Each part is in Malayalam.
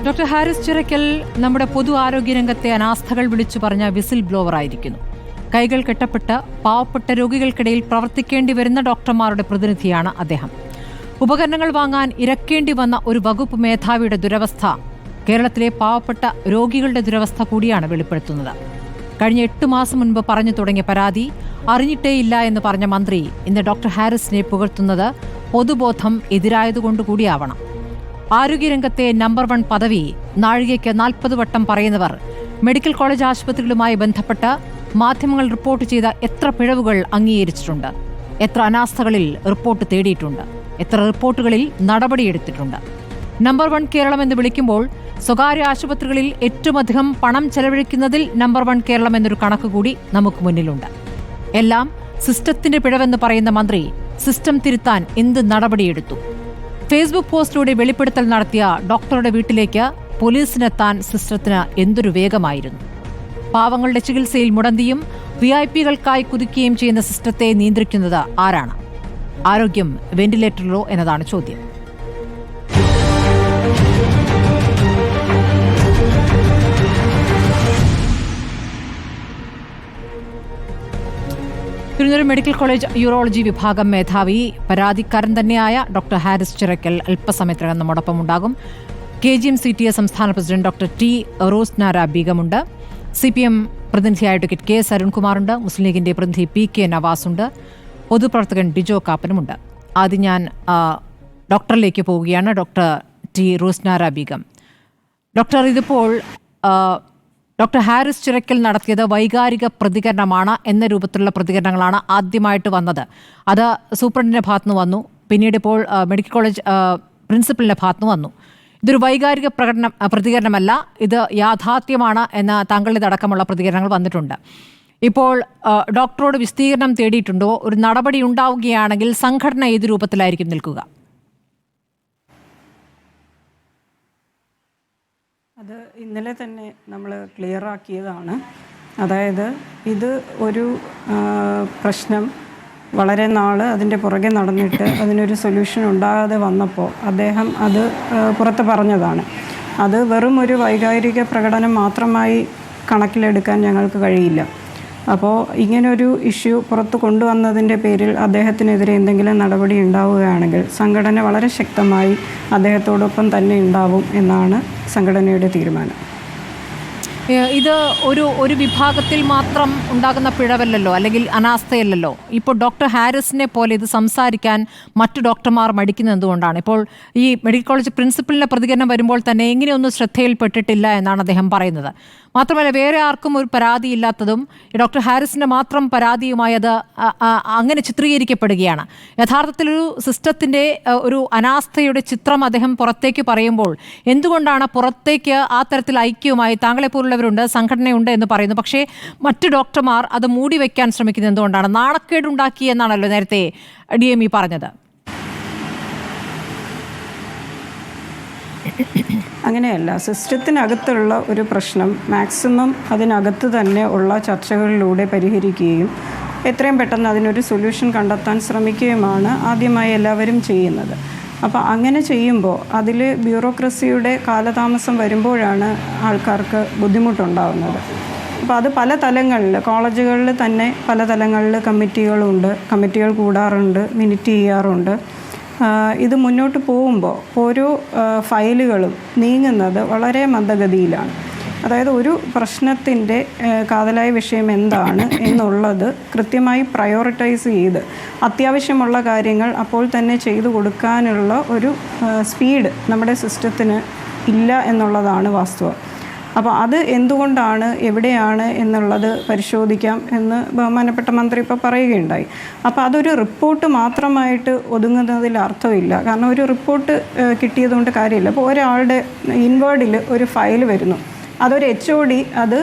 ഡോക്ടർ ഹാരിസ് ചിറക്കൽ നമ്മുടെ പൊതു ആരോഗ്യരംഗത്തെ അനാസ്ഥകൾ വിളിച്ചു പറഞ്ഞ വിസിൽ ബ്ലോവർ ആയിരിക്കുന്നു. കൈകൾ കെട്ടപ്പെട്ട് പാവപ്പെട്ട രോഗികൾക്കിടയിൽ പ്രവർത്തിക്കേണ്ടി വരുന്ന ഡോക്ടർമാരുടെ പ്രതിനിധിയാണ് അദ്ദേഹം. ഉപകരണങ്ങൾ വാങ്ങാൻ ഇരക്കേണ്ടി വന്ന ഒരു വകുപ്പ് മേധാവിയുടെ ദുരവസ്ഥ കേരളത്തിലെ പാവപ്പെട്ട രോഗികളുടെ ദുരവസ്ഥ കൂടിയാണ് വെളിപ്പെടുത്തുന്നത്. കഴിഞ്ഞ 8 മാസം മുൻപ് പറഞ്ഞു തുടങ്ങിയ പരാതി അറിഞ്ഞിട്ടേയില്ല എന്ന് പറഞ്ഞ മന്ത്രി ഇന്ന് ഡോക്ടർ ഹാരിസിനെ പുകഴ്ത്തുന്നത് പൊതുബോധം എതിരായതുകൊണ്ടുകൂടിയാവണം. ആരോഗ്യരംഗത്തെ നമ്പർ 1 പദവി നാഴികയ്ക്ക് 40 വട്ടം പറയുന്നവർ മെഡിക്കൽ കോളേജ് ആശുപത്രികളുമായി ബന്ധപ്പെട്ട് മാധ്യമങ്ങൾ റിപ്പോർട്ട് ചെയ്ത എത്ര പിഴവുകൾ അംഗീകരിച്ചിട്ടുണ്ട്, എത്ര അനാസ്ഥകളിൽ റിപ്പോർട്ട് തേടിയിട്ടുണ്ട്, എത്ര റിപ്പോർട്ടുകളിൽ നടപടിയെടുത്തിട്ടുണ്ട്. നമ്പർ 1 കേരളം എന്ന് വിളിക്കുമ്പോൾ സ്വകാര്യ ആശുപത്രികളിൽ ഏറ്റവും അധികം പണം ചെലവഴിക്കുന്നതിൽ നമ്പർ 1 കേരളം എന്നൊരു കണക്ക് കൂടി നമുക്ക് മുന്നിലുണ്ട്. എല്ലാം സിസ്റ്റത്തിന്റെ പിഴവെന്ന് പറയുന്ന മന്ത്രി സിസ്റ്റം തിരുത്താൻ എന്ത് നടപടിയെടുത്തു? ഫേസ്ബുക്ക് പോസ്റ്റിലൂടെ വെളിപ്പെടുത്തൽ നടത്തിയ ഡോക്ടറുടെ വീട്ടിലേക്ക് പോലീസിനെത്താൻ സിസ്റ്റത്തിന് എന്തൊരു വേഗമായിരുന്നു. പാവങ്ങളുടെ ചികിത്സയിൽ മുടന്തിയും VIP-കൾക്കായി കുതിക്കുകയും ചെയ്യുന്ന സിസ്റ്റത്തെ നിയന്ത്രിക്കുന്നത് ആരാണ്? ആരോഗ്യം വെന്റിലേറ്ററിലോ എന്നതാണ് ചോദ്യം. തിരുവനന്തപുരം മെഡിക്കൽ കോളേജ് യൂറോളജി വിഭാഗം മേധാവി പരാതിക്കാരൻ തന്നെയായ ഡോക്ടർ ഹാരിസ് ചിറക്കൽ അല്പസമയത്തിനകം നമ്മോടൊപ്പം ഉണ്ടാകും. KGM-CTA സംസ്ഥാന പ്രസിഡന്റ് ഡോക്ടർ T. റോസ്നാര ബീഗമുണ്ട്. CPM പ്രതിനിധിയായ അഡ്വക്കേറ്റ് K. അരുൺകുമാറുണ്ട്. മുസ്ലിം ലീഗിന്റെ പ്രതിനിധി PK നവാസുണ്ട്. പൊതുപ്രവർത്തകൻ ഡിജോ കാപ്പനുമുണ്ട്. ആദ്യം ഞാൻ ഡോക്ടറിലേക്ക് പോവുകയാണ്. Doctor T. Rosnara Begum. Doctor, ഇതിപ്പോൾ ഡോക്ടർ ഹാരിസ് ചിറക്കൽ നടത്തിയത് വൈകാരിക പ്രതികരണമാണ് എന്ന രൂപത്തിലുള്ള പ്രതികരണങ്ങളാണ് ആദ്യമായിട്ട് വന്നത്. അത് സൂപ്രണ്ടിൻ്റെ ഭാഗത്തുനിന്ന് വന്നു, പിന്നീട് ഇപ്പോൾ മെഡിക്കൽ കോളേജ് പ്രിൻസിപ്പലിൻ്റെ ഭാഗത്തുനിന്ന് വന്നു. ഇതൊരു വൈകാരിക പ്രതികരണമല്ല, ഇത് യാഥാർത്ഥ്യമാണ് എന്ന താങ്കളുടേതടക്കമുള്ള പ്രതികരണങ്ങൾ വന്നിട്ടുണ്ട്. ഇപ്പോൾ ഡോക്ടറോട് വിശദീകരണം തേടിയിട്ടുണ്ടോ? ഒരു നടപടി ഉണ്ടാവുകയാണെങ്കിൽ സംഘടന ഏത് രൂപത്തിലായിരിക്കും നിൽക്കുക? അത് ഇന്നലെ തന്നെ നമ്മൾ ക്ലിയറാക്കിയതാണ്. അതായത് ഇത് ഒരു പ്രശ്നം വളരെ നാൾ അതിൻ്റെ പുറകെ നടന്നിട്ട് അതിനൊരു സൊല്യൂഷൻ ഉണ്ടാകാതെ വന്നപ്പോൾ അദ്ദേഹം അത് പുറത്ത് പറഞ്ഞതാണ്. അത് വെറും ഒരു വൈകാരിക പ്രകടനം മാത്രമായി കണക്കിലെടുക്കാൻ ഞങ്ങൾക്ക് കഴിയില്ല. അപ്പോൾ ഇങ്ങനൊരു ഇഷ്യൂ പുറത്ത് കൊണ്ടുവന്നതിൻ്റെ പേരിൽ അദ്ദേഹത്തിനെതിരെ എന്തെങ്കിലും നടപടി ഉണ്ടാവുകയാണെങ്കിൽ സംഘടന വളരെ ശക്തമായി അദ്ദേഹത്തോടൊപ്പം തന്നെ ഉണ്ടാവും എന്നാണ് സംഘടനയുടെ തീരുമാനം. ഇത് ഒരു വിഭാഗത്തിൽ മാത്രം ഉണ്ടാകുന്ന പിഴവല്ലല്ലോ, അല്ലെങ്കിൽ അനാസ്ഥയല്ലല്ലോ. ഇപ്പോൾ ഡോക്ടർ ഹാരിസിനെ പോലെ ഇത് സംസാരിക്കാൻ മറ്റു ഡോക്ടർമാർ മടിക്കുന്നത് എന്തുകൊണ്ടാണ്? ഇപ്പോൾ ഈ മെഡിക്കൽ കോളേജ് പ്രിൻസിപ്പലിൻ്റെ പ്രതികരണം വരുമ്പോൾ തന്നെ എങ്ങനെയൊന്നും ശ്രദ്ധയിൽപ്പെട്ടിട്ടില്ല എന്നാണ് അദ്ദേഹം പറയുന്നത്. മാത്രമല്ല, വേറെ ആർക്കും ഒരു പരാതിയില്ലാത്തതും ഡോക്ടർ ഹാരിസിൻ്റെ മാത്രം പരാതിയുമായി അത് അങ്ങനെ ചിത്രീകരിക്കപ്പെടുകയാണ്. യഥാർത്ഥത്തിലൊരു സിസ്റ്റത്തിൻ്റെ ഒരു അനാസ്ഥയുടെ ചിത്രം അദ്ദേഹം പുറത്തേക്ക് പറയുമ്പോൾ എന്തുകൊണ്ടാണ് പുറത്തേക്ക് ആ തരത്തിൽ ഐക്യവുമായി താങ്കളെപ്പോലുള്ളവരുണ്ട്, സംഘടനയുണ്ട് എന്ന് പറയുന്നു, പക്ഷേ മറ്റു ഡോക്ടർമാർ അത് മൂടി വയ്ക്കാൻ ശ്രമിക്കുന്നത് എന്തുകൊണ്ടാണ്? നാണക്കേടുണ്ടാക്കി എന്നാണല്ലോ നേരത്തെ DME പറഞ്ഞത്. അങ്ങനെയല്ല, സിസ്റ്റത്തിനകത്തുള്ള ഒരു പ്രശ്നം മാക്സിമം അതിനകത്ത് തന്നെ ഉള്ള ചർച്ചകളിലൂടെ പരിഹരിക്കുകയും എത്രയും പെട്ടെന്ന് അതിനൊരു സൊല്യൂഷൻ കണ്ടെത്താൻ ശ്രമിക്കുകയുമാണ് ആദ്യമായി എല്ലാവരും ചെയ്യുന്നത്. അപ്പോൾ അങ്ങനെ ചെയ്യുമ്പോൾ അതിൽ ബ്യൂറോക്രസിയുടെ കാലതാമസം വരുമ്പോഴാണ് ആൾക്കാർക്ക് ബുദ്ധിമുട്ടുണ്ടാകുന്നത്. അപ്പോൾ അത് പല തലങ്ങളിൽ, കോളേജുകളിൽ തന്നെ പല തലങ്ങളിൽ കമ്മിറ്റികൾ കൂടാറുണ്ട്, മിനിറ്റ് ചെയ്യാറുണ്ട്. ഇത് മുന്നോട്ട് പോകുമ്പോൾ ഓരോ ഫയലുകളും നീങ്ങുന്നത് വളരെ മന്ദഗതിയിലാണ്. അതായത് ഒരു പ്രശ്നത്തിൻ്റെ കാതലായ വിഷയം എന്താണ് എന്നുള്ളത് കൃത്യമായി പ്രയോറിറ്റൈസ് ചെയ്ത് അത്യാവശ്യമുള്ള കാര്യങ്ങൾ അപ്പോൾ തന്നെ ചെയ്തു കൊടുക്കാനുള്ള ഒരു സ്പീഡ് നമ്മുടെ സിസ്റ്റത്തിന് ഇല്ല എന്നുള്ളതാണ് വാസ്തവം. അപ്പോൾ അത് എന്തുകൊണ്ടാണ്, എവിടെയാണ് എന്നുള്ളത് പരിശോധിക്കാം എന്ന് ബഹുമാനപ്പെട്ട മന്ത്രി ഇപ്പോൾ പറയുകയുണ്ടായി. അപ്പോൾ അതൊരു റിപ്പോർട്ട് മാത്രമായിട്ട് ഒതുങ്ങുന്നതിൽ അർത്ഥമില്ല. കാരണം ഒരു റിപ്പോർട്ട് കിട്ടിയതുകൊണ്ട് കാര്യമില്ല. അപ്പോൾ ഒരാളുടെ ഇൻവേർഡിൽ ഒരു ഫയൽ വരുന്നു, അതൊരു HOD അത്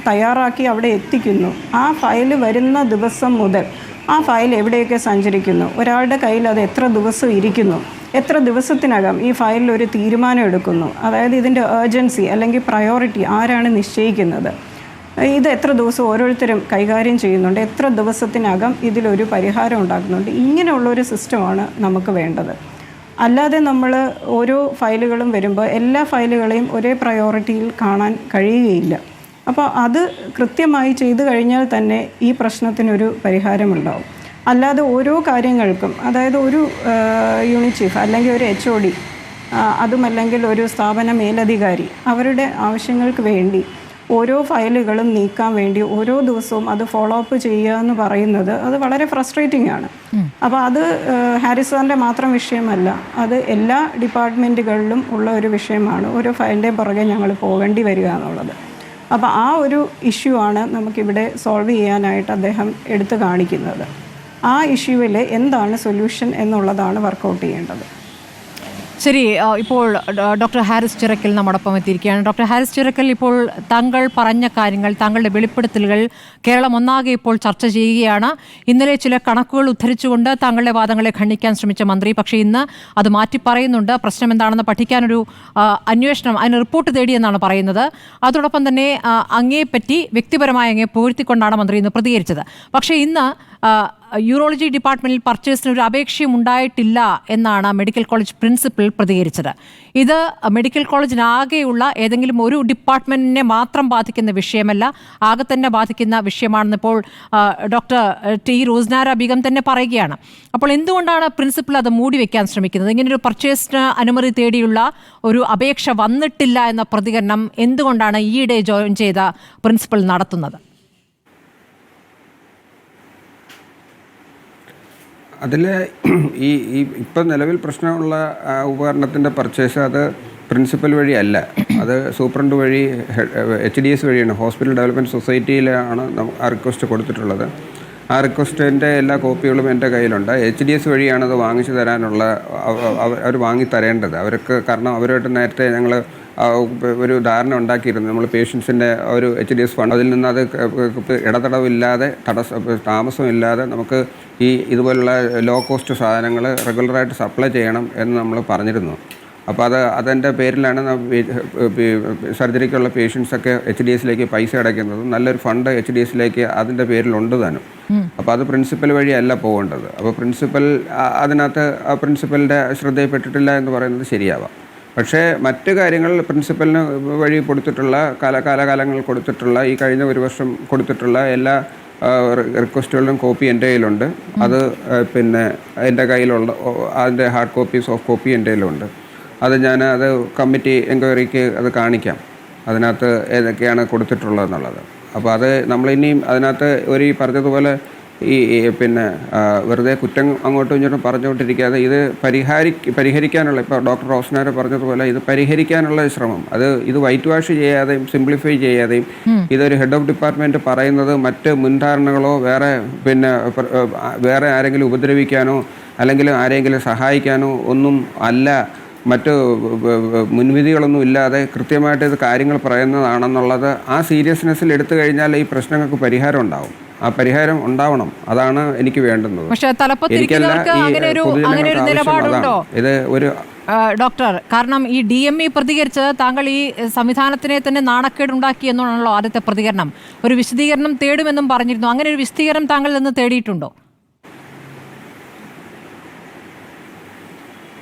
തയ്യാറാക്കി അവിടെ എത്തിക്കുന്നു. ആ ഫയൽ വരുന്ന ദിവസം മുതൽ ആ ഫയൽ എവിടെയൊക്കെ സഞ്ചരിക്കുന്നു, ഒരാളുടെ കയ്യിൽ അത് എത്ര ദിവസം ഇരിക്കുന്നു, എത്ര ദിവസത്തിനകം ഈ ഫയലിൽ ഒരു തീരുമാനം എടുക്കുന്നു, അതായത് ഇതിൻ്റെ ഏർജൻസി അല്ലെങ്കിൽ പ്രയോറിറ്റി ആരാണ് നിശ്ചയിക്കുന്നത്, ഇത് എത്ര ദിവസം ഓരോരുത്തരും കൈകാര്യം ചെയ്യുന്നുണ്ട്, എത്ര ദിവസത്തിനകം ഇതിലൊരു പരിഹാരം ഉണ്ടാക്കുന്നുണ്ട്, ഇങ്ങനെയുള്ളൊരു സിസ്റ്റമാണ് നമുക്ക് വേണ്ടത്. അല്ലാതെ നമ്മൾ ഓരോ ഫയലുകളും വരുമ്പോൾ എല്ലാ ഫയലുകളെയും ഒരേ പ്രയോറിറ്റിയിൽ കാണാൻ കഴിയുകയില്ല. അപ്പോൾ അത് കൃത്യമായി ചെയ്തു കഴിഞ്ഞാൽ തന്നെ ഈ പ്രശ്നത്തിനൊരു പരിഹാരമുണ്ടാവും. അല്ലാതെ ഓരോ കാര്യങ്ങൾക്കും, അതായത് ഒരു യൂണിറ്റ് ചീഫ് അല്ലെങ്കിൽ ഒരു HOD, അതുമല്ലെങ്കിൽ ഒരു സ്ഥാപന മേലധികാരി അവരുടെ ആവശ്യങ്ങൾക്ക് വേണ്ടി ഓരോ ഫയലുകളും നീക്കാൻ വേണ്ടി ഓരോ ദിവസവും അത് ഫോളോ അപ്പ് ചെയ്യുക എന്ന് പറയുന്നത് അത് വളരെ ഫ്രസ്ട്രേറ്റിംഗ് ആണ്. അപ്പോൾ അത് ഹാരിസ് സാറിൻ്റെ മാത്രം വിഷയമല്ല, അത് എല്ലാ ഡിപ്പാർട്ട്മെൻറ്റുകളിലും ഉള്ള ഒരു വിഷയമാണ്. ഓരോ ഫയലിൻ്റെയും പുറകെ ഞങ്ങൾ പോകേണ്ടി വരിക എന്നുള്ളത്. അപ്പോൾ ആ ഒരു ഇഷ്യൂ ആണ് നമുക്കിവിടെ സോൾവ് ചെയ്യാനായിട്ട് അദ്ദേഹം എടുത്തു കാണിക്കുന്നത്. ആ ഇഷ്യൂവിൽ എന്താണ് സൊല്യൂഷൻ എന്നുള്ളതാണ് വർക്കൗട്ട് ചെയ്യേണ്ടത്. ശരി, ഇപ്പോൾ ഡോക്ടർ ഹാരിസ് ചിറക്കൽ നമ്മോടൊപ്പം എത്തിയിരിക്കുകയാണ്. ഡോക്ടർ ഹാരിസ് ചിറക്കൽ, ഇപ്പോൾ താങ്കൾ പറഞ്ഞ കാര്യങ്ങൾ, താങ്കളുടെ വെളിപ്പെടുത്തലുകൾ കേരളം ഒന്നാകെ ഇപ്പോൾ ചർച്ച ചെയ്യുകയാണ്. ഇന്നലെ ചില കണക്കുകൾ ഉദ്ധരിച്ചുകൊണ്ട് താങ്കളുടെ വാദങ്ങളെ ഖണ്ഡിക്കാൻ ശ്രമിച്ച മന്ത്രി പക്ഷേ ഇന്ന് അത് മാറ്റി പറയുന്നുണ്ട്. പ്രശ്നം എന്താണെന്ന് പഠിക്കാനൊരു അന്വേഷണം, അതിന് റിപ്പോർട്ട് തേടിയെന്നാണ് പറയുന്നത്. അതോടൊപ്പം തന്നെ അങ്ങേപ്പറ്റി വ്യക്തിപരമായി അങ്ങേ പുകഴ്ത്തിക്കൊണ്ടാണ് മന്ത്രി ഇന്ന് പ്രതികരിച്ചത്. പക്ഷേ ഇന്ന് യൂറോളജി ഡിപ്പാർട്ട്മെൻറ്റിൽ പർച്ചേസിന് ഒരു അപേക്ഷയും ഉണ്ടായിട്ടില്ല എന്നാണ് മെഡിക്കൽ കോളേജ് പ്രിൻസിപ്പൽ പ്രതികരിച്ചത്. ഇത് മെഡിക്കൽ കോളേജിനാകെയുള്ള ഏതെങ്കിലും ഒരു ഡിപ്പാർട്ട്മെൻറ്റിനെ മാത്രം ബാധിക്കുന്ന വിഷയമല്ല, ആകെ തന്നെ ബാധിക്കുന്ന വിഷയമാണെന്ന് ഇപ്പോൾ ഡോക്ടർ ടി റോസ്നാര ബീഗം തന്നെ പറയുകയാണ്. അപ്പോൾ എന്തുകൊണ്ടാണ് പ്രിൻസിപ്പൽ അത് മൂടി വയ്ക്കാൻ ശ്രമിക്കുന്നത്? ഇങ്ങനൊരു പർച്ചേസിന് അനുമതി തേടിയുള്ള ഒരു അപേക്ഷ വന്നിട്ടില്ല എന്ന പ്രതികരണം എന്തുകൊണ്ടാണ് ഈയിടെ ജോയിൻ ചെയ്ത പ്രിൻസിപ്പൽ നടത്തുന്നത്? അതിൽ ഈ ഇപ്പം നിലവിൽ പ്രശ്നമുള്ള ഉപകരണത്തിൻ്റെ പർച്ചേസ് അത് പ്രിൻസിപ്പൽ വഴിയല്ല, അത് സൂപ്രണ്ട് വഴി HDS വഴിയാണ്. ഹോസ്പിറ്റൽ ഡെവലപ്മെൻറ്റ് സൊസൈറ്റിയിലാണ് ആ റിക്വസ്റ്റ് കൊടുത്തിട്ടുള്ളത്. ആ റിക്വസ്റ്റിൻ്റെ എല്ലാ കോപ്പികളും എൻ്റെ കയ്യിലുണ്ട്. HDS വഴിയാണ് അത് വാങ്ങിച്ചു തരാനുള്ള, അവർ വാങ്ങി തരേണ്ടത് അവർക്ക്. കാരണം അവരുമായിട്ട് നേരത്തെ ഞങ്ങൾ ഒരു ധാരണ ഉണ്ടാക്കിയിരുന്നു. നമ്മൾ പേഷ്യൻസിൻ്റെ ഒരു HDS ഫണ്ട്, അതിൽ നിന്ന് അത് ഇടതടവില്ലാതെ താമസമില്ലാതെ നമുക്ക് ഈ ഇതുപോലുള്ള ലോ കോസ്റ്റ് സാധനങ്ങൾ റെഗുലറായിട്ട് സപ്ലൈ ചെയ്യണം എന്ന് നമ്മൾ പറഞ്ഞിരുന്നു. അപ്പോൾ അതിൻ്റെ പേരിലാണ് സർജറിക്കുള്ള പേഷ്യൻസൊക്കെ HDSലേക്ക് പൈസ അടയ്ക്കുന്നത്. നല്ലൊരു ഫണ്ട് HDSലേക്ക് അതിൻ്റെ പേരിലുണ്ട് താനും. അപ്പോൾ അത് പ്രിൻസിപ്പൽ വഴിയല്ല പോകേണ്ടത്. അപ്പോൾ പ്രിൻസിപ്പൽ അതിനകത്ത് പ്രിൻസിപ്പലിൻ്റെ ശ്രദ്ധയിൽപ്പെട്ടിട്ടില്ല എന്ന് പറയുന്നത് ശരിയാവാം. പക്ഷേ മറ്റ് കാര്യങ്ങൾ പ്രിൻസിപ്പലിന് വഴി കൊടുത്തിട്ടുള്ള കാലാകാലങ്ങൾ കൊടുത്തിട്ടുള്ള ഈ കഴിഞ്ഞ ഒരു വർഷം കൊടുത്തിട്ടുള്ള എല്ലാ റിക്വസ്റ്റുകളിലും കോപ്പി എൻ്റെ കയ്യിലുണ്ട്. അത് പിന്നെ എൻ്റെ കയ്യിലുള്ള അതിൻ്റെ ഹാർഡ് കോപ്പി, സോഫ്റ്റ് കോപ്പി എൻ്റെ കയ്യിലുണ്ട്. അത് ഞാൻ കമ്മിറ്റി എൻക്വയറിക്ക് അത് കാണിക്കാം, അതിനകത്ത് ഏതൊക്കെയാണ് കൊടുത്തിട്ടുള്ളതെന്നുള്ളത്. അപ്പോൾ അത് നമ്മളിനിയും അതിനകത്ത് ഈ പറഞ്ഞതുപോലെ പിന്നെ വെറുതെ കുറ്റം അങ്ങോട്ടും ഇങ്ങോട്ടും പറഞ്ഞുകൊണ്ടിരിക്കാതെ ഇത് പരിഹരിക്കാനുള്ള, ഇപ്പോൾ ഡോക്ടർ റോസ്നാര പറഞ്ഞതുപോലെ ഇത് പരിഹരിക്കാനുള്ള ശ്രമം, ഇത് വൈറ്റ് വാഷ് ചെയ്യാതെയും സിംപ്ലിഫൈ ചെയ്യാതെയും ഇതൊരു ഹെഡ് ഓഫ് ഡിപ്പാർട്ട്മെൻറ്റ് പറയുന്നത് മറ്റ് മുൻധാരണകളോ വേറെ ആരെങ്കിലും ഉപദ്രവിക്കാനോ അല്ലെങ്കിൽ ആരെങ്കിലും സഹായിക്കാനോ ഒന്നും അല്ല, മറ്റ് മുൻവിധികളൊന്നും ഇല്ലാതെ കൃത്യമായിട്ട് ഇത് കാര്യങ്ങൾ പറയുന്നതാണെന്നുള്ളത് ആ സീരിയസ്നെസ്സിൽ എടുത്തു കഴിഞ്ഞാൽ ഈ പ്രശ്നങ്ങൾക്ക് പരിഹാരം ഉണ്ടാവും. ആ പരിഹാരം ഉണ്ടാവണം, അതാണ് എനിക്ക് വേണ്ടുന്നത്. ഇത് ഒരു ഡോക്ടർ, കാരണം ഈ DME പ്രതികരിച്ചത് താങ്കൾ ഈ സംവിധാനത്തിനെ തന്നെ നാണക്കേടുണ്ടാക്കി എന്നാണല്ലോ ആദ്യത്തെ പ്രതികരണം. ഒരു വിശദീകരണം തേടുമെന്നും പറഞ്ഞിരുന്നു. അങ്ങനെ ഒരു വിശദീകരണം താങ്കൾ നിന്ന് തേടിയിട്ടുണ്ടോ?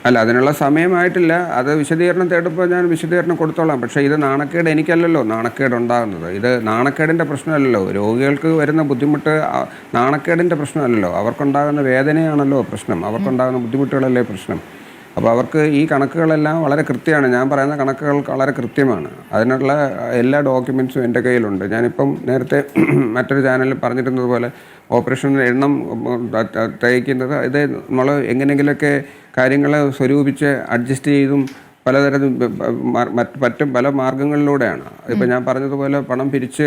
അല്ല, അതിനുള്ള സമയമായിട്ടില്ല. അത് വിശദീകരണം തേടുമ്പോൾ ഞാൻ വിശദീകരണം കൊടുത്തോളാം. പക്ഷേ ഇത് നാണക്കേട് എനിക്കല്ലല്ലോ നാണക്കേടുണ്ടാകുന്നത്. ഇത് നാണക്കേടിൻ്റെ പ്രശ്നമല്ലല്ലോ, രോഗികൾക്ക് വരുന്ന ബുദ്ധിമുട്ട് നാണക്കേടിൻ്റെ പ്രശ്നമല്ലല്ലോ, അവർക്കുണ്ടാകുന്ന വേദനയാണല്ലോ പ്രശ്നം, അവർക്കുണ്ടാകുന്ന ബുദ്ധിമുട്ടുകളല്ലേ പ്രശ്നം. അപ്പോൾ അവർക്ക് ഈ കണക്കുകളെല്ലാം വളരെ കൃത്യമാണ്. ഞാൻ പറയുന്ന കണക്കുകൾ വളരെ കൃത്യമാണ്. അതിനുള്ള എല്ലാ ഡോക്യുമെൻറ്റ്സും എൻ്റെ കയ്യിലുണ്ട്. ഞാനിപ്പം നേരത്തെ മറ്റൊരു ചാനലിൽ പറഞ്ഞിരുന്നത് പോലെ ഓപ്പറേഷൻ്റെ എണ്ണം തയ്ക്കുന്നത് ഇത് നമ്മൾ എങ്ങനെയെങ്കിലുമൊക്കെ കാര്യങ്ങൾ സ്വരൂപിച്ച് അഡ്ജസ്റ്റ് ചെയ്തും പലതരം മറ്റും പല മാർഗങ്ങളിലൂടെയാണ്. ഇപ്പോൾ ഞാൻ പറഞ്ഞതുപോലെ പണം പിരിച്ച്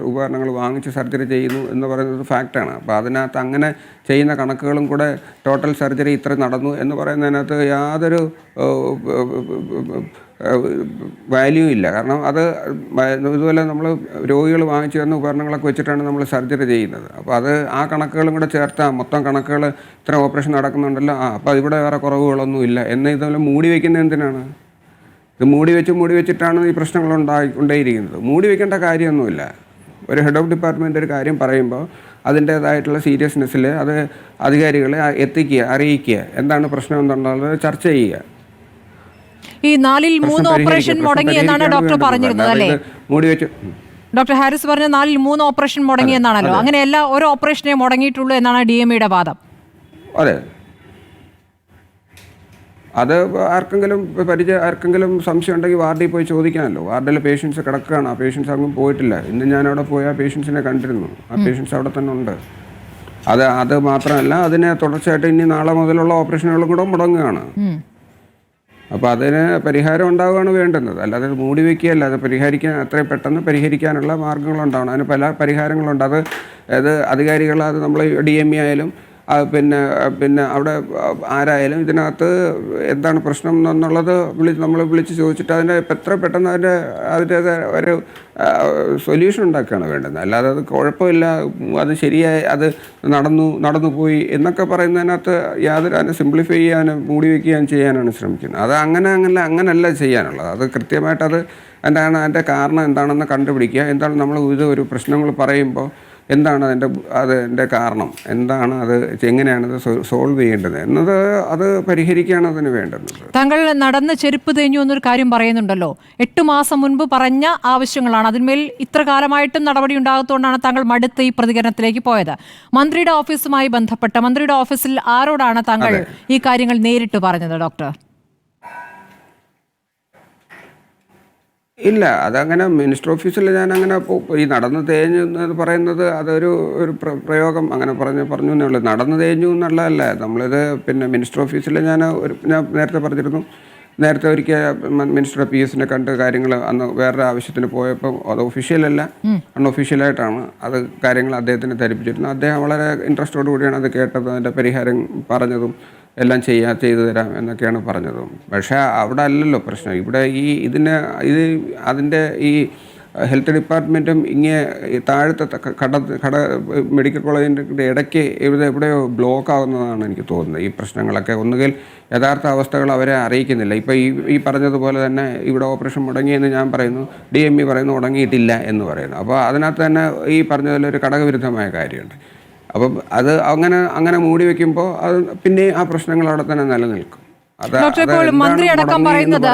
ഉപകരണങ്ങൾ വാങ്ങിച്ച് സർജറി ചെയ്യുന്നു എന്ന് പറയുന്നത് ഫാക്റ്റാണ്. അപ്പോൾ അതിനകത്ത് അങ്ങനെ ചെയ്യുന്ന കണക്കുകളും കൂടെ ടോട്ടൽ സർജറി ഇത്ര നടന്നു എന്ന് പറയുന്നതിനകത്ത് യാതൊരു വാല്യൂ ഇല്ല. കാരണം അത് ഇതുപോലെ നമ്മൾ രോഗികൾ വാങ്ങിച്ചു തന്ന ഉപകരണങ്ങളൊക്കെ വെച്ചിട്ടാണ് നമ്മൾ സർജറി ചെയ്യുന്നത്. അപ്പോൾ ആ കണക്കുകളും കൂടെ ചേർത്താൽ മൊത്തം കണക്കുകൾ ഇത്ര ഓപ്പറേഷൻ നടക്കുന്നുണ്ടല്ലോ, അപ്പോൾ ഇവിടെ വേറെ കുറവുകളൊന്നും ഇല്ല എന്ന് ഇതുപോലെ മൂടി വയ്ക്കുന്നത് എന്തിനാണ്? ഇത് മൂടി വെച്ചിട്ടാണ് ഈ പ്രശ്നങ്ങൾ ഉണ്ടായിരിക്കുന്നത്. മൂടി വയ്ക്കേണ്ട കാര്യമൊന്നുമില്ല. ഒരു ഹെഡ് ഓഫ് ഡിപ്പാർട്ട്മെൻറ്റ് ഒരു കാര്യം പറയുമ്പോൾ അതിൻ്റേതായിട്ടുള്ള സീരിയസ്നെസ്സിൽ അത് അധികാരികളെ എത്തിക്കുക, അറിയിക്കുക, എന്താണ് പ്രശ്നം എന്നുള്ളത് ചർച്ച ചെയ്യുക. ഈ 4-3 ഓപ്പറേഷൻ മുടങ്ങി എന്നാണ് ഡോക്ടർ പറഞ്ഞിരുന്നത് അല്ലേ? ഡോക്ടർ ഹാരിസ് പറഞ്ഞ 4-3 ഓപ്പറേഷൻ മുടങ്ങി എന്നാണല്ലോ. അങ്ങനെയല്ല, ഒരു ഓപ്പറേഷനെ മുടങ്ങിയിട്ടുള്ളൂ എന്നാണ് DMEയുടെ വാദം. അതെ, അത് ആർക്കെങ്കിലും സംശയം ഉണ്ടെങ്കിൽ വാർഡിൽ പോയി ചോദിക്കാമല്ലോ. വാർഡിൽ പേഷ്യൻസ് കിടക്കുകയാണ്, ആ പേഷ്യൻസ് അങ്ങും പോയിട്ടില്ല. ഇന്ന് ഞാനവിടെ പോയി ആ പേഷ്യൻസിനെ കണ്ടിരുന്നു. ആ പേഷ്യൻസ് അവിടെ തന്നെ ഉണ്ട്. അത് മാത്രമല്ല, അതിനെ തുടർച്ചയായിട്ട് ഇനി നാളെ മുതലുള്ള ഓപ്പറേഷനുകളും കൂടെ മുടങ്ങുകയാണ്. അപ്പോൾ അതിന് പരിഹാരം ഉണ്ടാവുകയാണ് വേണ്ടുന്നത്, അല്ലാതെ മൂടി വയ്ക്കുകയല്ല. അത് എത്രയും പെട്ടെന്ന് പരിഹരിക്കാനുള്ള മാർഗ്ഗങ്ങളുണ്ടാവണം. അതിന് പല പരിഹാരങ്ങളുണ്ട്. അത് അധികാരികൾ, അത് നമ്മൾ DME ആയാലും പിന്നെ അവിടെ ആരായാലും ഇതിനകത്ത് എന്താണ് പ്രശ്നം എന്നുള്ളത് നമ്മൾ വിളിച്ച് ചോദിച്ചിട്ട് അതിൻ്റെ എത്ര പെട്ടെന്ന് അതിൻ്റെ ഒരു സൊല്യൂഷൻ ഉണ്ടാക്കുകയാണ് വേണ്ടത്. അല്ലാതെ അത് കുഴപ്പമില്ല, അത് ശരിയായി, അത് നടന്നു പോയി എന്നൊക്കെ പറയുന്നതിനകത്ത് അതിനെ സിംപ്ലിഫൈ ചെയ്യാനും മൂടി വയ്ക്കുകയും ചെയ്യാനാണ് ശ്രമിക്കുന്നത്. അത് അങ്ങനല്ല ചെയ്യാനുള്ളത്. അത് കൃത്യമായിട്ട് അതിൻ്റെ കാരണം എന്താണെന്ന് കണ്ടുപിടിക്കുക. എന്താണ് നമ്മൾ ഒരു പ്രശ്നങ്ങൾ പറയുമ്പോൾ എന്താണ് അതിൻ്റെ കാരണം, എന്താണ് എങ്ങനെയാണത് സോൾവ് ചെയ്യേണ്ടത് എന്നത് അത് പരിഹരിക്കുകയാണ് അതിന് വേണ്ടത്. താങ്കൾ നടന്ന് ചെരുപ്പ് തേഞ്ഞു എന്നൊരു കാര്യം പറയുന്നുണ്ടല്ലോ. 8 മാസം മുൻപ് പറഞ്ഞ ആവശ്യങ്ങളാണ്. അതിന്മേൽ ഇത്ര കാലമായിട്ടും നടപടി ഉണ്ടാകത്തോണ്ടാണ് താങ്കൾ മടുത്ത് ഈ പ്രതികരണത്തിലേക്ക് പോയത്. മന്ത്രിയുടെ ഓഫീസുമായി ബന്ധപ്പെട്ട മന്ത്രിയുടെ ഓഫീസിൽ ആരോടാണ് താങ്കൾ ഈ കാര്യങ്ങൾ നേരിട്ട് പറഞ്ഞത് ഡോക്ടർ? ഇല്ല, അതങ്ങനെ മിനിസ്റ്റർ ഓഫീസിൽ ഞാൻ അങ്ങനെ ഈ നടന്ന് തേഞ്ഞു എന്ന് പറയുന്നത് അതൊരു പ്രയോഗം, അങ്ങനെ പറഞ്ഞു എന്നേ ഉള്ളൂ. നടന്ന് തേഞ്ഞു എന്നുള്ളതല്ല. നമ്മളിത് മിനിസ്റ്റർ ഓഫീസിൽ ഞാൻ നേരത്തെ പറഞ്ഞിരുന്നു. നേരത്തെ ഒരിക്കൽ മിനിസ്റ്റർ PS കണ്ട് കാര്യങ്ങൾ അന്ന് വേറൊരു ആവശ്യത്തിന് പോയപ്പോൾ അത് ഒഫീഷ്യലല്ല, അൺഒഫീഷ്യലായിട്ടാണ് അത് കാര്യങ്ങൾ അദ്ദേഹത്തിന് ധരിപ്പിച്ചിരുന്നത്. അദ്ദേഹം വളരെ ഇൻട്രസ്റ്റോടു കൂടിയാണ് അത് കേട്ടതും അതിൻ്റെ പരിഹാരം പറഞ്ഞതും എല്ലാം ചെയ്തു തരാം എന്നൊക്കെയാണ് പറഞ്ഞതും. പക്ഷേ അവിടെ അല്ലല്ലോ പ്രശ്നം. ഇവിടെ അതിൻ്റെ ഈ ഹെൽത്ത് ഡിപ്പാർട്ട്മെൻറ്റും താഴത്തെ കട മെഡിക്കൽ കോളേജിൻ്റെ ഇടയ്ക്ക് എവിടെയോ ബ്ലോക്ക് ആകുന്നതാണ് എനിക്ക് തോന്നുന്നത്. ഈ പ്രശ്നങ്ങളൊക്കെ ഒന്നുകിൽ യഥാർത്ഥ അവസ്ഥകൾ അവരെ അറിയിക്കുന്നില്ല. ഇപ്പോൾ ഈ പറഞ്ഞതുപോലെ തന്നെ ഇവിടെ ഓപ്പറേഷൻ മുടങ്ങിയെന്ന് ഞാൻ പറയുന്നു, DME പറയുന്നു മുടങ്ങിയിട്ടില്ല എന്ന് പറയുന്നു. അപ്പോൾ അതിനകത്ത് തന്നെ ഈ പറഞ്ഞതിലൊരു ഘടകവിരുദ്ധമായ കാര്യമുണ്ട്. അപ്പം അത് അങ്ങനെ മൂടി വയ്ക്കുമ്പോൾ പിന്നെ ആ പ്രശ്നങ്ങൾ അവിടെ തന്നെ നിലനിൽക്കും. ഡോക്ടർ, ഇപ്പോൾ മന്ത്രി അടക്കം പറയുന്നത്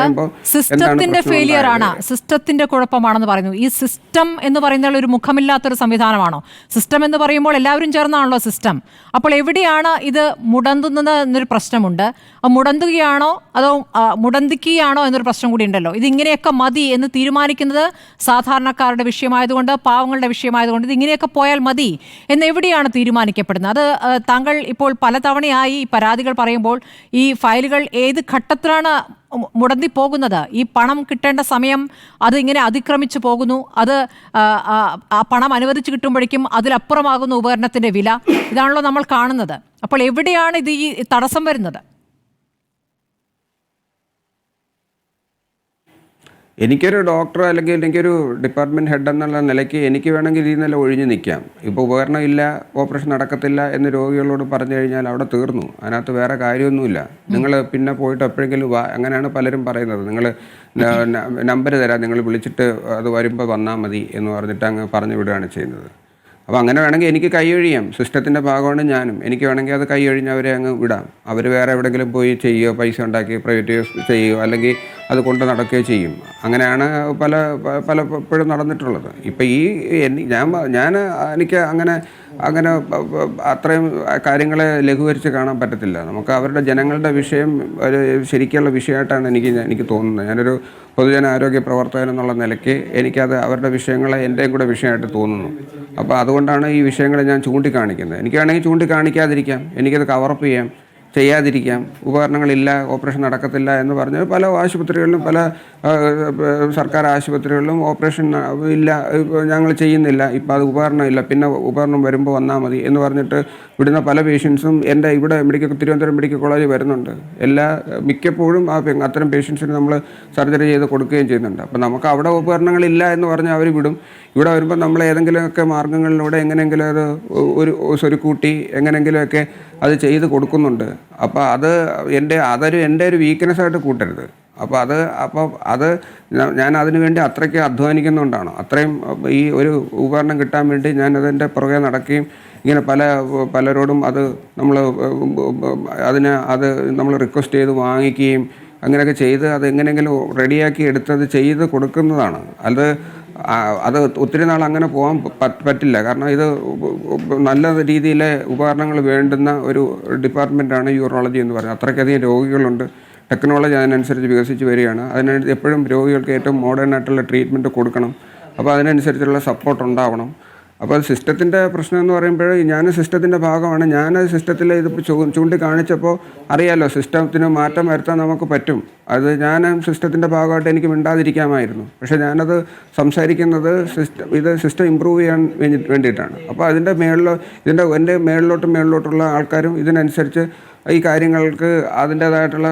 സിസ്റ്റത്തിന്റെ ഫെയിലിയർ ആണ്, സിസ്റ്റത്തിന്റെ കുഴപ്പമാണെന്ന് പറയുന്നു. ഈ സിസ്റ്റം എന്ന് പറയുന്നത് ഒരു മുഖമില്ലാത്തൊരു സംവിധാനമാണോ? സിസ്റ്റം എന്ന് പറയുമ്പോൾ എല്ലാവരും ചേർന്നാണല്ലോ സിസ്റ്റം. അപ്പോൾ എവിടെയാണ് ഇത് മുടന്തുന്നത് എന്നൊരു പ്രശ്നമുണ്ട്. മുടന്തുകയാണോ അതോ മുടന്തിക്കുകയാണോ എന്നൊരു പ്രശ്നം കൂടി ഉണ്ടല്ലോ. ഇതിങ്ങനെയൊക്കെ മതി എന്ന് തീരുമാനിക്കുന്നത് സാധാരണക്കാരുടെ വിഷയമായതുകൊണ്ട്, പാവങ്ങളുടെ വിഷയമായതുകൊണ്ട് ഇതിങ്ങനെയൊക്കെ പോയാൽ മതി എന്ന് എവിടെയാണ് തീരുമാനിക്കപ്പെടുന്നത്? അത് താങ്കൾ ഇപ്പോൾ പലതവണയായി പരാതികൾ പറയുമ്പോൾ ഈ ഫയലുകൾ ഏത് ഘട്ടത്തിലാണ് മുടന്തി പോകുന്നത്? ഈ പണം കിട്ടേണ്ട സമയം അതിങ്ങനെ അതിക്രമിച്ചു പോകുന്നു. ആ പണം അനുവദിച്ച് കിട്ടുമ്പോഴേക്കും അതിലപ്പുറമാകുന്നു ഉപകരണത്തിന്റെ വില. ഇതാണല്ലോ നമ്മൾ കാണുന്നത്. അപ്പോൾ എവിടെയാണ് ഈ തടസ്സം വരുന്നത്? എനിക്കൊരു ഡോക്ടർ അല്ലെങ്കിൽ എനിക്കൊരു ഡിപ്പാർട്ട്മെൻറ്റ് ഹെഡ് എന്നുള്ള നിലയ്ക്ക് എനിക്ക് വേണമെങ്കിൽ ഈ നില ഒഴിഞ്ഞു നിൽക്കാം. ഇപ്പോൾ ഉപകരണം ഇല്ല, ഓപ്പറേഷൻ നടക്കത്തില്ല എന്ന് രോഗികളോട് പറഞ്ഞു കഴിഞ്ഞാൽ അവിടെ തീർന്നു. അതിനകത്ത് വേറെ കാര്യമൊന്നുമില്ല. നിങ്ങൾ പിന്നെ പോയിട്ട് എപ്പോഴെങ്കിലും അങ്ങനെയാണ് പലരും പറയുന്നത്. നിങ്ങൾ നമ്പർ തരാം, നിങ്ങൾ വിളിച്ചിട്ട് അത് വരുമ്പോൾ വന്നാൽ മതി എന്ന് പറഞ്ഞിട്ട് അങ്ങ് പറഞ്ഞു വിടുകയാണ് ചെയ്യുന്നത്. അപ്പോൾ അങ്ങനെ വേണമെങ്കിൽ എനിക്ക് കൈയൊഴിയാം. സിസ്റ്റത്തിൻ്റെ ഭാഗമാണ് ഞാനും. എനിക്ക് വേണമെങ്കിൽ അത് കൈയൊഴിഞ്ഞ് അവരെ അങ്ങ് വിടാം. അവർ വേറെ എവിടെയെങ്കിലും പോയി ചെയ്യുകയോ പൈസ ഉണ്ടാക്കി പ്രൈവറ്റ് ചെയ്യുകയോ അല്ലെങ്കിൽ അത് കൊണ്ട് നടക്കുകയോ ചെയ്യും. അങ്ങനെയാണ് പലപ്പോഴും നടന്നിട്ടുള്ളത്. ഇപ്പോൾ എനിക്ക് അങ്ങനെ അത്രയും കാര്യങ്ങളെ ലഘൂകരിച്ച് കാണാൻ പറ്റത്തില്ല. നമുക്ക് അവരുടെ ജനങ്ങളുടെ വിഷയം ഒരു ശരിക്കുള്ള വിഷയമായിട്ടാണ് എനിക്ക് തോന്നുന്നത്. ഞാനൊരു പൊതുജന ആരോഗ്യ പ്രവർത്തകൻ എന്നുള്ള നിലയ്ക്ക് എനിക്കത് അവരുടെ വിഷയങ്ങളെ എൻ്റെയും കൂടെ വിഷയമായിട്ട് തോന്നുന്നു. അപ്പോൾ അതുകൊണ്ടാണ് ഈ വിഷയങ്ങളെ ഞാൻ ചൂണ്ടിക്കാണിക്കുന്നത്. എനിക്ക് വേണമെങ്കിൽ ചൂണ്ടിക്കാണിക്കാതിരിക്കാം, എനിക്കത് കവറപ്പ് ചെയ്യാതിരിക്കാം. ഉപകരണങ്ങളില്ല, ഓപ്പറേഷൻ നടക്കത്തില്ല എന്ന് പറഞ്ഞ് പല ആശുപത്രികളിലും, പല സർക്കാർ ആശുപത്രികളിലും ഓപ്പറേഷൻ ഇല്ല, ഞങ്ങൾ ചെയ്യുന്നില്ല, ഇപ്പം അത് ഉപകരണം ഇല്ല, പിന്നെ ഉപകരണം വരുമ്പോൾ വന്നാൽ മതി എന്ന് പറഞ്ഞിട്ട് വിടുന്ന പല പേഷ്യൻസും എൻ്റെ ഇവിടെ തിരുവനന്തപുരം മെഡിക്കൽ കോളേജിൽ വരുന്നുണ്ട്. മിക്കപ്പോഴും അത്തരം പേഷ്യൻസിന് നമ്മൾ സർജറി ചെയ്ത് കൊടുക്കുകയും ചെയ്യുന്നുണ്ട്. അപ്പോൾ നമുക്ക് അവിടെ ഉപകരണങ്ങളില്ല എന്ന് പറഞ്ഞ് അവർ വിടും. ഇവിടെ വരുമ്പോൾ നമ്മൾ ഏതെങ്കിലുമൊക്കെ മാർഗ്ഗങ്ങളിലൂടെ എങ്ങനെയെങ്കിലും അത് സ്വരുക്കൂട്ടി എങ്ങനെയെങ്കിലുമൊക്കെ അത് ചെയ്ത് കൊടുക്കുന്നുണ്ട്. അപ്പോൾ അതൊരു എൻ്റെ ഒരു വീക്ക്നെസ്സായിട്ട് കൂട്ടരുത്. അപ്പോൾ അത് ഞാൻ അതിനു വേണ്ടി അത്രയ്ക്ക് അധ്വാനിക്കുന്നുകൊണ്ടാണ്. അത്രയും ഈ ഒരു ഉപകരണം കിട്ടാൻ വേണ്ടി ഞാൻ അതിൻ്റെ പുറകെ നടക്കുകയും ഇങ്ങനെ പലരോടും അത് നമ്മൾ നമ്മൾ റിക്വസ്റ്റ് ചെയ്ത് വാങ്ങിക്കുകയും അങ്ങനെയൊക്കെ ചെയ്ത് അത് എങ്ങനെയെങ്കിലും റെഡിയാക്കി എടുത്തത് ചെയ്ത് കൊടുക്കുന്നതാണ്. അത് ഒത്തിരി നാൾ അങ്ങനെ പോകാൻ പറ്റില്ല. കാരണം ഇത് നല്ല രീതിയിലെ ഉപകരണങ്ങൾ വേണ്ടുന്ന ഒരു ഡിപ്പാർട്ട്മെൻറ്റാണ് യൂറോളജി എന്ന് പറയുന്നത്. അത്രയ്ക്കധികം രോഗികളുണ്ട്. ടെക്നോളജി അതിനനുസരിച്ച് വികസിച്ച് വരികയാണ്. എപ്പോഴും രോഗികൾക്ക് ഏറ്റവും മോഡേൺ ആയിട്ടുള്ള ട്രീറ്റ്മെൻറ്റ് കൊടുക്കണം. അപ്പോൾ അതിനനുസരിച്ചുള്ള സപ്പോർട്ട് ഉണ്ടാവണം. അപ്പോൾ അത് സിസ്റ്റത്തിൻ്റെ പ്രശ്നം എന്ന് പറയുമ്പോൾ ഞാൻ സിസ്റ്റത്തിൻ്റെ ഭാഗമാണ്. ഞാനത് സിസ്റ്റത്തിൽ ഇതിപ്പോൾ ചൂണ്ടിക്കാണിച്ചപ്പോൾ അറിയാമല്ലോ, സിസ്റ്റത്തിന് മാറ്റം വരുത്താൻ നമുക്ക് പറ്റും. അത് ഞാൻ സിസ്റ്റത്തിൻ്റെ ഭാഗമായിട്ട് എനിക്ക് മിണ്ടാതിരിക്കാമായിരുന്നു. പക്ഷേ ഞാനത് സംസാരിക്കുന്നത് സിസ്റ്റം ഇമ്പ്രൂവ് ചെയ്യാൻ വേണ്ടിയിട്ടാണ്. അപ്പോൾ എൻ്റെ മേളിലോട്ടുള്ള ആൾക്കാരും ഇതിനനുസരിച്ച് ഈ കാര്യങ്ങൾക്ക് അതിൻ്റേതായിട്ടുള്ള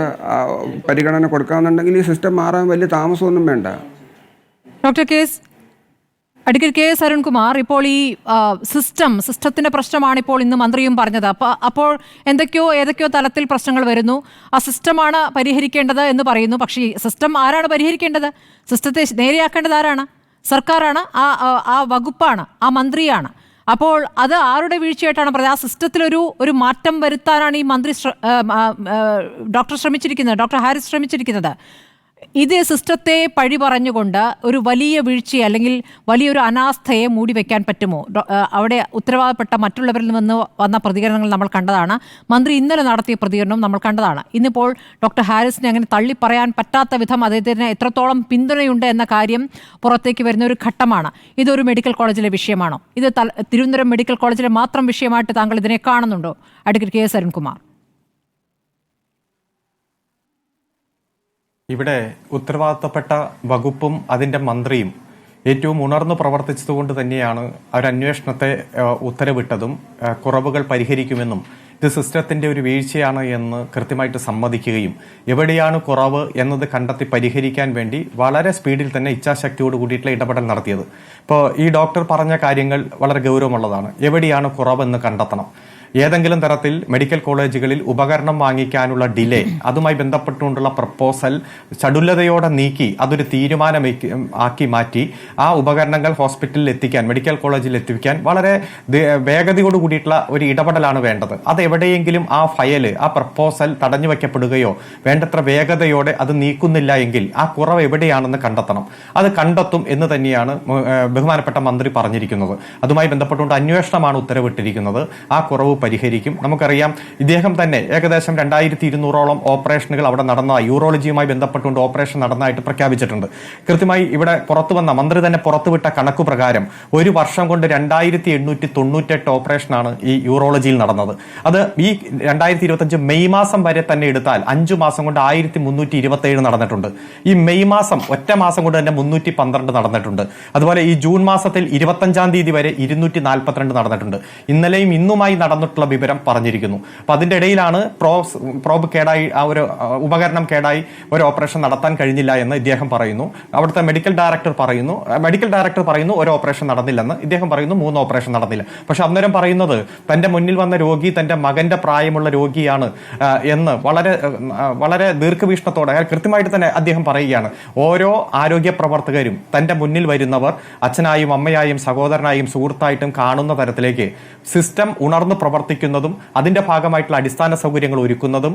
പരിഗണന കൊടുക്കാമെന്നുണ്ടെങ്കിൽ ഈ സിസ്റ്റം മാറാൻ വലിയ താമസമൊന്നും വേണ്ട. അഡ്വക്കേറ്റ് കെ എസ് അരുൺകുമാർ, ഇപ്പോൾ ഈ സിസ്റ്റത്തിന്റെ പ്രശ്നമാണ് ഇപ്പോൾ ഇന്ന് മന്ത്രിയും പറഞ്ഞത്. അപ്പോൾ ഏതൊക്കെയോ തലത്തിൽ പ്രശ്നങ്ങൾ വരുന്നു. ആ സിസ്റ്റമാണ് പരിഹരിക്കേണ്ടത് എന്ന് പറയുന്നു. പക്ഷേ ഈ സിസ്റ്റം ആരാണ് പരിഹരിക്കേണ്ടത്? സിസ്റ്റത്തെ നേരെയാക്കേണ്ടത് ആരാണ്? സർക്കാരാണ്, ആ വകുപ്പാണ്, ആ മന്ത്രിയാണ്. അപ്പോൾ അത് ആരുടെ വീഴ്ചയായിട്ടാണ് പറയുന്നത്? ആ സിസ്റ്റത്തിലൊരു മാറ്റം വരുത്താനാണ് ഈ മന്ത്രി ഡോക്ടർ ഹാരിസ് ശ്രമിച്ചിരിക്കുന്നത്. ഇത് സിസ്റ്റത്തെ പഴി പറഞ്ഞുകൊണ്ട് ഒരു വലിയ വീഴ്ച അല്ലെങ്കിൽ വലിയൊരു അനാസ്ഥയെ മൂടി വയ്ക്കാൻ പറ്റുമോ? അവിടെ ഉത്തരവാദപ്പെട്ട മറ്റുള്ളവരിൽ നിന്ന് വന്ന പ്രതികരണങ്ങൾ നമ്മൾ കണ്ടതാണ്. മന്ത്രി ഇന്നലെ നടത്തിയ പ്രതികരണവും നമ്മൾ കണ്ടതാണ്. ഇന്നിപ്പോൾ ഡോക്ടർ ഹാരിസിനെ അങ്ങനെ തള്ളി പറയാൻ പറ്റാത്ത വിധം അദ്ദേഹത്തിന് എത്രത്തോളം പിന്തുണയുണ്ട് എന്ന കാര്യം പുറത്തേക്ക് വരുന്ന ഒരു ഘട്ടമാണ്. ഇതൊരു മെഡിക്കൽ കോളേജിലെ വിഷയമാണോ? ഇത് തിരുവനന്തപുരം മെഡിക്കൽ കോളേജിലെ മാത്രം വിഷയമായിട്ട് താങ്കൾ ഇതിനെ കാണുന്നുണ്ടോ, അഡ്വക്കേറ്റ് കെ എസ് അരുൺകുമാർ? ഇവിടെ ഉത്തരവാദിത്തപ്പെട്ട വകുപ്പും അതിന്റെ മന്ത്രിയും ഏറ്റവും ഉണർന്നു പ്രവർത്തിച്ചതുകൊണ്ട് തന്നെയാണ് ഒരു അന്വേഷണത്തെ ഉത്തരവിട്ടതും കുറവുകൾ പരിഹരിക്കുമെന്നും ഇത് സിസ്റ്റത്തിന്റെ ഒരു വീഴ്ചയാണ് എന്ന് കൃത്യമായിട്ട് സമ്മതിക്കുകയും എവിടെയാണ് കുറവ് എന്നത് കണ്ടെത്തി പരിഹരിക്കാൻ വേണ്ടി വളരെ സ്പീഡിൽ തന്നെ ഇച്ഛാശക്തിയോട് കൂടിയിട്ടുള്ള ഇടപെടൽ നടത്തിയത്. ഇപ്പോൾ ഈ ഡോക്ടർ പറഞ്ഞ കാര്യങ്ങൾ വളരെ ഗൗരവമുള്ളതാണ്. എവിടെയാണ് കുറവെന്ന് കണ്ടെത്തണം. ഏതെങ്കിലും തരത്തിൽ മെഡിക്കൽ കോളേജുകളിൽ ഉപകരണം വാങ്ങിക്കാനുള്ള ഡിലേ, അതുമായി ബന്ധപ്പെട്ടുകൊണ്ടുള്ള പ്രപ്പോസൽ ചടുലതയോടെ നീക്കി അതൊരു തീരുമാനം ആക്കി മാറ്റി ആ ഉപകരണങ്ങൾ ഹോസ്പിറ്റലിൽ എത്തിക്കാൻ, മെഡിക്കൽ കോളേജിൽ എത്തിക്കാൻ വളരെ വേഗതയോട് കൂടിയിട്ടുള്ള ഒരു ഇടപെടലാണ് വേണ്ടത്. അത് എവിടെയെങ്കിലും ആ ഫയല്, ആ പ്രപ്പോസൽ തടഞ്ഞു വയ്ക്കപ്പെടുകയോ വേണ്ടത്ര വേഗതയോടെ അത് നീക്കുന്നില്ല എങ്കിൽ ആ കുറവ് എവിടെയാണെന്ന് കണ്ടെത്തണം. അത് കണ്ടെത്തും എന്ന് തന്നെയാണ് ബഹുമാനപ്പെട്ട മന്ത്രി പറഞ്ഞിരിക്കുന്നത്. അതുമായി ബന്ധപ്പെട്ടുകൊണ്ട് അന്വേഷണമാണ് ഉത്തരവിട്ടിരിക്കുന്നത്. ആ കുറവ് പരിഹരിക്കും. നമുക്കറിയാം, ഇദ്ദേഹം തന്നെ ഏകദേശം 2200ഓളം ഓപ്പറേഷനുകൾ അവിടെ നടന്നതായി, യൂറോളജിയുമായി ബന്ധപ്പെട്ടുകൊണ്ട് ഓപ്പറേഷൻ നടന്നതായിട്ട് പ്രഖ്യാപിച്ചിട്ടുണ്ട്. കൃത്യമായി ഇവിടെ പുറത്തുവന്ന മന്ത്രി തന്നെ പുറത്തുവിട്ട കണക്കു പ്രകാരം ഒരു വർഷം കൊണ്ട് 2898 ഓപ്പറേഷനാണ് ഈ യൂറോളജിയിൽ നടന്നത്. അത് ഈ 2025 മെയ് മാസം വരെ തന്നെ എടുത്താൽ 5 മാസം കൊണ്ട് 1327 നടന്നിട്ടുണ്ട്. ഈ മെയ് മാസം ഒറ്റ മാസം കൊണ്ട് തന്നെ 312 നടന്നിട്ടുണ്ട്. അതുപോലെ ഈ ജൂൺ മാസത്തിൽ 25-ാം തീയതി വരെ 242 നടന്നിട്ടുണ്ട്. ഇന്നലെയും ഇന്നുമായി നടന്നിട്ടുള്ള വിവരം പറഞ്ഞിരിക്കുന്നു. അപ്പൊ അതിന്റെ ഇടയിലാണ് പ്രോബ് കേടായി, ആ ഒരു ഉപകരണം കേടായി ഒരു ഓപ്പറേഷൻ നടത്താൻ കഴിഞ്ഞില്ല എന്ന് ഇദ്ദേഹം പറയുന്നു. അവിടുത്തെ മെഡിക്കൽ ഡയറക്ടർ പറയുന്നു ഒരു ഓപ്പറേഷൻ നടന്നില്ലെന്ന്. ഇദ്ദേഹം പറയുന്നു 3 ഓപ്പറേഷൻ നടന്നില്ല. പക്ഷെ അന്നേരം പറയുന്നത് തന്റെ മുന്നിൽ വന്ന രോഗി തന്റെ മകന്റെ പ്രായമുള്ള രോഗിയാണ് എന്ന് വളരെ ദീർഘവീക്ഷണത്തോടെ കൃത്യമായിട്ട് തന്നെ അദ്ദേഹം പറയുകയാണ്. ഓരോ ആരോഗ്യ പ്രവർത്തകരും തന്റെ മുന്നിൽ വരുന്നവർ അച്ഛനായും അമ്മയായും സഹോദരനായും സുഹൃത്തായിട്ടും കാണുന്ന തരത്തിലേക്ക് സിസ്റ്റം ഉണർന്നു പ്രവർത്തിക്കുന്നതും അതിന്റെ ഭാഗമായിട്ടുള്ള അടിസ്ഥാന സൗകര്യങ്ങൾ ഒരുക്കുന്നതും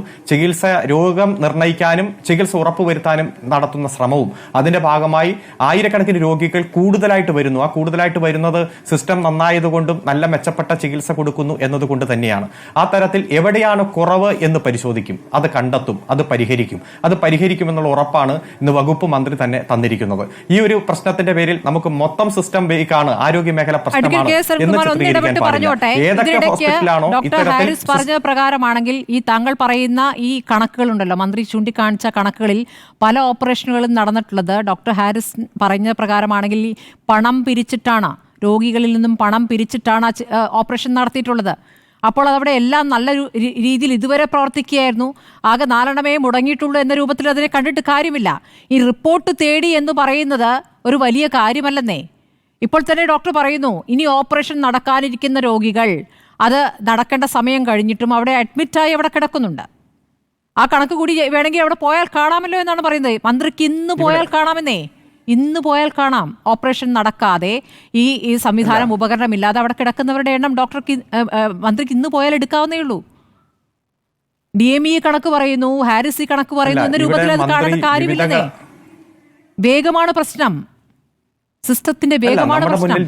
രോഗം നിർണ്ണയിക്കാനും ചികിത്സ ഉറപ്പുവരുത്താനും നടത്തുന്ന ശ്രമവും അതിന്റെ ഭാഗമായി ആയിരക്കണക്കിന് രോഗികൾ കൂടുതലായിട്ട് വരുന്നു. ആ കൂടുതലായിട്ട് വരുന്നത് സിസ്റ്റം നന്നായതുകൊണ്ടും നല്ല മെച്ചപ്പെട്ട ചികിത്സ കൊടുക്കുന്നു എന്നതുകൊണ്ട് തന്നെയാണ്. ആ തരത്തിൽ എവിടെയാണ് കുറവ് എന്ന് പരിശോധിക്കും, അത് കണ്ടെത്തും, അത് പരിഹരിക്കുമെന്നുള്ള ഉറപ്പാണ് ഇന്ന് വകുപ്പ് മന്ത്രി തന്നെ തന്നിരിക്കുന്നത്. ഈ ഒരു പ്രശ്നത്തിന്റെ പേരിൽ നമുക്ക് മൊത്തം സിസ്റ്റം ബേക്കാണ്, ആരോഗ്യ മേഖല പ്രശ്നമാണ് എന്ന് ചിത്രീകരിക്കാൻ പാടില്ല. ഡോക്ടർ ഹാരിസ് പറഞ്ഞ പ്രകാരമാണെങ്കിൽ ഈ താങ്കൾ പറയുന്ന ഈ കണക്കുകളുണ്ടല്ലോ, മന്ത്രി ചൂണ്ടിക്കാണിച്ച കണക്കുകളിൽ പല ഓപ്പറേഷനുകളും നടന്നിട്ടുള്ളത് ഡോക്ടർ ഹാരിസ് പറഞ്ഞ പ്രകാരമാണെങ്കിൽ ഈ പണം പിരിച്ചിട്ടാണ്, രോഗികളിൽ നിന്നും പണം പിരിച്ചിട്ടാണ് ഓപ്പറേഷൻ നടത്തിയിട്ടുള്ളത്. അപ്പോൾ അതവിടെ എല്ലാം നല്ല രീതിയിൽ ഇതുവരെ പ്രവർത്തിക്കുകയായിരുന്നു. ആകെ 4 മുടങ്ങിയിട്ടുള്ളൂ എന്ന രൂപത്തിൽ അതിനെ കണ്ടിട്ട് കാര്യമില്ല. ഈ റിപ്പോർട്ട് തേടി എന്ന് പറയുന്നത് ഒരു വലിയ കാര്യമല്ലെന്നേ. ഇപ്പോൾ തന്നെ ഡോക്ടർ പറയുന്നു ഇനി ഓപ്പറേഷൻ നടക്കാനിരിക്കുന്ന രോഗികൾ അത് നടക്കേണ്ട സമയം കഴിഞ്ഞിട്ടും അവിടെ അഡ്മിറ്റായി അവിടെ കിടക്കുന്നുണ്ട്. ആ കണക്ക് കൂടി വേണമെങ്കിൽ അവിടെ പോയാൽ കാണാമല്ലോ എന്നാണ് പറയുന്നത്. മന്ത്രിക്ക് ഇന്ന് പോയാൽ കാണാമെന്നേ. ഇന്ന് പോയാൽ കാണാം ഓപ്പറേഷൻ നടക്കാതെ ഈ സംവിധാനം ഉപകരണമില്ലാതെ അവിടെ കിടക്കുന്നവരുടെ എണ്ണം മന്ത്രിക്ക് ഇന്ന് പോയാൽ എടുക്കാവുന്നേ ഉള്ളൂ. DME കണക്ക് പറയുന്നു, ഹാരിസ് കണക്ക് പറയുന്നു എന്ന രൂപത്തിൽ അത് കാണേണ്ട കാര്യമില്ലെന്നേ. വേഗമാണ് പ്രശ്നം, സിസ്റ്റത്തിന്റെ വേഗമാണ് പ്രശ്നം.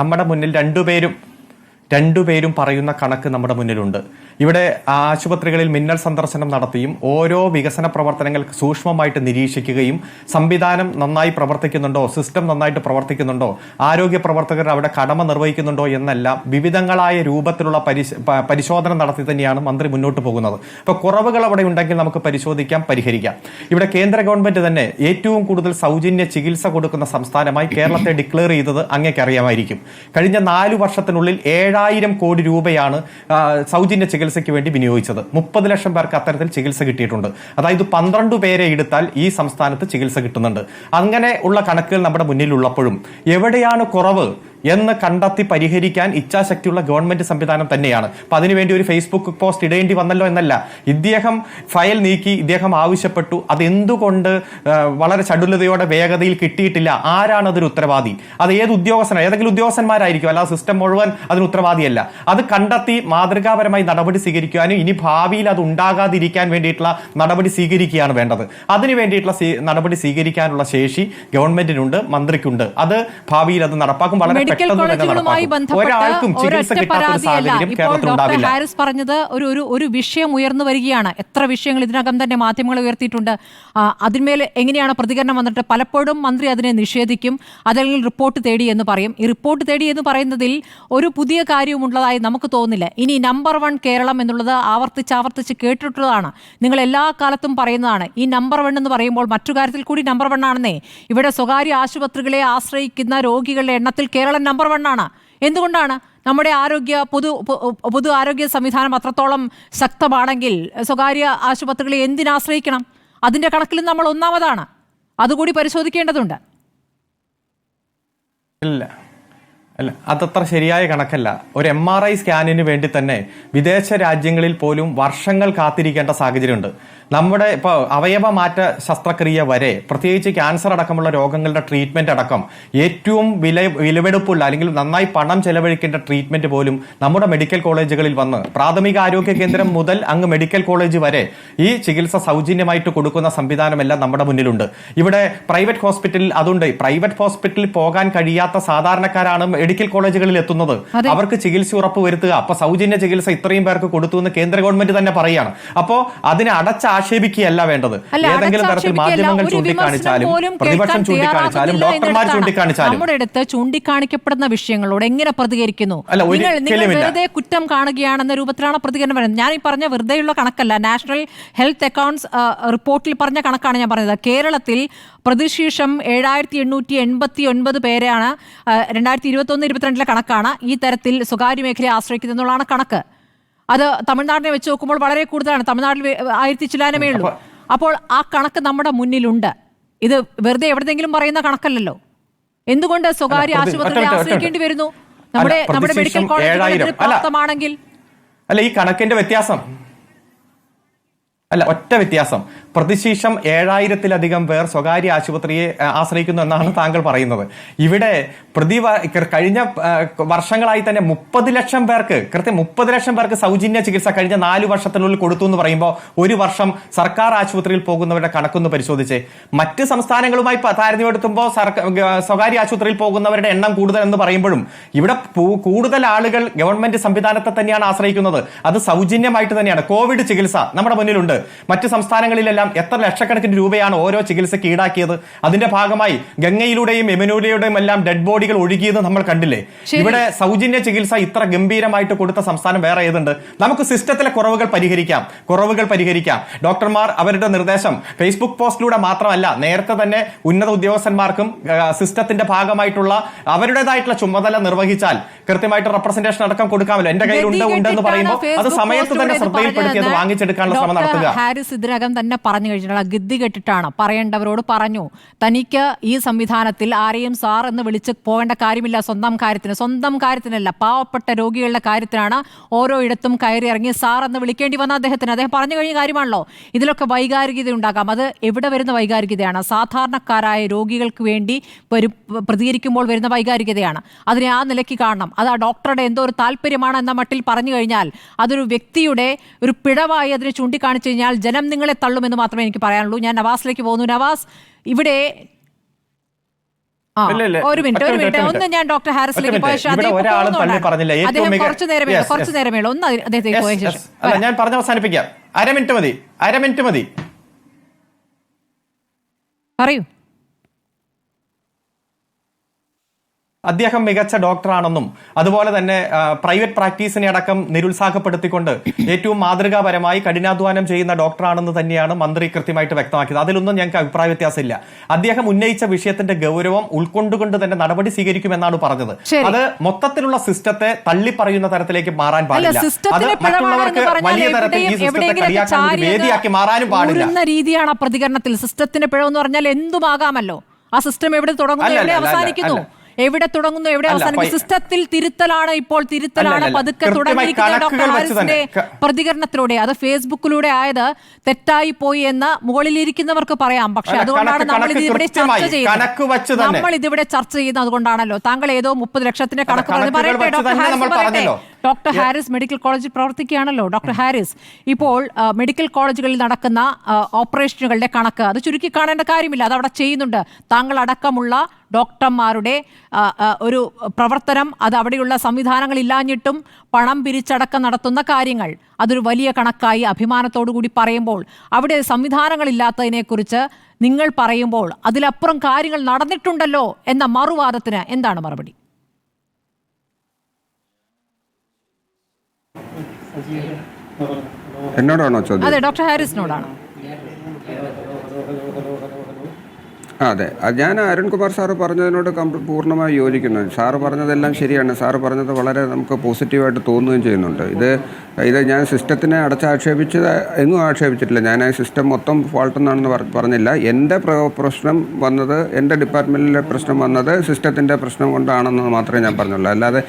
നമ്മുടെ മുന്നിൽ രണ്ടുപേരും പറയുന്ന കണക്ക് നമ്മുടെ മുന്നിലുണ്ട്. ഇവിടെ ആശുപത്രികളിൽ മിന്നൽ സന്ദർശനം നടത്തിയും ഓരോ വികസന പ്രവർത്തനങ്ങൾ സൂക്ഷ്മമായിട്ട് നിരീക്ഷിക്കുകയും സംവിധാനം നന്നായി പ്രവർത്തിക്കുന്നുണ്ടോ, സിസ്റ്റം നന്നായിട്ട് പ്രവർത്തിക്കുന്നുണ്ടോ, ആരോഗ്യ പ്രവർത്തകർ അവിടെ കടമ നിർവഹിക്കുന്നുണ്ടോ എന്നെല്ലാം വിവിധങ്ങളായ രൂപത്തിലുള്ള പരിശോധന നടത്തി തന്നെയാണ് മന്ത്രി മുന്നോട്ട് പോകുന്നത്. അപ്പോൾ കുറവുകൾ അവിടെ ഉണ്ടെങ്കിൽ നമുക്ക് പരിശോധിക്കാം, പരിഹരിക്കാം. ഇവിടെ കേന്ദ്ര ഗവൺമെന്റ് തന്നെ ഏറ്റവും കൂടുതൽ സൗജന്യ ചികിത്സ കൊടുക്കുന്ന സംസ്ഥാനമായി കേരളത്തെ ഡിക്ലെയർ ചെയ്തത് അങ്ങേക്കറിയാമായിരിക്കും. കഴിഞ്ഞ 4 വർഷത്തിനുള്ളിൽ 7,000 കോടി രൂപയാണ് സൗജന്യ ചികിത്സയ്ക്ക് വേണ്ടി വിനിയോഗിച്ചത്. 30 ലക്ഷം പേർക്ക് അത്തരത്തിൽ ചികിത്സ കിട്ടിയിട്ടുണ്ട്. അതായത് 12 പേരെ എടുത്താൽ ഈ സംസ്ഥാനത്ത് ചികിത്സ കിട്ടുന്നുണ്ട്. അങ്ങനെ ഉള്ള കണക്കുകൾ നമ്മുടെ മുന്നിലുള്ളപ്പോഴും എവിടെയാണ് കുറവ് എന്ന് കണ്ടെത്തി പരിഹരിക്കാൻ ഇച്ഛാശക്തിയുള്ള ഗവൺമെന്റ് സംവിധാനം തന്നെയാണ്. അപ്പൊ അതിനുവേണ്ടി ഒരു ഫേസ്ബുക്ക് പോസ്റ്റ് ഇടേണ്ടി വന്നല്ലോ എന്നല്ല. ഇദ്ദേഹം ഫയൽ നീക്കി, ഇദ്ദേഹം ആവശ്യപ്പെട്ടു. അതെന്തുകൊണ്ട് വളരെ ചടുലതയോടെ വേഗതയിൽ കിട്ടിയിട്ടില്ല? ആരാണ് അതിന് ഉത്തരവാദി? അത് ഏത് ഉദ്യോഗസ്ഥനാണ്? ഏതെങ്കിലും ഉദ്യോഗസ്ഥന്മാരായിരിക്കും, അല്ലാതെ സിസ്റ്റം മുഴുവൻ അതിന് ഉത്തരവാദിയല്ല. അത് കണ്ടെത്തി മാതൃകാപരമായി നടപടി സ്വീകരിക്കാനും ഇനി ഭാവിയിൽ അത് ഉണ്ടാകാതിരിക്കാൻ വേണ്ടിയിട്ടുള്ള നടപടി സ്വീകരിക്കുകയാണ് വേണ്ടത്. അതിനു വേണ്ടിയിട്ടുള്ള നടപടി സ്വീകരിക്കാനുള്ള ശേഷി ഗവൺമെന്റിനുണ്ട്, മന്ത്രിക്കുണ്ട്. അത് ഭാവിയിൽ അത് നടപ്പാക്കും. വളരെ കോളേജുകളുമായി ഡോക്ടർ ഹാരിസ് പറഞ്ഞത് ഒരു വിഷയം ഉയർന്നു വരികയാണ്. എത്ര വിഷയങ്ങൾ ഇതിനകം തന്നെ മാധ്യമങ്ങൾ ഉയർത്തിയിട്ടുണ്ട്. അതിന്മേൽ എങ്ങനെയാണ് പ്രതികരണം വന്നിട്ട് പലപ്പോഴും മന്ത്രി അതിനെ നിഷേധിക്കും, അതല്ലെങ്കിൽ റിപ്പോർട്ട് തേടി എന്ന് പറയും. ഈ റിപ്പോർട്ട് തേടി എന്ന് പറയുന്നതിൽ ഒരു പുതിയ കാര്യവുമുള്ളതായി നമുക്ക് തോന്നുന്നില്ല. ഇനി നമ്പർ 1 കേരളം എന്നുള്ളത് ആവർത്തിച്ച് കേട്ടിട്ടുള്ളതാണ്. നിങ്ങൾ എല്ലാ കാലത്തും പറയുന്നതാണ്. ഈ നമ്പർ 1 എന്ന് പറയുമ്പോൾ മറ്റു കാര്യത്തിൽ കൂടി നമ്പർ 1 ആണെന്നേ. ഇവിടെ സ്വകാര്യ ആശുപത്രികളെ ആശ്രയിക്കുന്ന രോഗികളുടെ എണ്ണത്തിൽ കേരളം നമ്പർ 1 ആണ്. എന്തുകൊണ്ടാണ്? നമ്മുടെ പൊതു ആരോഗ്യ സംവിധാനം അത്രത്തോളം ശക്തമാണെങ്കിൽ സ്വകാര്യ ആശുപത്രികളെ എന്തിനാശ്രയിക്കണം? അതിന്റെ കണക്കിൽ നമ്മൾ ഒന്നാമതാണ്. അതുകൂടി പരിശോധിക്കേണ്ടതുണ്ട്. അല്ല, അതത്ര ശരിയായ കണക്കല്ല. ഒരു MRI സ്കാനിന് വേണ്ടി തന്നെ വിദേശ രാജ്യങ്ങളിൽ പോലും വർഷങ്ങൾ കാത്തിരിക്കേണ്ട സാഹചര്യമുണ്ട്. നമ്മുടെ ഇപ്പോൾ അവയവ മാറ്റ ശസ്ത്രക്രിയ വരെ, പ്രത്യേകിച്ച് ക്യാൻസർ അടക്കമുള്ള രോഗങ്ങളുടെ ട്രീറ്റ്മെന്റ് അടക്കം ഏറ്റവും വിലവെടുപ്പുള്ള അല്ലെങ്കിൽ നന്നായി പണം ചെലവഴിക്കേണ്ട ട്രീറ്റ്മെന്റ് പോലും നമ്മുടെ മെഡിക്കൽ കോളേജുകളിൽ വന്ന് പ്രാഥമിക ആരോഗ്യ കേന്ദ്രം മുതൽ അങ്ങ് മെഡിക്കൽ കോളേജ് വരെ ഈ ചികിത്സ സൗജന്യമായിട്ട് കൊടുക്കുന്ന സംവിധാനമെല്ലാം നമ്മുടെ മുന്നിലുണ്ട്. ഇവിടെ പ്രൈവറ്റ് ഹോസ്പിറ്റലിൽ അതുണ്ട്. പ്രൈവറ്റ് ഹോസ്പിറ്റലിൽ പോകാൻ കഴിയാത്ത സാധാരണക്കാരാണ് മെഡിക്കൽ കോളേജുകളിൽ എത്തുന്നത്. അവർക്ക് ചികിത്സ ഉറപ്പ് വരുത്തുക. അപ്പൊ സൗജന്യ ചികിത്സ ഇത്രയും പേർക്ക് കൊടുത്തു എന്ന് കേന്ദ്ര ഗവൺമെന്റ് തന്നെ പറയുകയാണ്. അപ്പോ അതിനെ ആക്ഷേപിക്കുകയല്ല വേണ്ടത്. ഏതെങ്കിലും തരത്തിൽ മാധ്യമങ്ങൾ ചൂണ്ടിക്കാണിച്ചാലും പ്രതിപക്ഷം ചൂണ്ടിക്കാണിച്ചാലും ഡോക്ടർമാർ ചൂണ്ടിക്കാണിച്ചാലും നമ്മുടെ അടുത്ത് ചൂണ്ടിക്കാണിക്കപ്പെടുന്ന വിഷയങ്ങളോട് എങ്ങനെ പ്രതികരിക്കുന്നു? നിങ്ങൾ വെറുതെ കുറ്റം കാണുകയാണെന്ന രൂപത്തിലാണ് പ്രതികരണം വരുന്നത്. ഞാൻ ഈ പറഞ്ഞ വെറുതെയുള്ള കണക്കല്ല, നാഷണൽ ഹെൽത്ത് അക്കൗണ്ട്സ് റിപ്പോർട്ടിൽ പറഞ്ഞ കണക്കാണ് ഞാൻ പറഞ്ഞത്. കേരളത്തിൽ പ്രതിശീർഷം 7,889 പേരാണ് 2021-22 കണക്കാണ് ഈ തരത്തിൽ സ്വകാര്യ മേഖലയെ ആശ്രയിക്കുന്നത് എന്നുള്ളതാണ് കണക്ക്. അത് തമിഴ്നാടിനെ വെച്ച് നോക്കുമ്പോൾ വളരെ കൂടുതലാണ്. തമിഴ്നാട്ടിൽ 1000 ചില്ലാനമേ ഉള്ളൂ. അപ്പോൾ ആ കണക്ക് നമ്മുടെ മുന്നിലുണ്ട്. ഇത് വെറുതെ എവിടെയെങ്കിലും പറയുന്ന കണക്കല്ലല്ലോ. എന്തുകൊണ്ട് സ്വകാര്യ ആശുപത്രിയെ ആശ്രയിക്കേണ്ടി വരുന്നു? നമ്മുടെ മെഡിക്കൽ കോളേജുകൾ പ്രാപ്തമാണെങ്കിൽ ഈ കണക്കിന്റെ വ്യത്യാസം ഒറ്റ വ്യത്യാസം. പ്രതിശീർഷം 7,000-ലധികം പേർ സ്വകാര്യ ആശുപത്രിയെ ആശ്രയിക്കുന്നു എന്നാണ് താങ്കൾ പറയുന്നത്. ഇവിടെ കഴിഞ്ഞ വർഷങ്ങളായി തന്നെ 30 ലക്ഷം പേർക്ക്, കൃത്യം 30 ലക്ഷം പേർക്ക് സൗജന്യ ചികിത്സ കഴിഞ്ഞ 4 വർഷത്തിനുള്ളിൽ കൊടുത്തു എന്ന് പറയുമ്പോൾ ഒരു വർഷം സർക്കാർ ആശുപത്രിയിൽ പോകുന്നവരുടെ കണക്കൊന്ന് പരിശോധിച്ചേ. മറ്റ് സംസ്ഥാനങ്ങളുമായി താരതമ്യപ്പെടുത്തുമ്പോൾ സ്വകാര്യ ആശുപത്രിയിൽ പോകുന്നവരുടെ എണ്ണം കൂടുതൽ എന്ന് പറയുമ്പോഴും ഇവിടെ കൂടുതൽ ആളുകൾ ഗവൺമെന്റ് സംവിധാനത്തെ തന്നെയാണ് ആശ്രയിക്കുന്നത്. അത് സൗജന്യമായിട്ട് തന്നെയാണ്. കോവിഡ് ചികിത്സ നമ്മുടെ മുന്നിലുണ്ട്. മറ്റ് സംസ്ഥാനങ്ങളിലെല്ലാം എത്ര ലക്ഷക്കണക്കിന് രൂപയാണ് ഓരോ ചികിത്സയ്ക്ക് ഈടാക്കിയത്. അതിന്റെ ഭാഗമായി ഗംഗയിലൂടെയും യമുനയിലൂടെയും എല്ലാം ഡെഡ് ബോഡികൾ ഒഴുകിയത് നമ്മൾ കണ്ടില്ലേ. ഇവിടെ സൗജന്യ ചികിത്സ ഇത്ര ഗംഭീരമായിട്ട് കൊടുത്ത സംസ്ഥാനം വേറെ ഏതുണ്ട്? നമുക്ക് സിസ്റ്റത്തിലെ കുറവുകൾ പരിഹരിക്കാം. ഡോക്ടർമാർ അവരുടെ നിർദ്ദേശം ഫേസ്ബുക്ക് പോസ്റ്റിലൂടെ മാത്രമല്ല, നേരത്തെ തന്നെ ഉന്നത ഉദ്യോഗസ്ഥന്മാർക്കും സിസ്റ്റത്തിന്റെ ഭാഗമായിട്ടുള്ള അവരുടേതായിട്ടുള്ള ചുമതല നിർവഹിച്ചാൽ കൃത്യമായിട്ട് റെപ്രസെന്റേഷൻ അടക്കം കൊടുക്കാമല്ലോ. എന്റെ കയ്യിൽ ഉണ്ടെന്ന് പറയുമ്പോൾ അത് സമയത്ത് തന്നെ ശ്രദ്ധയിൽപ്പെടുത്തി അത് വാങ്ങിച്ചെടുക്കാനുള്ള ശ്രമം നടത്തുക. ഹാരിസ് ഇതിനകം തന്നെ പറഞ്ഞു കഴിഞ്ഞിട്ടുള്ള ഗദ്ദി കെട്ടിട്ടാണ് പറയേണ്ടവരോട് പറഞ്ഞു. തനിക്ക് ഈ സംവിധാനത്തിൽ ആരെയും സാർ എന്ന് വിളിച്ച് പോകേണ്ട കാര്യമില്ല. സ്വന്തം കാര്യത്തിനല്ല, പാവപ്പെട്ട രോഗികളുടെ കാര്യത്തിനാണ് ഓരോ ഇടത്തും കയറി ഇറങ്ങി സാർ എന്ന് വിളിക്കേണ്ടി വന്ന അദ്ദേഹത്തിന്. അദ്ദേഹം പറഞ്ഞു കഴിഞ്ഞ കാര്യമാണല്ലോ. ഇതിലൊക്കെ വൈകാരികത ഉണ്ടാകാം. അത് എവിടെ വരുന്ന വൈകാരികതയാണ്? സാധാരണക്കാരായ രോഗികൾക്ക് വേണ്ടി പ്രതികരിക്കുമ്പോൾ വരുന്ന വൈകാരികതയാണ്. അതിനെ ആ നിലയ്ക്ക് കാണണം. അത് ആ ഡോക്ടറുടെ എന്തോ ഒരു താല്പര്യമാണ് എന്ന മട്ടിൽ പറഞ്ഞു കഴിഞ്ഞാൽ അതൊരു വ്യക്തിയുടെ ഒരു പിഴവായി അതിനെ ചൂണ്ടിക്കാണിച്ചു കഴിഞ്ഞാൽ ജനം നിങ്ങളെ തള്ളുമെന്ന് മാത്രമേ എനിക്ക് പറയാനുള്ളൂ. ഞാൻ നവാസിലേക്ക് പോകുന്നു. നവാസ്, ഇവിടെ ഒരു മിനിറ്റ് ഒന്ന് ഞാൻ ഡോക്ടർ ഹാരിസിലേക്ക് പോയ ശേഷം അദ്ദേഹം കുറച്ചു നേരമേ ഉള്ളൂ. ഒന്ന് അദ്ദേഹത്തേക്ക് പോയ ശേഷം ഞാൻ പറഞ്ഞ് അവസാനിപ്പിക്കാം. അര മിനിറ്റ് മതി. പറയൂ. അദ്ദേഹം മികച്ച ഡോക്ടറാണെന്നും അതുപോലെ തന്നെ പ്രൈവറ്റ് പ്രാക്ടീസിനെ അടക്കം നിരുത്സാഹപ്പെടുത്തിക്കൊണ്ട് ഏറ്റവും മാതൃകാപരമായി കഠിനാധ്വാനം ചെയ്യുന്ന ഡോക്ടറാണെന്ന് തന്നെയാണ് മന്ത്രി കൃത്യമായിട്ട് വ്യക്തമാക്കിയത്. അതിലൊന്നും ഞങ്ങൾക്ക് അഭിപ്രായ വ്യത്യാസമില്ല. അദ്ദേഹം ഉന്നയിച്ച വിഷയത്തിന്റെ ഗൗരവം ഉൾക്കൊണ്ടുകൊണ്ട് തന്നെ നടപടി സ്വീകരിക്കുമെന്നാണ് പറഞ്ഞത്. അത് മൊത്തത്തിലുള്ള സിസ്റ്റത്തെ തള്ളിപ്പറയുന്ന തരത്തിലേക്ക് മാറാൻ പാടില്ല. അത് മറ്റുള്ളവർക്ക് വലിയ തരത്തിൽ ഈ സിസ്റ്റത്തെ കളിയാക്കാൻ ഒരു വേദിയാക്കി മാറാനും പാടില്ല. രീതിയാണ് ആ പ്രതികരണത്തിൽ. സിസ്റ്റത്തിന്റെ പിഴവെന്ന് പറഞ്ഞാൽ എന്തുമാകാമല്ലോ. ആ സിസ്റ്റം എവിടെ തുടങ്ങുന്നു, എവിടെ അവസാനിക്കുന്നു, എവിടെ തുടങ്ങുന്നു, എവിടെ അവസാനിക്കും? സിസ്റ്റത്തിൽ തിരുത്തലാണ് പതുക്കെ തുടങ്ങിയിരിക്കുന്നത്. ഡോക്ടർ ഹാരിസിന്റെ പ്രതികരണത്തിലൂടെ അത് ഫേസ്ബുക്കിലൂടെ ആയത് തെറ്റായി പോയി എന്ന് മുകളിലിരിക്കുന്നവർക്ക് പറയാം. പക്ഷെ അതുകൊണ്ടാണ് നമ്മൾ ഇതിവിടെ ചർച്ച ചെയ്യുന്നത്. അതുകൊണ്ടാണല്ലോ താങ്കൾ ഏതോ 30 ലക്ഷത്തിന്റെ കണക്ക് പറഞ്ഞു. പറയട്ടെ ഡോക്ടർ ഹാരിസ്, പറയട്ടെ. ഡോക്ടർ ഹാരിസ് മെഡിക്കൽ കോളേജിൽ പ്രവർത്തിക്കുകയാണല്ലോ. ഡോക്ടർ ഹാരിസ്, ഇപ്പോൾ മെഡിക്കൽ കോളേജുകളിൽ നടക്കുന്ന ഓപ്പറേഷനുകളുടെ കണക്ക് അത് ചുരുക്കി കാണേണ്ട കാര്യമില്ല. അത് അവിടെ ചെയ്യുന്നുണ്ട്. താങ്കൾ അടക്കമുള്ള ഡോക്ടർമാരുടെ ഒരു പ്രവർത്തനം, അത് അവിടെയുള്ള സംവിധാനങ്ങൾ ഇല്ലാഞ്ഞിട്ടും പണം പിരിച്ചടക്കം നടത്തുന്ന കാര്യങ്ങൾ, അതൊരു വലിയ കണക്കായി അഭിമാനത്തോടു കൂടി പറയുമ്പോൾ അവിടെ സംവിധാനങ്ങളില്ലാത്തതിനെക്കുറിച്ച് നിങ്ങൾ പറയുമ്പോൾ അതിലപ്പുറം കാര്യങ്ങൾ നടന്നിട്ടുണ്ടല്ലോ എന്ന മറുവാദത്തിന് എന്താണ് മറുപടി? എന്നോടാണോ ചോദ്യം? അതെ, ഡോക്ടർ ഹാരിസിനോടാണ്. അതെ, ഞാൻ അരുൺകുമാർ സാറ് പറഞ്ഞതിനോട് പൂർണ്ണമായി യോജിക്കുന്നു. സാറ് പറഞ്ഞതെല്ലാം ശരിയാണ്. സാറ് പറഞ്ഞത് വളരെ നമുക്ക് പോസിറ്റീവായിട്ട് തോന്നുകയും ചെയ്യുന്നുണ്ട്. ഇത് ഞാൻ സിസ്റ്റത്തിനെ അടച്ചാക്ഷേപിച്ചത് എങ്ങും ആക്ഷേപിച്ചിട്ടില്ല. ഞാൻ ആ സിസ്റ്റം മൊത്തം ഫോൾട്ടെന്നാണെന്ന് പറഞ്ഞില്ല. എൻ്റെ പ്രശ്നം വന്നത്, എൻ്റെ ഡിപ്പാർട്ട്മെൻറ്റിലെ പ്രശ്നം വന്നത് സിസ്റ്റത്തിൻ്റെ പ്രശ്നം കൊണ്ടാണെന്ന് മാത്രമേ ഞാൻ പറഞ്ഞുള്ളൂ. അല്ലാതെ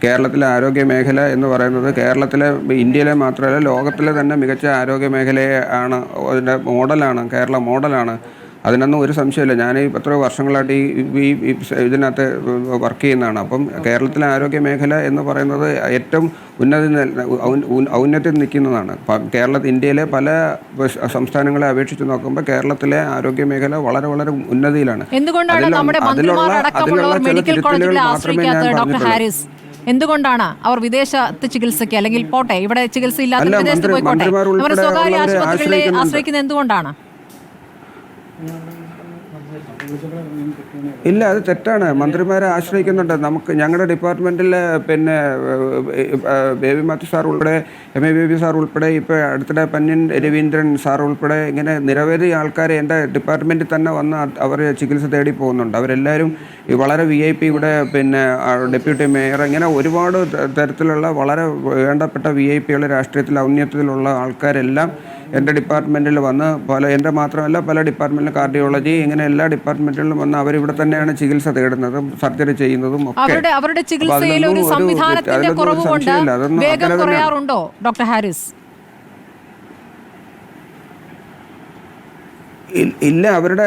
കേരളത്തിലെ ആരോഗ്യ മേഖല എന്ന് പറയുന്നത് കേരളത്തിലെ, ഇന്ത്യയിലെ മാത്രമല്ല ലോകത്തിലെ തന്നെ മികച്ച ആരോഗ്യ മേഖലയെ ആണ്, അതിൻ്റെ മോഡലാണ്, കേരള മോഡലാണ്. അതിനൊന്നും ഒരു സംശയമില്ല. ഞാൻ എത്രയോ വർഷങ്ങളായിട്ട് ഈ ഇതിനകത്ത് വർക്ക് ചെയ്യുന്നതാണ്. അപ്പം കേരളത്തിലെ ആരോഗ്യ മേഖല എന്ന് പറയുന്നത് ഏറ്റവും ഔന്നത്യത്തിൽ നിൽക്കുന്നതാണ്. ഇന്ത്യയിലെ പല സംസ്ഥാനങ്ങളെ അപേക്ഷിച്ച് നോക്കുമ്പോൾ കേരളത്തിലെ ആരോഗ്യ മേഖല വളരെ വളരെ ഉന്നതിയിലാണ്. എന്തുകൊണ്ടാണ് അവർ വിദേശത്ത് ചികിത്സയ്ക്ക്, അല്ലെങ്കിൽ പോട്ടെ ഇവിടെ ചികിത്സ ഇല്ലാത്ത വിദേശത്ത് പോയിക്കോട്ടെ, സ്വകാര്യ ആശുപത്രികളെ ആശ്രയിക്കുന്നത് എന്തുകൊണ്ടാണ്? ഇല്ല, അത് തെറ്റാണ്. മന്ത്രിമാരെ ആശ്രയിക്കുന്നുണ്ട്. ഞങ്ങളുടെ ഡിപ്പാർട്ട്മെൻറ്റിൽ പിന്നെ ബേബി മാത്യു സാർ ഉൾപ്പെടെ, MA ബേബി സാർ ഉൾപ്പെടെ, ഇപ്പോൾ അടുത്തിടെ പന്യൻ രവീന്ദ്രൻ സാർ ഉൾപ്പെടെ ഇങ്ങനെ നിരവധി ആൾക്കാർ എൻ്റെ ഡിപ്പാർട്ട്മെൻറ്റിൽ തന്നെ വന്ന് അവർ ചികിത്സ തേടി പോകുന്നുണ്ട്. അവരെല്ലാവരും വളരെ VIP, ഇവിടെ പിന്നെ ഡെപ്യൂട്ടി മേയർ, ഇങ്ങനെ ഒരുപാട് തരത്തിലുള്ള വളരെ വേണ്ടപ്പെട്ട VIP രാഷ്ട്രീയത്തിൽ ഔന്നത്യത്തിലുള്ള ആൾക്കാരെല്ലാം എൻ്റെ ഡിപ്പാർട്ട്മെൻറ്റിൽ വന്ന് എൻ്റെ മാത്രമല്ല പല ഡിപ്പാർട്ട്മെൻറ്റിലും കാർഡിയോളജി, ഇങ്ങനെ എല്ലാ ഡിപ്പാർട്ട്മെൻറ്റുകളിലും വന്ന് അവരിവിടെ തന്നെയാണ് ചികിത്സ തേടുന്നതും സർജറി ചെയ്യുന്നതും ഒക്കെ. അവരുടെ ചികിത്സയിൽ ഒരു സംവിധാനത്തിന്റെ കുറവുകൊണ്ട് വേഗം കുറയാറുണ്ടോ ഡോക്ടർ ഹാരിസ്? ഇല്ല, അവരുടെ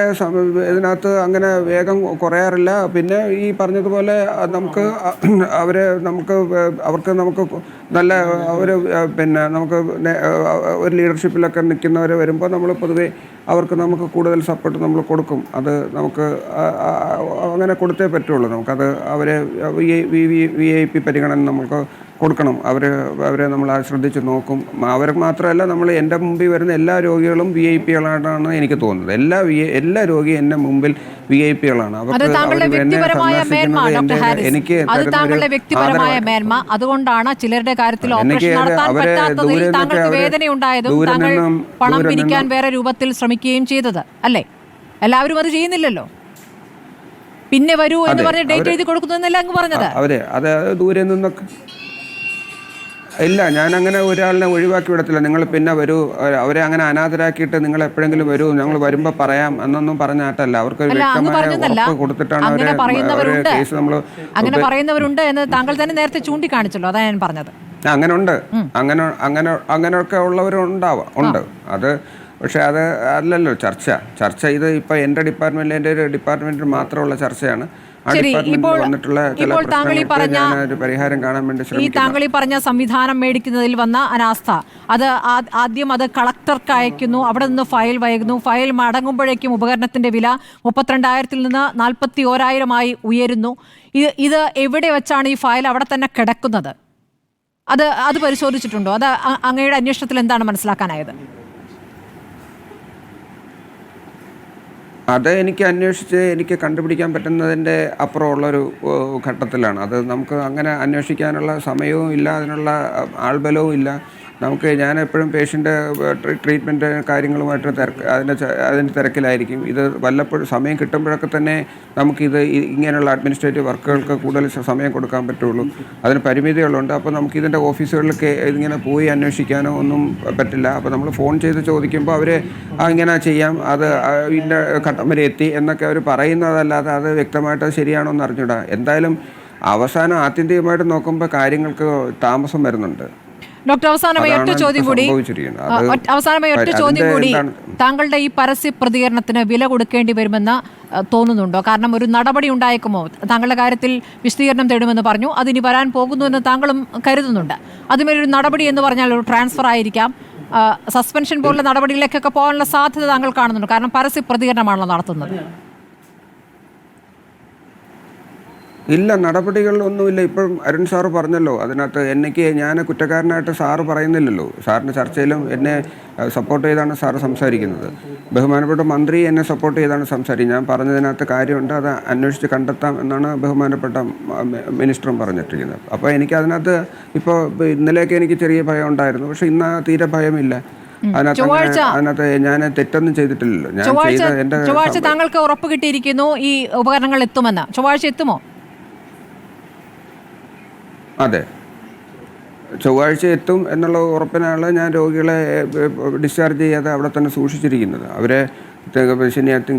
ഇതിനകത്ത് അങ്ങനെ വേഗം കുറയാറില്ല. പിന്നെ ഈ പറഞ്ഞതുപോലെ അവർക്ക് നല്ല പിന്നെ നമുക്ക് ഒരു ലീഡർഷിപ്പിലൊക്കെ നിൽക്കുന്നവർ വരുമ്പോൾ നമ്മൾ പൊതുവെ നമുക്ക് കൂടുതൽ സപ്പോർട്ട് നമ്മൾ കൊടുക്കും. അത് നമുക്ക് അങ്ങനെ കൊടുത്തേ പറ്റുള്ളൂ. നമുക്കത് അവരെ VIP പരിഗണന നമുക്ക് കൊടുക്കണം. അവരെ നമ്മൾ ശ്രദ്ധിച്ച് നോക്കും. അവർക്ക് മാത്രമല്ല, എൻ്റെ മുമ്പിൽ വരുന്ന എല്ലാ രോഗികളും VIP-കളായിട്ടാണ് എനിക്ക് തോന്നുന്നത്. എല്ലാ രോഗിയും എൻ്റെ മുമ്പിൽ VIP-കളാണ്. എനിക്ക് അതുകൊണ്ടാണ് ചിലരുടെ കാര്യത്തിൽ ഓപ്പറേഷൻ നടത്താൻ പറ്റാത്തതിൽ താങ്കൾക്ക് വേദനയുണ്ടായതും താങ്കൾ പണം പിരിക്കാൻ വേറെ രൂപത്തിൽ ശ്രമിക്കുകയും ചെയ്തത് അല്ലേ? എല്ലാവരും അത് ചെയ്യുന്നില്ലല്ലോ. പിന്നെ വരൂ എന്ന് പറഞ്ഞ് ഡേറ്റ് എഴുതി കൊടുക്കുന്നു എന്നല്ല അങ്ങ് പറഞ്ഞത്. ദൂരെ നിന്നൊക്കെ ഇല്ല, ഞാനങ്ങനെ ഒരാളിനെ ഒഴിവാക്കി വിടത്തില്ല. നിങ്ങൾ പിന്നെ വരൂ, അവരെ അങ്ങനെ അനാഥരാക്കിയിട്ട് നിങ്ങൾ എപ്പോഴെങ്കിലും വരൂ, ഞങ്ങൾ വരുമ്പോൾ പറയാം എന്നൊന്നും പറഞ്ഞാട്ടല്ല. അവർക്ക് വ്യക്തമായ ഉറപ്പ് കൊടുത്തിട്ടാണ് അങ്ങനെ പറയുന്നവരുണ്ട് എന്ന് താങ്കൾ തന്നെ നേരത്തെ ചൂണ്ടിക്കാണിച്ചല്ലോ, അതാണ് ഞാൻ പറഞ്ഞത്. അങ്ങനെയൊക്കെ ഉള്ളവരുണ്ടാവാം, ഉണ്ട്. അത് പക്ഷെ അത് അല്ലല്ലോ ചർച്ച. ഇത് ഇപ്പൊ എൻ്റെ ഡിപ്പാർട്ട്മെന്റിൽ, എൻ്റെ ഒരു ഡിപ്പാർട്ട്മെന്റിൽ മാത്രമുള്ള ചർച്ചയാണ്. പരിഹാരം കാണാൻ വേണ്ടി ഈ താങ്കൾ ഈ പറഞ്ഞ സംവിധാനം മേടിക്കുന്നതിൽ വന്ന അനാസ്ഥ, അത് ആദ്യം അത് കളക്ടർക്ക് അയക്കുന്നു, അവിടെ നിന്ന് ഫയൽ വൈകുന്നു, ഫയൽ മടങ്ങുമ്പോഴേക്കും ഉപകരണത്തിന്റെ വില 32,000 നിന്ന് 41,000 ഉയരുന്നു. ഇത് എവിടെ വെച്ചാണ് ഈ ഫയൽ അവിടെ തന്നെ കിടക്കുന്നത്? അത് പരിശോധിച്ചിട്ടുണ്ടോ? അത് അങ്ങയുടെ അന്വേഷണത്തിൽ എന്താണ് മനസ്സിലാക്കാനായത്? അത് എനിക്ക് അന്വേഷിച്ച് എനിക്ക് കണ്ടുപിടിക്കാൻ പറ്റുന്നതിൻ്റെ അപ്പുറമുള്ളൊരു ഘട്ടത്തിലാണ്. അത് നമുക്ക് അങ്ങനെ അന്വേഷിക്കാനുള്ള സമയവും ഇല്ല, അതിനുള്ള ആൾബലവും ഇല്ല നമുക്ക്. ഞാൻ എപ്പോഴും പേഷ്യൻ്റ് ട്രീറ്റ്മെൻറ്റ് കാര്യങ്ങളുമായിട്ട് അതിൻ്റെ തിരക്കിലായിരിക്കും. ഇത് വല്ലപ്പോഴും സമയം കിട്ടുമ്പോഴൊക്കെ തന്നെ നമുക്കിത് ഇങ്ങനെയുള്ള അഡ്മിനിസ്ട്രേറ്റീവ് വർക്കുകൾക്ക് കൂടുതൽ സമയം കൊടുക്കാൻ പറ്റുള്ളൂ. അതിന് പരിമിതികളുണ്ട്. അപ്പോൾ നമുക്ക് ഇതിൻ്റെ ഓഫീസുകളിലൊക്കെ ഇതിങ്ങനെ പോയി അന്വേഷിക്കാനോ ഒന്നും പറ്റില്ല. അപ്പോൾ നമ്മൾ ഫോൺ ചെയ്ത് ചോദിക്കുമ്പോൾ അവർ ഇങ്ങനെ ചെയ്യാം, അത് ഇതിൻ്റെ ഘട്ടം വരെ എത്തി എന്നൊക്കെ അവർ പറയുന്നതല്ലാതെ അത് വ്യക്തമായിട്ട് അത് ശരിയാണോ എന്ന് അറിഞ്ഞൂടാ. എന്തായാലും അവസാനം ആത്യന്തികമായിട്ട് നോക്കുമ്പോൾ കാര്യങ്ങൾക്ക് താമസം വരുന്നുണ്ട്. ഡോക്ടർ, അവസാനമായി ഒറ്റ ചോദ്യം കൂടി. താങ്കളുടെ ഈ പരസ്യ പ്രതികരണത്തിന് വില കൊടുക്കേണ്ടി വരുമെന്ന് തോന്നുന്നുണ്ടോ? കാരണം ഒരു നടപടി ഉണ്ടായേക്കുമോ? താങ്കളുടെ കാര്യത്തിൽ വിശദീകരണം തേടുമെന്ന് പറഞ്ഞു, അതിനി വരാൻ പോകുന്നു എന്ന് താങ്കളും കരുതുന്നുണ്ട്. അതുമേലൊരു നടപടി എന്ന് പറഞ്ഞാൽ ഒരു ട്രാൻസ്ഫർ ആയിരിക്കാം, സസ്പെൻഷൻ പോലുള്ള നടപടികളിലേക്കൊക്കെ പോകാനുള്ള സാധ്യത താങ്കൾ കാണുന്നുണ്ട്? കാരണം പരസ്യ പ്രതികരണമാണല്ലോ നടത്തുന്നത്. ഇല്ല, നടപടികളൊന്നുമില്ല. ഇപ്പം അരുൺ സാറ് പറഞ്ഞല്ലോ, അതിനകത്ത് ഞാൻ കുറ്റക്കാരനായിട്ട് സാറ് പറയുന്നില്ലല്ലോ. സാറിൻ്റെ ചർച്ചയിലും എന്നെ സപ്പോർട്ട് ചെയ്താണ് സാറ് സംസാരിക്കുന്നത്. ബഹുമാനപ്പെട്ട മന്ത്രി എന്നെ സപ്പോർട്ട് ചെയ്താണ് സംസാരിക്കുന്നത്. ഞാൻ പറഞ്ഞതിനകത്ത് കാര്യമുണ്ട്, അത് അന്വേഷിച്ച് കണ്ടെത്താം എന്നാണ് ബഹുമാനപ്പെട്ട മിനിസ്റ്ററും പറഞ്ഞിട്ടിരിക്കുന്നത്. അപ്പോൾ എനിക്ക് അതിനകത്ത് ഇപ്പോൾ ഇന്നലെയൊക്കെ എനിക്ക് ചെറിയ ഭയം ഉണ്ടായിരുന്നു, പക്ഷെ ഇന്ന് തീരെ ഭയമില്ല. അതിനകത്ത് ഞാൻ തെറ്റൊന്നും ചെയ്തിട്ടില്ലല്ലോ. ചൊവ്വാഴ്ച താങ്കൾക്ക് ഉറപ്പ് കിട്ടിയിരിക്കുന്നു ഈ ഉപകരണങ്ങൾ എത്തുമെന്ന്. ചൊവ്വാഴ്ച എത്തുമോ? അതെ, ചൊവ്വാഴ്ച എത്തും എന്നുള്ള ഉറപ്പിനാണ് ഞാൻ രോഗികളെ ഡിസ്ചാർജ് ചെയ്യാതെ അവിടെ തന്നെ സൂക്ഷിച്ചിരിക്കുന്നത്. അവരെ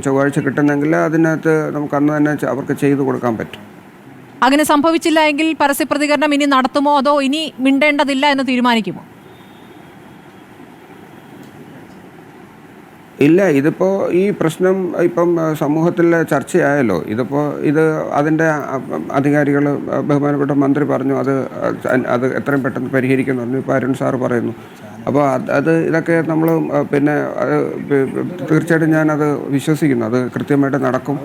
ചൊവ്വാഴ്ച കിട്ടുന്നെങ്കിൽ അതിനകത്ത് നമുക്ക് അന്ന് തന്നെ അവർക്ക് ചെയ്തു കൊടുക്കാൻ പറ്റും. അങ്ങനെ സംഭവിച്ചില്ല എങ്കിൽ പരസ്യ പ്രതികരണം ഇനി നടത്തുമോ, അതോ ഇനി മിണ്ടേണ്ടതില്ല എന്ന് തീരുമാനിക്കുമോ? ഇല്ല, ഇതിപ്പോൾ ഈ പ്രശ്നം ഇപ്പം സമൂഹത്തിൽ ചർച്ചയായല്ലോ. ഇത് അതിൻ്റെ അധികാരികൾ, ബഹുമാനപ്പെട്ട മന്ത്രി പറഞ്ഞു അത് എത്രയും പെട്ടെന്ന് പരിഹരിക്കുമെന്ന് പറഞ്ഞു. ഇപ്പോൾ അരുൺ സാറ് പറയുന്നു. അപ്പോൾ ഇതൊക്കെ നമ്മൾ പിന്നെ തീർച്ചയായിട്ടും ഞാനത് വിശ്വസിക്കുന്നു, അത് കൃത്യമായിട്ട് നടക്കും.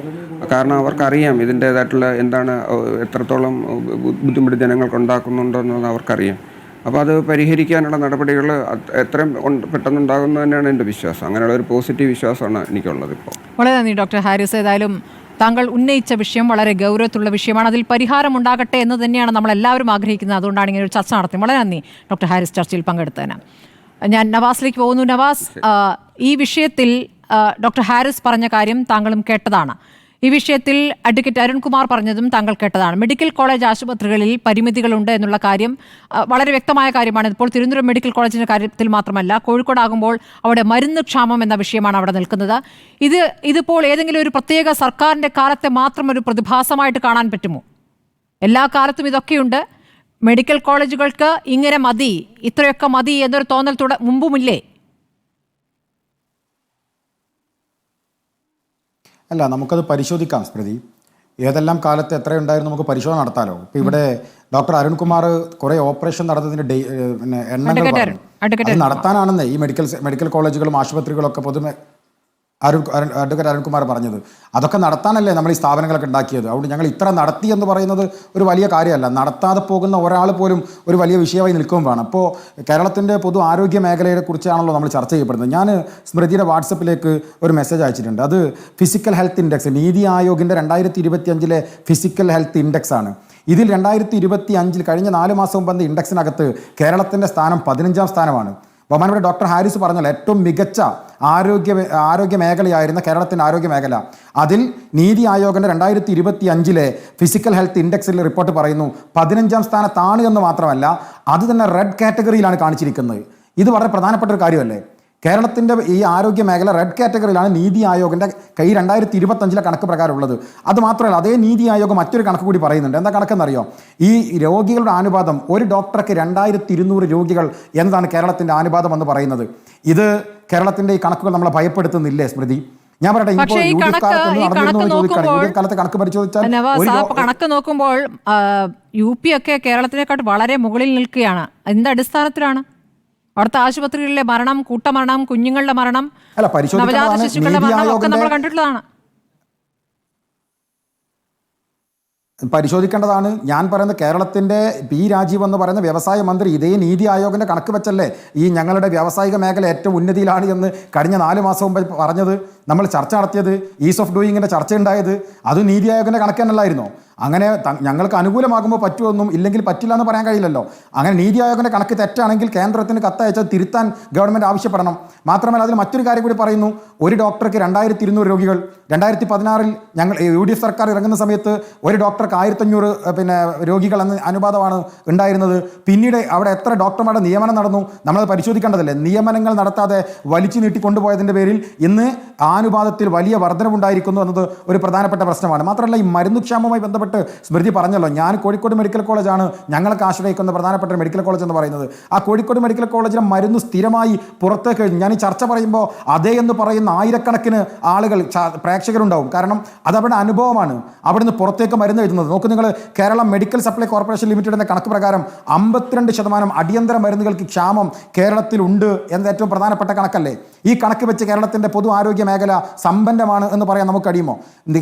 കാരണം അവർക്കറിയാം ഇതിൻ്റേതായിട്ടുള്ള എന്താണ്, എത്രത്തോളം ബുദ്ധിമുട്ട് ജനങ്ങൾക്ക് ഉണ്ടാക്കുന്നുണ്ടെന്നത് അവർക്കറിയാം. അപ്പോൾ അത് പരിഹരിക്കാനുള്ള നടപടികൾ എത്രയും പെട്ടെന്നുണ്ടാകുന്നു തന്നെയാണ് എൻ്റെ വിശ്വാസം. അങ്ങനെയുള്ള ഒരു പോസിറ്റീവ് വിശ്വാസമാണ് എനിക്കുള്ളത് ഇപ്പോൾ. വളരെ നന്ദി ഡോക്ടർ ഹാരിസ്. ഏതായാലും താങ്കൾ ഉന്നയിച്ച വിഷയം വളരെ ഗൗരവത്തിലുള്ള വിഷയമാണ്, അതിൽ പരിഹാരം ഉണ്ടാകട്ടെ എന്ന് തന്നെയാണ് നമ്മളെല്ലാവരും ആഗ്രഹിക്കുന്നത്. അതുകൊണ്ടാണ് ഇങ്ങനെ ഒരു ചർച്ച നടത്തുന്നത്. വളരെ നന്ദി ഡോക്ടർ ഹാരിസ് ചർച്ചയിൽ പങ്കെടുത്തതിന്. ഞാൻ നവാസിലേക്ക് പോകുന്നു. നവാസ്, ഈ വിഷയത്തിൽ ഡോക്ടർ ഹാരിസ് പറഞ്ഞ കാര്യം താങ്കളും കേട്ടതാണ്. ഈ വിഷയത്തിൽ അഡ്വക്കേറ്റ് അരുൺകുമാർ പറഞ്ഞതും താങ്കൾ കേട്ടതാണ്. മെഡിക്കൽ കോളേജ് ആശുപത്രികളിൽ പരിമിതികളുണ്ട് എന്നുള്ള കാര്യം വളരെ വ്യക്തമായ കാര്യമാണ്. ഇപ്പോൾ തിരുവനന്തപുരം മെഡിക്കൽ കോളേജിൻ്റെ കാര്യത്തിൽ മാത്രമല്ല, കോഴിക്കോടാകുമ്പോൾ അവിടെ മരുന്ന് ക്ഷാമം എന്ന വിഷയമാണ് അവിടെ നിൽക്കുന്നത്. ഇതിപ്പോൾ ഏതെങ്കിലും ഒരു പ്രത്യേക സർക്കാരിൻ്റെ കാലത്തെ മാത്രം ഒരു പ്രതിഭാസമായിട്ട് കാണാൻ പറ്റുമോ? എല്ലാ കാലത്തും ഇതൊക്കെയുണ്ട്. മെഡിക്കൽ കോളേജുകൾക്ക് ഇങ്ങനെ മതി, ഇത്രയൊക്കെ മതി എന്നൊരു തോന്നൽ മുമ്പുമില്ലേ? അല്ല, നമുക്കത് പരിശോധിക്കാം സ്മൃതി. ഏതെല്ലാം കാലത്ത് എത്രയുണ്ടായിരുന്നു നമുക്ക് പരിശോധന നടത്താലോ. ഇപ്പോൾ ഇവിടെ ഡോക്ടർ അരുൺകുമാർ കുറേ ഓപ്പറേഷൻ നടത്തുന്നതിൻ്റെ എണ്ണങ്ങൾ പറഞ്ഞു. അത് നടത്താനാണെന്നേ ഈ മെഡിക്കൽ കോളേജുകളും ആശുപത്രികളും ഒക്കെ പൊതുവെ അഡ്വക്കേറ്റ് അരുൺകുമാർ പറഞ്ഞത്. അതൊക്കെ നടത്താനല്ലേ നമ്മൾ ഈ സ്ഥാപനങ്ങളൊക്കെ ഉണ്ടാക്കിയത്. അതുകൊണ്ട് ഞങ്ങൾ ഇത്ര നടത്തി എന്ന് പറയുന്നത് ഒരു വലിയ കാര്യമല്ല. നടത്താതെ പോകുന്ന ഒരാൾ പോലും ഒരു വലിയ വിഷയമായി നിൽക്കുകയും വേണം. അപ്പോൾ കേരളത്തിൻ്റെ പൊതു ആരോഗ്യ മേഖലയെക്കുറിച്ചാണല്ലോ നമ്മൾ ചർച്ച ചെയ്യപ്പെടുന്നത്. ഞാൻ സ്മൃതിയുടെ വാട്സപ്പിലേക്ക് ഒരു മെസ്സേജ് അയച്ചിട്ടുണ്ട്. അത് ഫിസിക്കൽ ഹെൽത്ത് ഇൻഡെക്സ്, നീതി ആയോഗിൻ്റെ 2025 ഫിസിക്കൽ ഹെൽത്ത് ഇൻഡെക്സ് ആണ്. ഇതിൽ 2025 കഴിഞ്ഞ 4 മാസം മുമ്പ് ഇൻഡെക്സിനകത്ത് കേരളത്തിൻ്റെ സ്ഥാനം 15ാം സ്ഥാനമാണ്. ബഹുമാനപ്പെട്ട ഡോക്ടർ ഹാരിസ് പറഞ്ഞല്ലോ, ഏറ്റവും മികച്ച ആരോഗ്യ മേഖലയായിരുന്ന കേരളത്തിൻ്റെ ആരോഗ്യ മേഖല, അതിൽ നീതി ആയോഗിൻ്റെ 2025 ഫിസിക്കൽ ഹെൽത്ത് ഇൻഡെക്സിൽ റിപ്പോർട്ട് പറയുന്നു 15ാം സ്ഥാനത്താണ് എന്ന് മാത്രമല്ല അത് തന്നെ റെഡ് കാറ്റഗറിയിലാണ് കാണിച്ചിരിക്കുന്നത്. ഇത് വളരെ പ്രധാനപ്പെട്ട ഒരു കാര്യമല്ലേ? കേരളത്തിൻ്റെ ഈ ആരോഗ്യ മേഖല റെഡ് കാറ്റഗറിയിലാണ് നീതി ആയോഗിൻ്റെ 2025 കണക്ക് പ്രകാരം ഉള്ളത്. അത് മാത്രമല്ല, അതേ നീതി ആയോഗ് മറ്റൊരു കണക്ക് കൂടി പറയുന്നുണ്ട്. എന്താ കണക്കെന്നറിയോ? ഈ രോഗികളുടെ അനുപാതം, ഒരു ഡോക്ടർക്ക് 2200 രോഗികൾ എന്നതാണ് കേരളത്തിൻ്റെ അനുപാതം എന്ന് പറയുന്നത്. ഇത് കേരളത്തിൻ്റെ ഈ കണക്കുകൾ നമ്മളെ ഭയപ്പെടുത്തുന്നില്ലേ സ്മൃതി? ഞാൻ പറയട്ടെ, കണക്ക് പരിശോധിച്ചാൽ കണക്ക് നോക്കുമ്പോൾ UP ഒക്കെ കേരളത്തിനെക്കാട്ട് വളരെ മുകളിൽ നിൽക്കുകയാണ്. എന്ത് അടിസ്ഥാനത്തിലാണ്? അവിടുത്തെ ആശുപത്രികളിലെ മരണം, കൂട്ടമരണം, കുഞ്ഞുങ്ങളുടെ മരണം, നവജാത ശിശുക്കളുടെ മരണം ഒക്കെ നമ്മൾ കണ്ടിട്ടുള്ളതാണ്. പരിശോധിക്കേണ്ടതാണ്. ഞാൻ പറയുന്നത് കേരളത്തിൻ്റെ പി രാജീവ് എന്ന് പറയുന്ന വ്യവസായ മന്ത്രി ഇതേ നീതി ആയോഗിൻ്റെ കണക്ക് വെച്ചല്ലേ ഈ ഞങ്ങളുടെ വ്യാവസായിക മേഖല ഏറ്റവും ഉന്നതിയിലാണ് എന്ന് കഴിഞ്ഞ 4 മാസം മുമ്പ് പറഞ്ഞത്. നമ്മൾ ചർച്ച നടത്തിയത്, ഈസ് ഓഫ് ഡൂയിങ്ങിൻ്റെ ചർച്ച ഉണ്ടായത്, അത് നീതി ആയോഗിൻ്റെ കണക്ക് തന്നെയല്ലായിരുന്നോ? അങ്ങനെ ഞങ്ങൾക്ക് അനുകൂലമാകുമ്പോൾ പറ്റുമെന്നും ഇല്ലെങ്കിൽ പറ്റില്ല എന്ന് പറയാൻ കഴിയില്ലല്ലോ. അങ്ങനെ നീതി ആയോഗിൻ്റെ കണക്ക് തെറ്റാണെങ്കിൽ കേന്ദ്രത്തിന് കത്തയച്ചത് തിരുത്താൻ ഗവൺമെൻറ് ആവശ്യപ്പെടണം. മാത്രമല്ല, അതിൽ മറ്റൊരു കാര്യം കൂടി പറയുന്നു. ഒരു ഡോക്ടർക്ക് 2200 രോഗികൾ. 2016 ഞങ്ങൾ UDF സർക്കാർ ഇറങ്ങുന്ന സമയത്ത് ഒരു ഡോക്ടർക്ക് 1500 രോഗികൾ എന്ന അനുപാതമാണ് ഉണ്ടായിരുന്നത്. പിന്നീട് അവിടെ എത്ര ഡോക്ടർമാരുടെ നിയമനം നടന്നു നമ്മളത് പരിശോധിക്കേണ്ടതല്ലേ? നിയമനങ്ങൾ നടത്താതെ വലിച്ചു നീട്ടിക്കൊണ്ടുപോയതിൻ്റെ പേരിൽ ഇന്ന് അനുപാതത്തിൽ വലിയ വർധനവുണ്ടായിരിക്കുന്നു എന്നത് ഒരു പ്രധാനപ്പെട്ട പ്രശ്നമാണ്. മാത്രമല്ല, ഈ മരുന്നുക്ഷാമവുമായി ബന്ധപ്പെട്ട് സ്മൃതി പറഞ്ഞല്ലോ, ഞാൻ കോഴിക്കോട് മെഡിക്കൽ കോളേജാണ് ഞങ്ങൾക്ക് ആശ്രയിക്കുന്ന പ്രധാനപ്പെട്ട മെഡിക്കൽ കോളേജ് എന്ന് പറയുന്നത്. ആ കോഴിക്കോട് മെഡിക്കൽ കോളേജിലെ മരുന്ന് സ്ഥിരമായി പുറത്തേക്ക് കഴിഞ്ഞു. ഞാൻ ഈ ചർച്ച പറയുമ്പോൾ അതേ എന്ന് പറയുന്ന ആയിരക്കണക്കിന് ആളുകൾ പ്രേക്ഷകരുണ്ടാവും. കാരണം അതവരുടെ അനുഭവമാണ്. അവിടുന്ന് പുറത്തേക്ക് മരുന്ന് എഴുതുന്നത് നോക്ക് നിങ്ങൾ. കേരള മെഡിക്കൽ സപ്ലൈ കോർപ്പറേഷൻ ലിമിറ്റഡിൻ്റെ കണക്ക് പ്രകാരം 52% അടിയന്തര മരുന്നുകൾക്ക് ക്ഷാമം കേരളത്തിലുണ്ട് എന്ന ഏറ്റവും പ്രധാനപ്പെട്ട കണക്കല്ലേ? ഈ കണക്ക് വെച്ച് കേരളത്തിൻ്റെ പൊതു ആരോഗ്യ മേഖല സമ്പന്നമാണ് എന്ന് പറയാൻ നമുക്ക് കഴിയുമോ?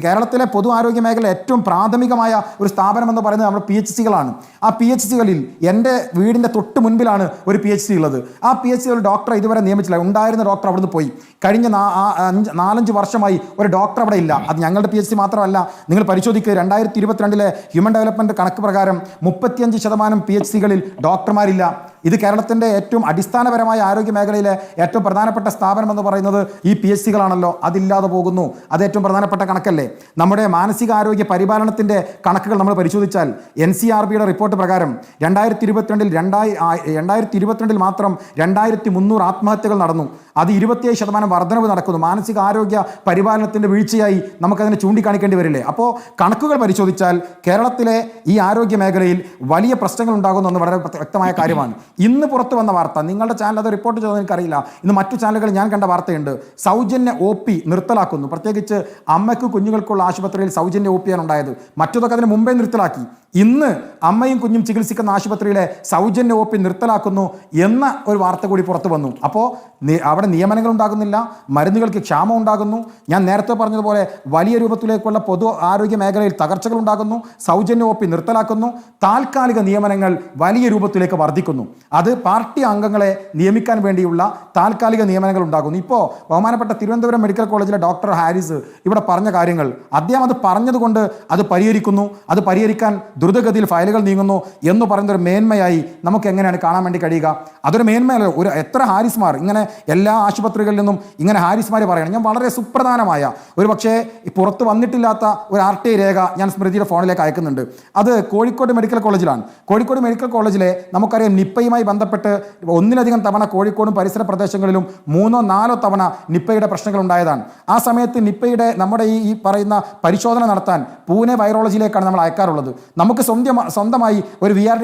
കേരളത്തിലെ പൊതു ആരോഗ്യ മേഖല ഏറ്റവും പ്രാഥമികമായ ഒരു സ്ഥാപനം എന്ന് പറയുന്നത് നമ്മുടെ PHCകളാണ്. ആ PHCകളിൽ എൻ്റെ വീടിൻ്റെ തൊട്ട് മുൻപിലാണ് ഒരു PHC ഉള്ളത്. ആ PHCകളിൽ ഡോക്ടറെ ഇതുവരെ നിയമിച്ചില്ല. ഉണ്ടായിരുന്ന ഡോക്ടർ അവിടുന്ന് പോയി. കഴിഞ്ഞ 4-5 വർഷമായി ഒരു ഡോക്ടർ അവിടെ ഇല്ല. അത് ഞങ്ങളുടെ PHC മാത്രമല്ല, നിങ്ങൾ പരിശോധിക്കുക. 2022 ഹ്യൂമൻ ഡെവലപ്മെൻറ്റ് കണക്ക് പ്രകാരം 35% PHCകളിൽ ഡോക്ടർമാരില്ല. ഇത് കേരളത്തിൻ്റെ ഏറ്റവും അടിസ്ഥാനപരമായ ആരോഗ്യ മേഖലയിലെ ഏറ്റവും പ്രധാനപ്പെട്ട സ്ഥാപനം എന്ന് പറയുന്നത് ഈ PHCകളാണല്ലോ. അതില്ലാതെ പോകുന്നു. അത് ഏറ്റവും പ്രധാനപ്പെട്ട കണക്കല്ലേ? നമ്മുടെ മാനസികാരോഗ്യ പരിപാലനത്തിൻ്റെ കണക്കുകൾ നമ്മൾ പരിശോധിച്ചാൽ NCRBയുടെ റിപ്പോർട്ട് പ്രകാരം 2022 മാത്രം 2300 ആത്മഹത്യകൾ നടന്നു. അത് 27% വർധനവ് നടക്കുന്നു. മാനസികാരോഗ്യ പരിപാലനത്തിൻ്റെ വീഴ്ചയായി നമുക്കതിനെ ചൂണ്ടിക്കാണിക്കേണ്ടി വരില്ലേ? അപ്പോൾ കണക്കുകൾ പരിശോധിച്ചാൽ കേരളത്തിലെ ഈ ആരോഗ്യ മേഖലയിൽ വലിയ പ്രശ്നങ്ങൾ ഉണ്ടാകുന്നു വളരെ വ്യക്തമായ കാര്യമാണ്. ഇന്ന് പുറത്തു വന്ന വാർത്ത, നിങ്ങളുടെ ചാനൽ അത് റിപ്പോർട്ട് ചെയ്തതെന്ന് എനിക്കറിയില്ല, ഇന്ന് മറ്റു ചാനലുകളിൽ ഞാൻ കണ്ട വാർത്തയുണ്ട്. സൗജന്യ OP നിർത്തലാക്കുന്നു. പ്രത്യേകിച്ച് അമ്മയ്ക്കും കുഞ്ഞുങ്ങൾക്കുള്ള ആശുപത്രിയിൽ സൗജന്യ OP ആണ് ഉണ്ടായത്. മറ്റതൊക്കെ അതിന് മുമ്പേ നിർത്തലാക്കി. ഇന്ന് അമ്മയും കുഞ്ഞും ചികിത്സിക്കുന്ന ആശുപത്രിയിലെ സൗജന്യ OP നിർത്തലാക്കുന്നു എന്ന ഒരു വാർത്ത കൂടി പുറത്തു വന്നു. അപ്പോൾ അവിടെ നിയമനങ്ങൾ ഉണ്ടാകുന്നില്ല, മരുന്നുകൾക്ക് ക്ഷാമം ഉണ്ടാകുന്നു. ഞാൻ നേരത്തെ പറഞ്ഞതുപോലെ വലിയ രൂപത്തിലേക്കുള്ള പൊതു ആരോഗ്യ മേഖലയിൽ തകർച്ചകൾ ഉണ്ടാകുന്നു. സൗജന്യ OP നിർത്തലാക്കുന്നു. താൽക്കാലിക നിയമനങ്ങൾ വലിയ രൂപത്തിലേക്ക് വർദ്ധിക്കുന്നു. അത് പാർട്ടി അംഗങ്ങളെ നിയമിക്കാൻ വേണ്ടിയുള്ള താൽക്കാലിക നിയമനങ്ങൾ ഉണ്ടാകുന്നു. ഇപ്പോൾ ബഹുമാനപ്പെട്ട തിരുവനന്തപുരം മെഡിക്കൽ കോളേജിലെ ഡോക്ടർ ഹാരിസ് ഇവിടെ പറഞ്ഞ കാര്യങ്ങൾ, അദ്ദേഹം അത് പറഞ്ഞതുകൊണ്ട് അത് പരിഹരിക്കുന്നു, അത് പരിഹരിക്കാൻ ദ്രുതഗതിയിൽ ഫയലുകൾ നീങ്ങുന്നു എന്ന് പറയുന്നൊരു മേന്മയായി നമുക്ക് എങ്ങനെയാണ് കാണാൻ വേണ്ടി കഴിയുക? അതൊരു മേന്മയല്ലോ. ഒരു എത്ര ഹാരിസ്മാർ ഇങ്ങനെ എല്ലാ ആശുപത്രികളിൽ നിന്നും ഇങ്ങനെ ഹാരിസ്മാർ പറയണം. ഞാൻ വളരെ സുപ്രധാനമായ ഒരു പക്ഷേ പുറത്ത് വന്നിട്ടില്ലാത്ത ഒരു RTI രേഖ ഞാൻ സ്മൃതിയുടെ ഫോണിലേക്ക് അയക്കുന്നുണ്ട്. അത് കോഴിക്കോട് മെഡിക്കൽ കോളേജിലാണ്. കോഴിക്കോട് മെഡിക്കൽ കോളേജിലെ നമുക്കറിയാം നിപ്പയുമായി ബന്ധപ്പെട്ട് ഒന്നിലധികം തവണ കോഴിക്കോടും പരിസര പ്രദേശങ്ങളിലും 3-4 തവണ നിപ്പയുടെ പ്രശ്നങ്ങൾ ഉണ്ടായതാണ്. ആ സമയത്ത് നിപ്പയുടെ നമ്മുടെ ഈ പറയുന്ന പരിശോധന നടത്താൻ പൂനെ വൈറോളജിയിലേക്കാണ് നമ്മൾ അയക്കാറുള്ളത്. നമുക്ക് സ്വന്തമായി ഒരു VRD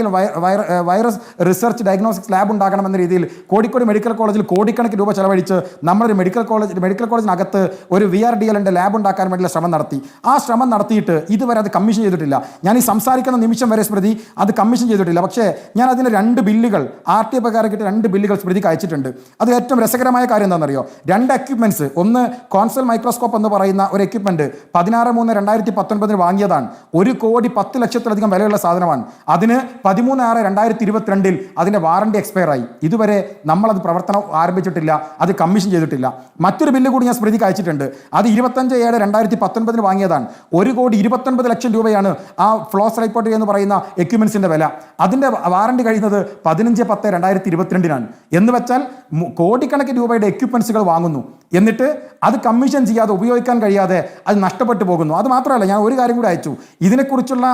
virus research diagnostics lab ഉണ്ടാക്കണമെന്ന രീതിയിൽ കോഴിക്കോട് മെഡിക്കൽ കോളേജിൽ കോടിക്കണക്കിന് രൂപ ചെലവഴിച്ച് നമ്മളൊരു മെഡിക്കൽ കോളേജിനകത്ത് ഒരു VRDLൻ്റെ ലാബ് ഉണ്ടാക്കാൻ വേണ്ടിയുള്ള ശ്രമം നടത്തി. ആ ശ്രമം നടത്തിയിട്ട് ഇതുവരെ അത് കമ്മീഷൻ ചെയ്തിട്ടില്ല. ഞാൻ ഈ സംസാരിക്കുന്ന നിമിഷം വരെ സ്മൃതി അത് കമ്മീഷൻ ചെയ്തിട്ടില്ല. പക്ഷേ ഞാൻ അതിന് 2 ബില്ലുകൾ RTI പ്രകാരം കിട്ടിയ 2 ബില്ലുകൾ സ്മൃതിക്ക് അയച്ചിട്ടുണ്ട്. അത് ഏറ്റവും രസകരമായ കാര്യം എന്താണെന്നറിയോ? 2 എക്യുപ്മെന്റ്സ്. ഒന്ന് കോൺസൽ മൈക്രോസ്കോപ്പ് എന്ന് പറയുന്ന ഒരു എക്യുപ്മെന്റ് 16/3/2019 വാങ്ങിയതാണ്. 1,10,00,000 വളരെയധികം വിലയുള്ള സാധനമാണ്. അതിന് 13/6/2022 അതിൻ്റെ വാറണ്ടി എക്സ്പയർ ആയി. ഇതുവരെ നമ്മളത് പ്രവർത്തനം ആരംഭിച്ചിട്ടില്ല, അത് കമ്മീഷൻ ചെയ്തിട്ടില്ല. മറ്റൊരു ബില്ല് കൂടി ഞാൻ സ്മൃതിക്ക് അയച്ചിട്ടുണ്ട്. അത് 25/7/2019 വാങ്ങിയതാണ്. 1,29,00,000 രൂപയാണ് ആ ഫ്ലോസ് റൈപ്പോർട്ട് എന്ന് പറയുന്ന എക്യുപ്മെന്റ്സിന്റെ വില. അതിന്റെ വാറണ്ടി കഴിയുന്നത് 15/10/2022 എന്ന് വെച്ചാൽ കോടിക്കണക്കിന് രൂപയുടെ എക്യുപ്മെന്റ്സുകൾ വാങ്ങുന്നു, എന്നിട്ട് അത് കമ്മീഷൻ ചെയ്യാതെ ഉപയോഗിക്കാൻ കഴിയാതെ അത് നഷ്ടപ്പെട്ടു പോകുന്നു. അത് മാത്രമല്ല, ഞാൻ ഒരു കാര്യം കൂടി അയച്ചു. ഇതിനെക്കുറിച്ചുള്ള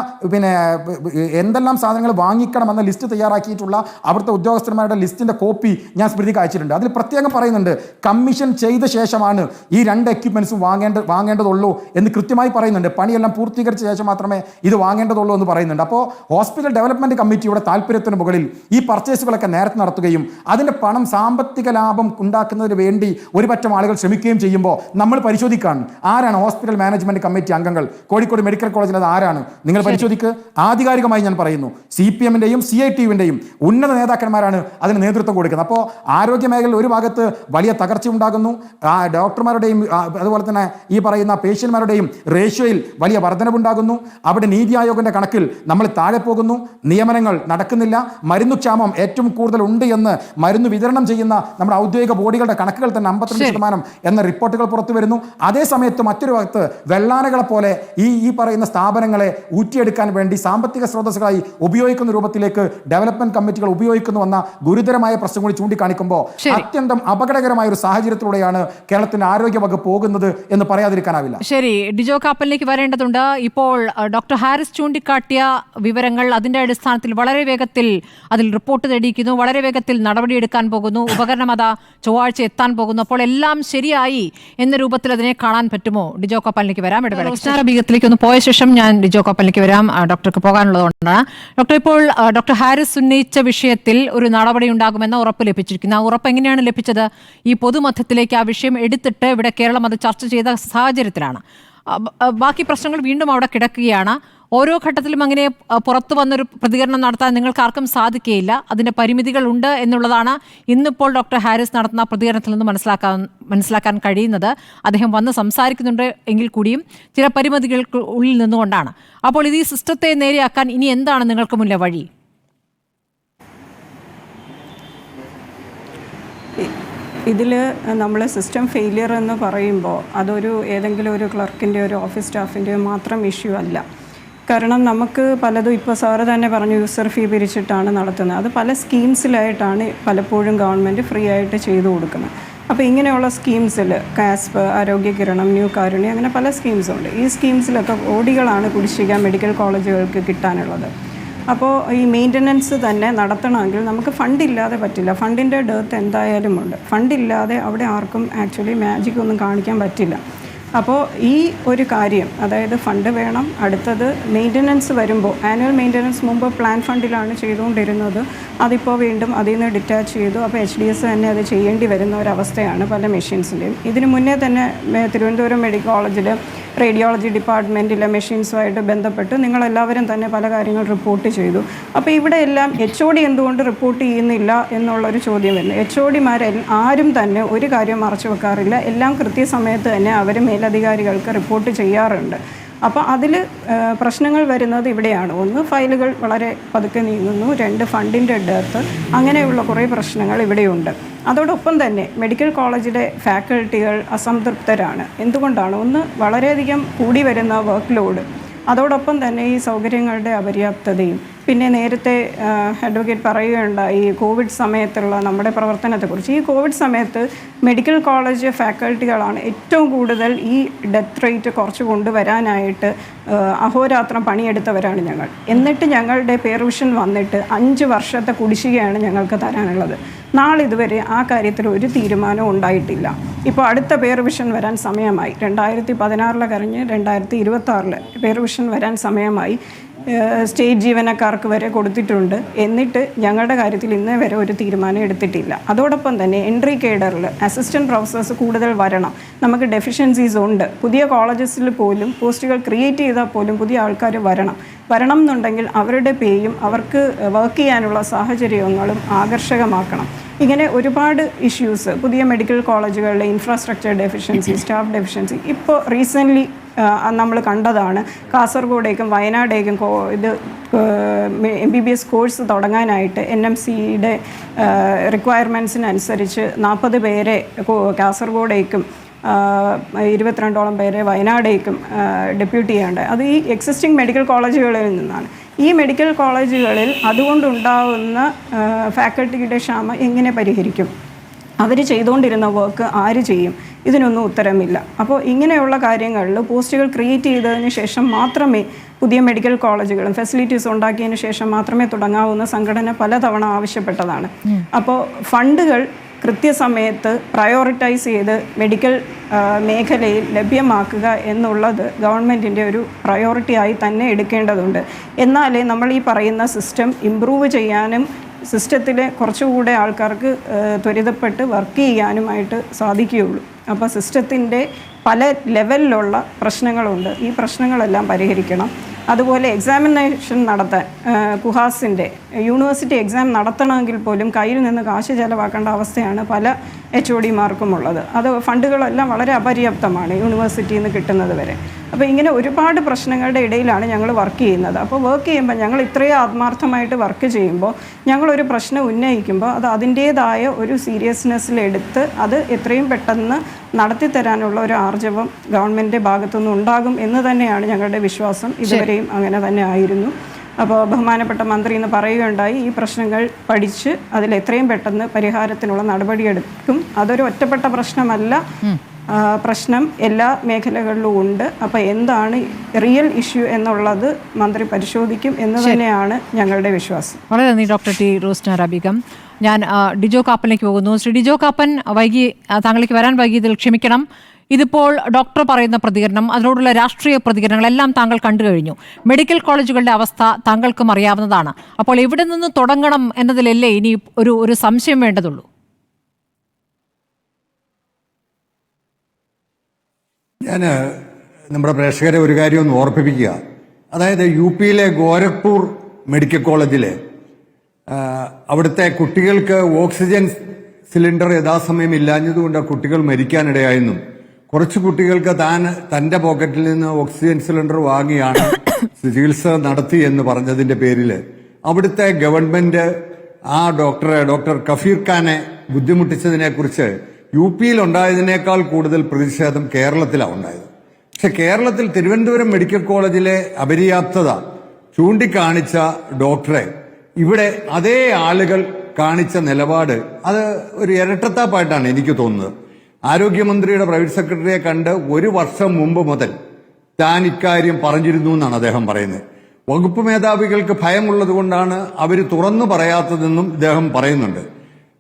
എന്തെല്ലാം സാധനങ്ങൾ വാങ്ങിക്കണമെന്ന ലിസ്റ്റ് തയ്യാറാക്കിയിട്ടുള്ള അവിടുത്തെ ഉദ്യോഗസ്ഥന്മാരുടെ ലിസ്റ്റിന്റെ കോപ്പി ഞാൻ സ്മൃതിക്ക് അയച്ചിട്ടുണ്ട്. അതിൽ പ്രത്യേകം പറയുന്നുണ്ട് കമ്മീഷൻ ചെയ്ത ശേഷമാണ് ഈ 2 എക്യുപ്മെന്റ്സും വാങ്ങേണ്ടതുള്ളൂ എന്ന് കൃത്യമായി പറയുന്നുണ്ട്. പണിയെല്ലാം പൂർത്തീകരിച്ച ശേഷം മാത്രമേ ഇത് വാങ്ങേണ്ടതുള്ളൂ എന്ന് പറയുന്നുണ്ട്. അപ്പോൾ ഹോസ്പിറ്റൽ ഡെവലപ്മെന്റ് കമ്മിറ്റിയുടെ താല്പര്യത്തിന് മുകളിൽ ഈ പർച്ചേസുകളൊക്കെ നേരത്തെ നടത്തുകയും അതിന്റെ പണം സാമ്പത്തിക ലാഭം ഉണ്ടാക്കുന്നതിന് വേണ്ടി ഒരുപറ്റം ആളുകൾ ശ്രമിക്കുകയും ചെയ്യുമ്പോൾ നമ്മൾ പരിശോധിക്കാൻ ആരാണ് ഹോസ്പിറ്റൽ മാനേജ്മെന്റ് കമ്മിറ്റി അംഗങ്ങൾ, കോഴിക്കോട് മെഡിക്കൽ കോളേജിൽ അത് ആരാണ് നിങ്ങൾ പരിശോധിക്കുക. ആധികാരികമായി ഞാൻ പറയുന്നു, CPM-ന്റെയും CITU-വിന്റെയും ഉന്നത നേതാക്കന്മാരാണ് അതിന് നേതൃത്വം കൊടുക്കുന്നത്. അപ്പോൾ ആരോഗ്യ മേഖലയിൽ ഒരു ഭാഗത്ത് വലിയ തകർച്ച ഉണ്ടാകുന്നു, ഡോക്ടർമാരുടെയും അതുപോലെ തന്നെ ഈ പറയുന്ന പേഷ്യന്മാരുടെയും റേഷ്യോയിൽ വലിയ വർധനവുണ്ടാകുന്നു. അവിടെ നീതി ആയോഗിന്റെ കണക്കിൽ നമ്മൾ താഴെ പോകുന്നു, നിയമനങ്ങൾ നടക്കുന്നില്ല, മരുന്നുക്ഷാമം ഏറ്റവും കൂടുതൽ ഉണ്ട് എന്ന് മരുന്ന് വിതരണം ചെയ്യുന്ന നമ്മുടെ ഔദ്യോഗിക ബോഡികളുടെ കണക്കുകൾ തന്നെ 52% എന്ന റിപ്പോർട്ടുകൾ പുറത്തു വരുന്നു. അതേ സമയത്ത് മറ്റൊരു ഭാഗത്ത് വെള്ളാനകളെ പോലെ ഈ പറയുന്ന സ്ഥാപനങ്ങളെ ഊറ്റിയെടുക്കാൻ വേണ്ടി സാമ്പത്തിക സ്രോതസ്സുകളായി ഉപയോഗിക്കുന്ന രൂപത്തിലേക്ക് ഡെവലപ്മെന്റ് കമ്മിറ്റികൾ ഉപയോഗിക്കുന്നുവെന്ന ഗുരുതരമായ പ്രശ്നം കൂടി ചൂണ്ടിക്കാണിക്കുമ്പോൾ അത്യന്തം അപകടകരമായ ഒരു സാഹചര്യത്തിലൂടെയാണ് കേരളത്തിന്റെ ആരോഗ്യ വകുപ്പ് പോകുന്നത് എന്ന് പറയാതിരിക്കാനാവില്ല. ശരി, ഡിജോ കാപ്പലിലേക്ക് വരേണ്ടതുണ്ട്. ഇപ്പോൾ ഡോക്ടർ ഹാരിസ് ചൂണ്ടിക്കാട്ടിയ വിവരങ്ങൾ അതിന്റെ അടിസ്ഥാനത്തിൽ വളരെ വേഗത്തിൽ അതിൽ റിപ്പോർട്ട് തേടിയിരിക്കുന്നു, വളരെ വേഗത്തിൽ നടപടിയെടുക്കാൻ പോകുന്നു, ഉപകരണം അതാ ചൊവ്വാഴ്ച എത്താൻ പോകുന്നു. അപ്പോൾ എല്ലാം ശരിയായി എന്ന രൂപത്തിൽ അതിനെ കാണാൻ പറ്റുമോ? ഡിജോ കോപ്പലിലേക്ക് വരാം. ബീഗത്തിലേക്ക് ഒന്ന് പോയ ശേഷം ഞാൻ ഡിജോ കോപ്പലിലേക്ക് വരാം. ഡോക്ടർക്ക് പോകാനുള്ളതുകൊണ്ടാണ്. ഡോക്ടർ, ഇപ്പോൾ ഡോക്ടർ ഹാരിസ് ഉന്നയിച്ച വിഷയത്തിൽ ഒരു നടപടി ഉണ്ടാകുമെന്ന ഉറപ്പ് ലഭിച്ചിരിക്കുന്നു. ആ ഉറപ്പ് എങ്ങനെയാണ് ലഭിച്ചത്? ഈ പൊതുമധ്യത്തിലേക്ക് ആ വിഷയം എടുത്തിട്ട് ഇവിടെ കേരളം അത് ചർച്ച ചെയ്ത സാഹചര്യത്തിലാണ്. ബാക്കി പ്രശ്നങ്ങൾ വീണ്ടും അവിടെ കിടക്കുകയാണ്. ഓരോ ഘട്ടത്തിലും അങ്ങനെ പുറത്തു വന്നൊരു പ്രതികരണം നടത്താൻ നിങ്ങൾക്ക് ആർക്കും സാധിക്കുകയില്ല. അതിൻ്റെ പരിമിതികൾ ഉണ്ട് എന്നുള്ളതാണ് ഇന്നിപ്പോൾ ഡോക്ടർ ഹാരിസ് നടത്തുന്ന പ്രതികരണത്തിൽ നിന്ന് മനസ്സിലാക്കാൻ കഴിയുന്നത്. അദ്ദേഹം വന്ന് സംസാരിക്കുന്നുണ്ട് എങ്കിൽ കൂടിയും ചില പരിമിതികൾക്ക് ഉള്ളിൽ നിന്നുകൊണ്ടാണ്. അപ്പോൾ ഇത് ഈ സിസ്റ്റത്തെ നേരെയാക്കാൻ ഇനി എന്താണ് നിങ്ങൾക്ക് മുന്നിലെ വഴി? ഇതിൽ നമ്മൾ സിസ്റ്റം ഫെയിലിയർ എന്ന് പറയുമ്പോൾ അതൊരു ഏതെങ്കിലും ഒരു ക്ലർക്കിൻ്റെ ഒരു ഓഫീസ് സ്റ്റാഫിൻ്റെയോ മാത്രം ഇഷ്യൂ അല്ല. കാരണം നമുക്ക് പലതും ഇപ്പോൾ സാറ് തന്നെ പറഞ്ഞു യൂസർ ഫീ പിരിച്ചിട്ടാണ് നടത്തുന്നത്. അത് പല സ്കീംസിലായിട്ടാണ് പലപ്പോഴും ഗവൺമെൻറ് ഫ്രീ ആയിട്ട് ചെയ്തു കൊടുക്കുന്നത്. അപ്പോൾ ഇങ്ങനെയുള്ള സ്കീംസിൽ കാസ്പ്, ആരോഗ്യ കിരണം, ന്യൂ കാരുണ്യ, അങ്ങനെ പല സ്കീംസുണ്ട്. ഈ സ്കീംസിലൊക്കെ കോടികളാണ് കുടിശ്ശിക മെഡിക്കൽ കോളേജുകൾക്ക് കിട്ടാനുള്ളത്. അപ്പോൾ ഈ മെയിൻ്റനൻസ് തന്നെ നടത്തണമെങ്കിൽ നമുക്ക് ഫണ്ടില്ലാതെ പറ്റില്ല. ഫണ്ടിൻ്റെ ഡെർത്ത് എന്തായാലും ഉണ്ട്. ഫണ്ടില്ലാതെ അവിടെ ആർക്കും ആക്ച്വലി മാജിക് ഒന്നും കാണിക്കാൻ പറ്റില്ല. അപ്പോൾ ഈ ഒരു കാര്യം, അതായത് ഫണ്ട് വേണം. അടുത്തത് മെയിൻ്റനൻസ് വരുമ്പോൾ ആനുവൽ മെയിൻ്റനൻസ് മുമ്പ് പ്ലാൻ ഫണ്ടിലാണ് ചെയ്തുകൊണ്ടിരുന്നത്. അതിപ്പോൾ വീണ്ടും അതിൽ നിന്ന് ഡിറ്റാച്ച് ചെയ്തു. അപ്പോൾ HDS തന്നെ അത് ചെയ്യേണ്ടി വരുന്ന ഒരവസ്ഥയാണ് പല മെഷീൻസിൻ്റെയും. ഇതിന് മുന്നേ തന്നെ തിരുവനന്തപുരം മെഡിക്കൽ കോളേജിൽ റേഡിയോളജി ഡിപ്പാർട്ട്മെൻറ്റിലെ മെഷീൻസുമായിട്ട് ബന്ധപ്പെട്ട് നിങ്ങളെല്ലാവരും തന്നെ പല കാര്യങ്ങൾ റിപ്പോർട്ട് ചെയ്തു. അപ്പോൾ ഇവിടെ എല്ലാം HOD എന്തുകൊണ്ട് റിപ്പോർട്ട് ചെയ്യുന്നില്ല എന്നുള്ളൊരു ചോദ്യം വരുന്നു. HOD ആരും തന്നെ ഒരു കാര്യം മറച്ചു വെക്കാറില്ല. എല്ലാം കൃത്യസമയത്ത് തന്നെ അവർ മേലധികാരികൾക്ക് റിപ്പോർട്ട് ചെയ്യാറുണ്ട്. അപ്പോൾ അതിൽ പ്രശ്നങ്ങൾ വരുന്നത് ഇവിടെയാണ്. ഒന്ന്, ഫയലുകൾ വളരെ പതുക്കെ നീങ്ങുന്നു. 2, ഫണ്ടിൻ്റെ ഡെർത്ത്. അങ്ങനെയുള്ള കുറേ പ്രശ്നങ്ങൾ ഇവിടെയുണ്ട്. അതോടൊപ്പം തന്നെ മെഡിക്കൽ കോളേജിലെ ഫാക്കൽറ്റികൾ അസംതൃപ്തരാണ്. എന്തുകൊണ്ടാണ്? ഒന്ന്, വളരെയധികം കൂടി വരുന്ന വർക്ക് ലോഡ്, അതോടൊപ്പം തന്നെ ഈ സൗകര്യങ്ങളുടെ അപര്യാപ്തതയും. പിന്നെ നേരത്തെ അഡ്വക്കേറ്റ് പറയുകയുണ്ടായി ഈ കോവിഡ് സമയത്തുള്ള നമ്മുടെ പ്രവർത്തനത്തെക്കുറിച്ച്. ഈ കോവിഡ് സമയത്ത് മെഡിക്കൽ കോളേജ് ഫാക്കൽറ്റികളാണ് ഏറ്റവും കൂടുതൽ ഈ ഡെത്ത് റേറ്റ് കുറച്ച് കൊണ്ടുവരാനായിട്ട് അഹോരാത്രം പണിയെടുത്തവരാണ് ഞങ്ങൾ. എന്നിട്ട് ഞങ്ങളുടെ പേർവിഷൻ വന്നിട്ട് 5 വർഷത്തെ കുടിശ്ശികയാണ് ഞങ്ങൾക്ക് തരാനുള്ളത്. നാളിതുവരെ ആ കാര്യത്തിൽ ഒരു തീരുമാനവും ഉണ്ടായിട്ടില്ല. ഇപ്പോൾ അടുത്ത പേർവിഷൻ വരാൻ സമയമായി. 2016 കഴിഞ്ഞ് 2026 പേർവിഷൻ വരാൻ സമയമായി. സ്റ്റേറ്റ് ജീവനക്കാർക്ക് വരെ കൊടുത്തിട്ടുണ്ട്. എന്നിട്ട് ഞങ്ങളുടെ കാര്യത്തിൽ ഇന്നേ വരെ ഒരു തീരുമാനം എടുത്തിട്ടില്ല. അതോടൊപ്പം തന്നെ എൻട്രി കേഡറിൽ അസിസ്റ്റൻറ്റ് പ്രൊഫസേഴ്സ് കൂടുതൽ വരണം. നമുക്ക് ഡെഫിഷ്യൻസീസ് ഉണ്ട്. പുതിയ കോളേജസിൽ പോലും പോസ്റ്റുകൾ ക്രിയേറ്റ് ചെയ്താൽ പോലും പുതിയ ആൾക്കാർ വരണം എന്നുണ്ടെങ്കിൽ അവരുടെ പേയും അവർക്ക് വർക്ക് ചെയ്യാനുള്ള സാഹചര്യങ്ങളും ആകർഷകമാക്കണം. ഇങ്ങനെ ഒരുപാട് ഇഷ്യൂസ്, പുതിയ മെഡിക്കൽ കോളേജുകളിലെ ഇൻഫ്രാസ്ട്രക്ചർ ഡെഫിഷ്യൻസി, സ്റ്റാഫ് ഡെഫിഷ്യൻസി ഇപ്പോൾ റീസെൻ്റ്ലി നമ്മൾ കണ്ടതാണ്. കാസർഗോഡേക്കും വയനാടേക്കും ഇത് MBBS കോഴ്സ് തുടങ്ങാനായിട്ട് NMCയുടെ റിക്വയർമെൻറ്റ്സിനനുസരിച്ച് 40 പേരെ കാസർഗോഡേക്കും 22ഓളം പേരെ വയനാടേക്കും ഡെപ്യൂട്ടി ചെയ്യേണ്ടത്. അത് ഈ എക്സിസ്റ്റിംഗ് മെഡിക്കൽ കോളേജുകളിൽ നിന്നാണ്. ഈ മെഡിക്കൽ കോളേജുകളിൽ അതുകൊണ്ടുണ്ടാകുന്ന ഫാക്കൽറ്റിയുടെ ക്ഷാമം എങ്ങനെ പരിഹരിക്കും? അവർ ചെയ്തുകൊണ്ടിരുന്ന വർക്ക് ആര് ചെയ്യും? ഇതിനൊന്നും ഉത്തരമില്ല. അപ്പോൾ ഇങ്ങനെയുള്ള കാര്യങ്ങളിൽ പോസ്റ്റുകൾ ക്രിയേറ്റ് ചെയ്തതിന് ശേഷം മാത്രമേ പുതിയ മെഡിക്കൽ കോളേജുകളും ഫെസിലിറ്റീസ് ഉണ്ടാക്കിയതിന് ശേഷം മാത്രമേ തുടങ്ങാവുന്ന സംഘടന പലതവണ ആവശ്യപ്പെട്ടതാണ്. അപ്പോൾ ഫണ്ടുകൾ കൃത്യസമയത്ത് പ്രയോറിറ്റൈസ് ചെയ്ത് മെഡിക്കൽ മേഖലയിൽ ലഭ്യമാക്കുക എന്നുള്ളത് ഗവൺമെൻറ്റിൻ്റെ ഒരു പ്രയോറിറ്റി ആയി തന്നെ എടുക്കേണ്ടതുണ്ട്. എന്നാലേ നമ്മൾ ഈ പറയുന്ന സിസ്റ്റം ഇമ്പ്രൂവ് ചെയ്യാനും സിസ്റ്റത്തിൽ കുറച്ചുകൂടെ ആൾക്കാർക്ക് ത്വരിതപ്പെട്ട് വർക്ക് ചെയ്യാനുമായിട്ട് സാധിക്കുകയുള്ളൂ. അപ്പോൾ സിസ്റ്റത്തിൻ്റെ പല ലെവലിലുള്ള പ്രശ്നങ്ങളുണ്ട്. ഈ പ്രശ്നങ്ങളെല്ലാം പരിഹരിക്കണം. അതുപോലെ എക്സാമിനേഷൻ നടത്താൻ കുഹാസിൻ്റെ യൂണിവേഴ്സിറ്റി എക്സാം നടത്തണമെങ്കിൽ പോലും കയ്യിൽ നിന്ന് കാശ് ചിലവാക്കേണ്ട അവസ്ഥയാണ് പല HODമാർക്കും ഉള്ളത്. അത് ഫണ്ടുകളെല്ലാം വളരെ അപര്യാപ്തമാണ് യൂണിവേഴ്സിറ്റിയിൽ നിന്ന് കിട്ടുന്നത് വരെ. അപ്പോൾ ഇങ്ങനെ ഒരുപാട് പ്രശ്നങ്ങളുടെ ഇടയിലാണ് ഞങ്ങൾ വർക്ക് ചെയ്യുന്നത്. അപ്പോൾ വർക്ക് ചെയ്യുമ്പോൾ ഞങ്ങൾ ഇത്രയും ആത്മാർത്ഥമായിട്ട് വർക്ക് ചെയ്യുമ്പോൾ ഞങ്ങളൊരു പ്രശ്നം ഉന്നയിക്കുമ്പോൾ അത് അതിൻ്റേതായ ഒരു സീരിയസ്നെസ്സിലെടുത്ത് അത് എത്രയും പെട്ടെന്ന് നടത്തിത്തരാനുള്ള ഒരു ആർജവം ഗവൺമെൻറ്റിൻ്റെ ഭാഗത്തുനിന്ന് ഉണ്ടാകും എന്ന് തന്നെയാണ് ഞങ്ങളുടെ വിശ്വാസം. ഇതുവരെയും അങ്ങനെ തന്നെ ആയിരുന്നു. അപ്പോൾ ബഹുമാനപ്പെട്ട മന്ത്രി ഇന്ന് പറയുകയുണ്ടായി, ഈ പ്രശ്നങ്ങൾ പഠിച്ച് അതിൽ എത്രയും പെട്ടെന്ന് പരിഹാരത്തിനുള്ള നടപടിയെടുക്കും. അതൊരു ഒറ്റപ്പെട്ട പ്രശ്നമല്ല, പ്രശ്നം എല്ലാ മേഖലകളിലും ഉണ്ട്. അപ്പോൾ എന്താണ് റിയൽ ഇഷ്യൂ എന്നുള്ളത് മന്ത്രി പരിശോധിക്കും എന്ന് തന്നെയാണ് ഞങ്ങളുടെ വിശ്വാസം. വളരെ നന്ദി ഡോക്ടർ ടി റോസ്ന ബീഗം. ഞാൻ ഡിജോ കാപ്പനിലേക്ക് പോകുന്നു. ശ്രീ ഡിജോ കാപ്പൻ, താങ്കളിലേക്ക് വരാൻ വൈകിയതിൽ ക്ഷമിക്കണം. ഇതിപ്പോൾ ഡോക്ടർ പറയുന്ന പ്രതികരണം, അതിനോടുള്ള രാഷ്ട്രീയ പ്രതികരണങ്ങളെല്ലാം താങ്കൾ കണ്ടു കഴിഞ്ഞു. മെഡിക്കൽ കോളേജുകളുടെ അവസ്ഥ താങ്കൾക്കും അറിയാവുന്നതാണ്. അപ്പോൾ എവിടെ നിന്ന് തുടങ്ങണം എന്നതിലല്ലേ ഇനി ഒരു സംശയം വേണ്ടതുള്ളൂ? ഞാൻ നമ്മുടെ പ്രേക്ഷകരെ ഒരു കാര്യം ഒന്ന് ഓർമ്മിപ്പിക്കുക. അതായത് UPയിലെ ഗോരഖ്പൂർ മെഡിക്കൽ കോളേജിലെ അവിടുത്തെ കുട്ടികൾക്ക് ഓക്സിജൻ സിലിണ്ടർ യഥാസമയം ഇല്ലാഞ്ഞതുകൊണ്ട് കുട്ടികൾ മരിക്കാനിടയായെന്നും കുറച്ച് കുട്ടികൾക്ക് തന്റെ പോക്കറ്റിൽ നിന്ന് ഓക്സിജൻ സിലിണ്ടർ വാങ്ങിയാണ് ചികിത്സ നടത്തി എന്ന് പറഞ്ഞതിന്റെ പേരിൽ അവിടുത്തെ ഗവൺമെന്റ് ആ ഡോക്ടർ കഫീർ ഖാനെ ബുദ്ധിമുട്ടിച്ചതിനെ കുറിച്ച് UPയിൽ ഉണ്ടായതിനേക്കാൾ കൂടുതൽ പ്രതിഷേധം കേരളത്തിലാണ് ഉണ്ടായത്. പക്ഷെ കേരളത്തിൽ തിരുവനന്തപുരം മെഡിക്കൽ കോളേജിലെ അപര്യാപ്തത ചൂണ്ടിക്കാണിച്ച ഡോക്ടറെ ഇവിടെ അതേ ആളുകൾ കാണിച്ച നിലപാട് അത് ഒരു ഇരട്ടത്താപ്പായിട്ടാണ് എനിക്ക് തോന്നുന്നത്. ആരോഗ്യമന്ത്രിയുടെ പ്രൈവറ്റ് സെക്രട്ടറിയെ കണ്ട് 1 വർഷം മുമ്പ് മുതൽ താൻ ഇക്കാര്യം പറഞ്ഞിരുന്നു എന്നാണ് അദ്ദേഹം പറയുന്നത്. വകുപ്പ് മേധാവികൾക്ക് ഭയമുള്ളത് കൊണ്ടാണ് അവർ തുറന്നു പറയാത്തതെന്നും ഇദ്ദേഹം പറയുന്നുണ്ട്.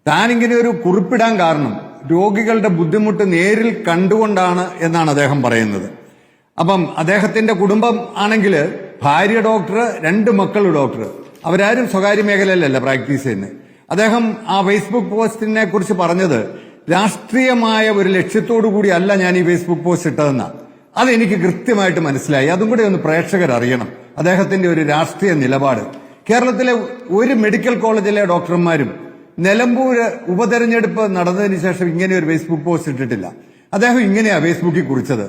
താൻ ഇങ്ങനെ ഒരു കുറിപ്പിടാൻ കാരണം രോഗികളുടെ ബുദ്ധിമുട്ട് നേരിൽ കണ്ടുകൊണ്ടാണ് എന്നാണ് അദ്ദേഹം പറയുന്നത്. അപ്പം അദ്ദേഹത്തിന്റെ കുടുംബം ആണെങ്കിൽ ഭാര്യ ഡോക്ടർ, 2 മക്കൾ ഡോക്ടർ, അവരാരും സ്വകാര്യ മേഖലയിലല്ല പ്രാക്ടീസ് ചെയ്യുന്നത്. അദ്ദേഹം ആ ഫേസ്ബുക്ക് പോസ്റ്റിനെ കുറിച്ച് പറഞ്ഞത് രാഷ്ട്രീയമായ ഒരു ലക്ഷ്യത്തോടു കൂടി അല്ല ഞാൻ ഈ ഫേസ്ബുക്ക് പോസ്റ്റ് ഇട്ടതെന്നാണ്. അതെനിക്ക് കൃത്യമായിട്ട് മനസ്സിലായി. അതും കൂടെ ഒന്ന് പ്രേക്ഷകർ അറിയണം, അദ്ദേഹത്തിന്റെ ഒരു രാഷ്ട്രീയ നിലപാട്. കേരളത്തിലെ ഒരു മെഡിക്കൽ കോളേജിലെ ഡോക്ടർമാരും നിലമ്പൂര് ഉപതെരഞ്ഞെടുപ്പ് നടന്നതിന് ശേഷം ഇങ്ങനെ ഒരു ഫേസ്ബുക്ക് പോസ്റ്റ് ഇട്ടിട്ടില്ല. അദ്ദേഹം ഇങ്ങനെയാ ഫേസ്ബുക്കിൽ കുറിച്ചത്: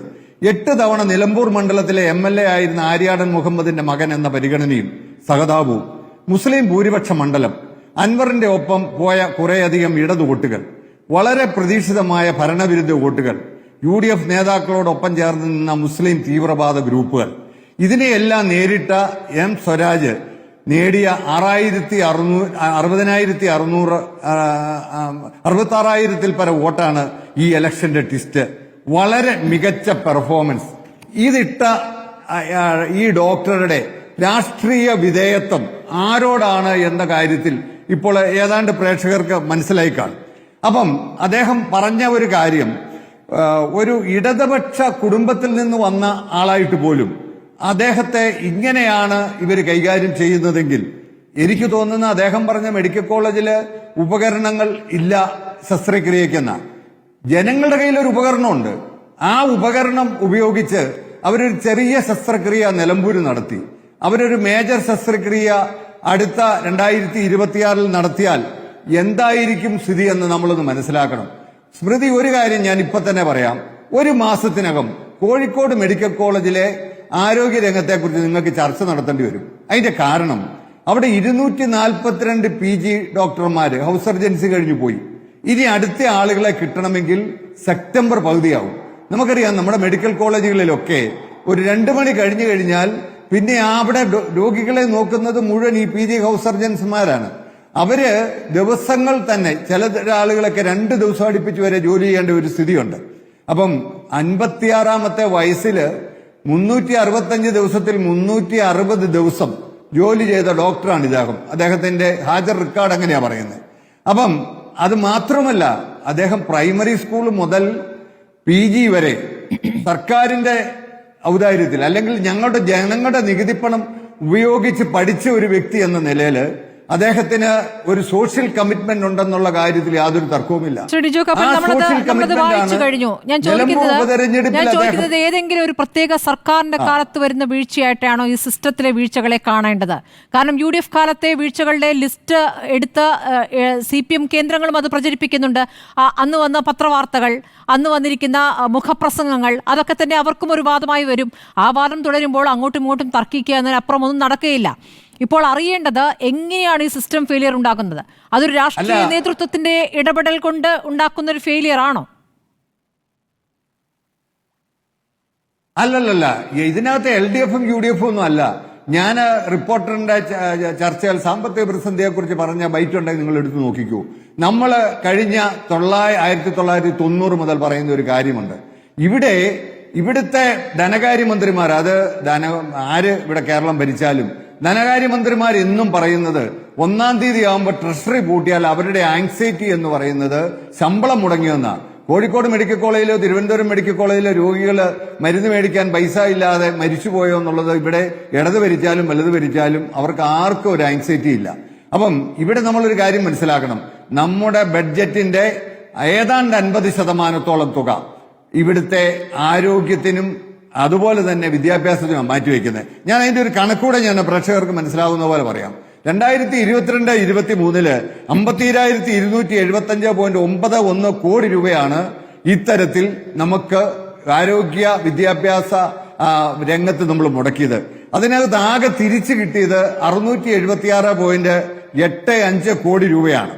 8 തവണ നിലമ്പൂർ മണ്ഡലത്തിലെ MLA ആയിരുന്ന ആര്യാടൻ മുഹമ്മദിന്റെ മകൻ എന്ന പരിഗണനയും സഹതാപവും, മുസ്ലിം ഭൂരിപക്ഷ മണ്ഡലം, അൻവറിന്റെ ഒപ്പം പോയ കുറേയധികം ഇടതു വോട്ടുകൾ, വളരെ പ്രതീക്ഷിതമായ ഭരണവിരുദ്ധ വോട്ടുകൾ, UDF നേതാക്കളോടൊപ്പം ചേർന്ന് നിന്ന മുസ്ലിം തീവ്രവാദ ഗ്രൂപ്പുകൾ, ഇതിനെയെല്ലാം നേരിട്ട M സ്വരാജ് നേടിയ 66,000 പര വോട്ടാണ് ഈ ഇലക്ഷന്റെ ട്വിസ്റ്റ്. വളരെ മികച്ച പെർഫോമൻസ്. ഇതിട്ട ഈ ഡോക്ടറുടെ രാഷ്ട്രീയ വിധേയത്വം ആരോടാണ് എന്ന കാര്യത്തിൽ ഇപ്പോൾ ഏതാണ്ട് പ്രേക്ഷകർക്ക് മനസ്സിലായി കാണും. അപ്പം അദ്ദേഹം പറഞ്ഞ ഒരു കാര്യം, ഒരു ഇടതുപക്ഷ കുടുംബത്തിൽ നിന്ന് വന്ന ആളായിട്ട് പോലും അദ്ദേഹത്തെ ഇങ്ങനെയാണ് ഇവർ കൈകാര്യം ചെയ്യുന്നതെങ്കിൽ എനിക്ക് തോന്നുന്ന അദ്ദേഹം പറഞ്ഞ മെഡിക്കൽ കോളേജില് ഉപകരണങ്ങൾ ഇല്ല ശസ്ത്രക്രിയക്കെന്ന. ജനങ്ങളുടെ കയ്യിൽ ഒരു ഉപകരണമുണ്ട്. ആ ഉപകരണം ഉപയോഗിച്ച് അവരൊരു ചെറിയ ശസ്ത്രക്രിയ നിലമ്പൂര് നടത്തി. അവരൊരു മേജർ ശസ്ത്രക്രിയ അടുത്ത 2026 നടത്തിയാൽ എന്തായിരിക്കും സ്ഥിതി എന്ന് നമ്മളൊന്ന് മനസ്സിലാക്കണം. സ്മൃതി, ഒരു കാര്യം ഞാൻ ഇപ്പൊ തന്നെ പറയാം. ഒരു മാസത്തിനകം കോഴിക്കോട് മെഡിക്കൽ കോളേജിലെ ആരോഗ്യ രംഗത്തെക്കുറിച്ച് നിങ്ങൾക്ക് ചർച്ച നടത്തേണ്ടി വരും. അതിന്റെ കാരണം അവിടെ 242 PG ഡോക്ടർമാര് ഹൗസ് സർജൻസി കഴിഞ്ഞു പോയി. ഇനി അടുത്ത ആളുകളെ കിട്ടണമെങ്കിൽ സെപ്റ്റംബർ പകുതിയാവും. നമുക്കറിയാം, നമ്മുടെ മെഡിക്കൽ കോളേജുകളിലൊക്കെ ഒരു 2 മണി കഴിഞ്ഞു കഴിഞ്ഞാൽ പിന്നെ അവിടെ രോഗികളെ നോക്കുന്നത് മുഴുവൻ ഈ PG ഹൗസ് സർജൻസുമാരാണ്. അവര് ദിവസങ്ങൾ തന്നെ, ചില ആളുകളൊക്കെ 2 ദിവസം അടുപ്പിച്ച് വരെ ജോലി ചെയ്യേണ്ട ഒരു സ്ഥിതിയുണ്ട്. അപ്പം 56-ാമത്തെ വയസ്സിൽ 365 ദിവസത്തിൽ 360 ദിവസം ജോലി ചെയ്ത ഡോക്ടറാണ് ഇദ്ദേഹം. അദ്ദേഹത്തിന്റെ ഹാജർ റെക്കോർഡ് അങ്ങനെയാ പറയുന്നത്. അപ്പം അത് മാത്രമല്ല, അദ്ദേഹം പ്രൈമറി സ്കൂൾ മുതൽ PG വരെ സർക്കാരിന്റെ ഔദാര്യത്തിൽ അല്ലെങ്കിൽ ഞങ്ങളുടെ ജനങ്ങളുടെ നികുതിപ്പണം ഉപയോഗിച്ച് പഠിച്ച ഒരു വ്യക്തി എന്ന നിലയിൽ അദ്ദേഹത്തിന് ഒരു സോഷ്യൽ കമ്മിറ്റ്മെന്റ് ഉണ്ടെന്നുള്ള കാര്യത്തിൽ യാതൊരു തർക്കവുമില്ല. ഞാൻ ചോദിക്കുന്നത് ഏതെങ്കിലും ഒരു പ്രത്യേക സർക്കാരിന്റെ കാലത്ത് വരുന്ന വീഴ്ചയായിട്ടാണോ ഈ സിസ്റ്റത്തിലെ വീഴ്ചകളെ കാണേണ്ടത്? കാരണം UDF കാലത്തെ വീഴ്ചകളുടെ ലിസ്റ്റ് എടുത്ത് CPM കേന്ദ്രങ്ങളും അത് പ്രചരിപ്പിക്കുന്നുണ്ട്. അന്ന് വന്ന പത്രവാർത്തകൾ, അന്ന് വന്നിരിക്കുന്ന മുഖപ്രസംഗങ്ങൾ, അതൊക്കെ തന്നെ അവർക്കും ഒരു വാദമായി വരും. ആ വാദം തുടരുമ്പോൾ അങ്ങോട്ടും ഇങ്ങോട്ടും തർക്കിക്കുക എന്നതിനപ്പുറം ഒന്നും നടക്കുകയില്ല. ഇപ്പോൾ അറിയേണ്ടത് എങ്ങനെയാണ് ഈ സിസ്റ്റം ഫെയിലിയർ ഉണ്ടാക്കുന്നത്? അതൊരു രാഷ്ട്രീയ നേതൃത്വത്തിന്റെ ഇടപെടൽ കൊണ്ട് ഉണ്ടാക്കുന്ന ഒരു ഫെയിലിയർ ആണോ? അല്ലല്ല, ഇതിനകത്ത് LDF-ഉം UDF-ഉം ഒന്നും അല്ല. ഞാൻ റിപ്പോർട്ടറിന്റെ ചർച്ചയിൽ സാമ്പത്തിക പ്രതിസന്ധിയെ കുറിച്ച് പറഞ്ഞ ബൈറ്റ് ഉണ്ടെങ്കിൽ നിങ്ങൾ എടുത്തു നോക്കിക്കൂ. നമ്മൾ കഴിഞ്ഞ 1990 മുതൽ പറയുന്ന ഒരു കാര്യമുണ്ട്. ഇവിടുത്തെ ധനകാര്യമന്ത്രിമാർ, അത് ആര് ഇവിടെ കേരളം ഭരിച്ചാലും ധനകാര്യമന്ത്രിമാർ എന്നും പറയുന്നത് 1-ാം തീയതി ആകുമ്പോൾ ട്രഷറി പൂട്ടിയാൽ അവരുടെ ആങ്സൈറ്റി എന്ന് പറയുന്നത് ശമ്പളം മുടങ്ങിയെന്നാണ്. കോഴിക്കോട് മെഡിക്കൽ കോളേജിലോ തിരുവനന്തപുരം മെഡിക്കൽ കോളേജിലെ രോഗികൾ മരുന്ന് മേടിക്കാൻ പൈസ ഇല്ലാതെ മരിച്ചുപോയോ എന്നുള്ളത് ഇവിടെ ഇടത് ഭരിച്ചാലും വലത് ഭരിച്ചാലും അവർക്ക് ആർക്കും ഒരു ആങ്സൈറ്റി ഇല്ല. അപ്പം ഇവിടെ നമ്മളൊരു കാര്യം മനസ്സിലാക്കണം. നമ്മുടെ ബഡ്ജറ്റിന്റെ ഏതാണ്ട് 50% തുക ഇവിടുത്തെ ആരോഗ്യത്തിനും അതുപോലെ തന്നെ വിദ്യാഭ്യാസത്തിനും മാറ്റിവെക്കുന്നത്. ഞാൻ അതിന്റെ ഒരു കണക്കൂടെ ഞാൻ പ്രേക്ഷകർക്ക് മനസ്സിലാവുന്ന പോലെ പറയാം. 2022-23 52,275.91 കോടി രൂപയാണ് ഇത്തരത്തിൽ നമുക്ക് ആരോഗ്യ വിദ്യാഭ്യാസ രംഗത്ത് നമ്മൾ മുടക്കിയത്. അതിനകത്ത് ആകെ തിരിച്ചു കിട്ടിയത് 676.85 കോടി രൂപയാണ്.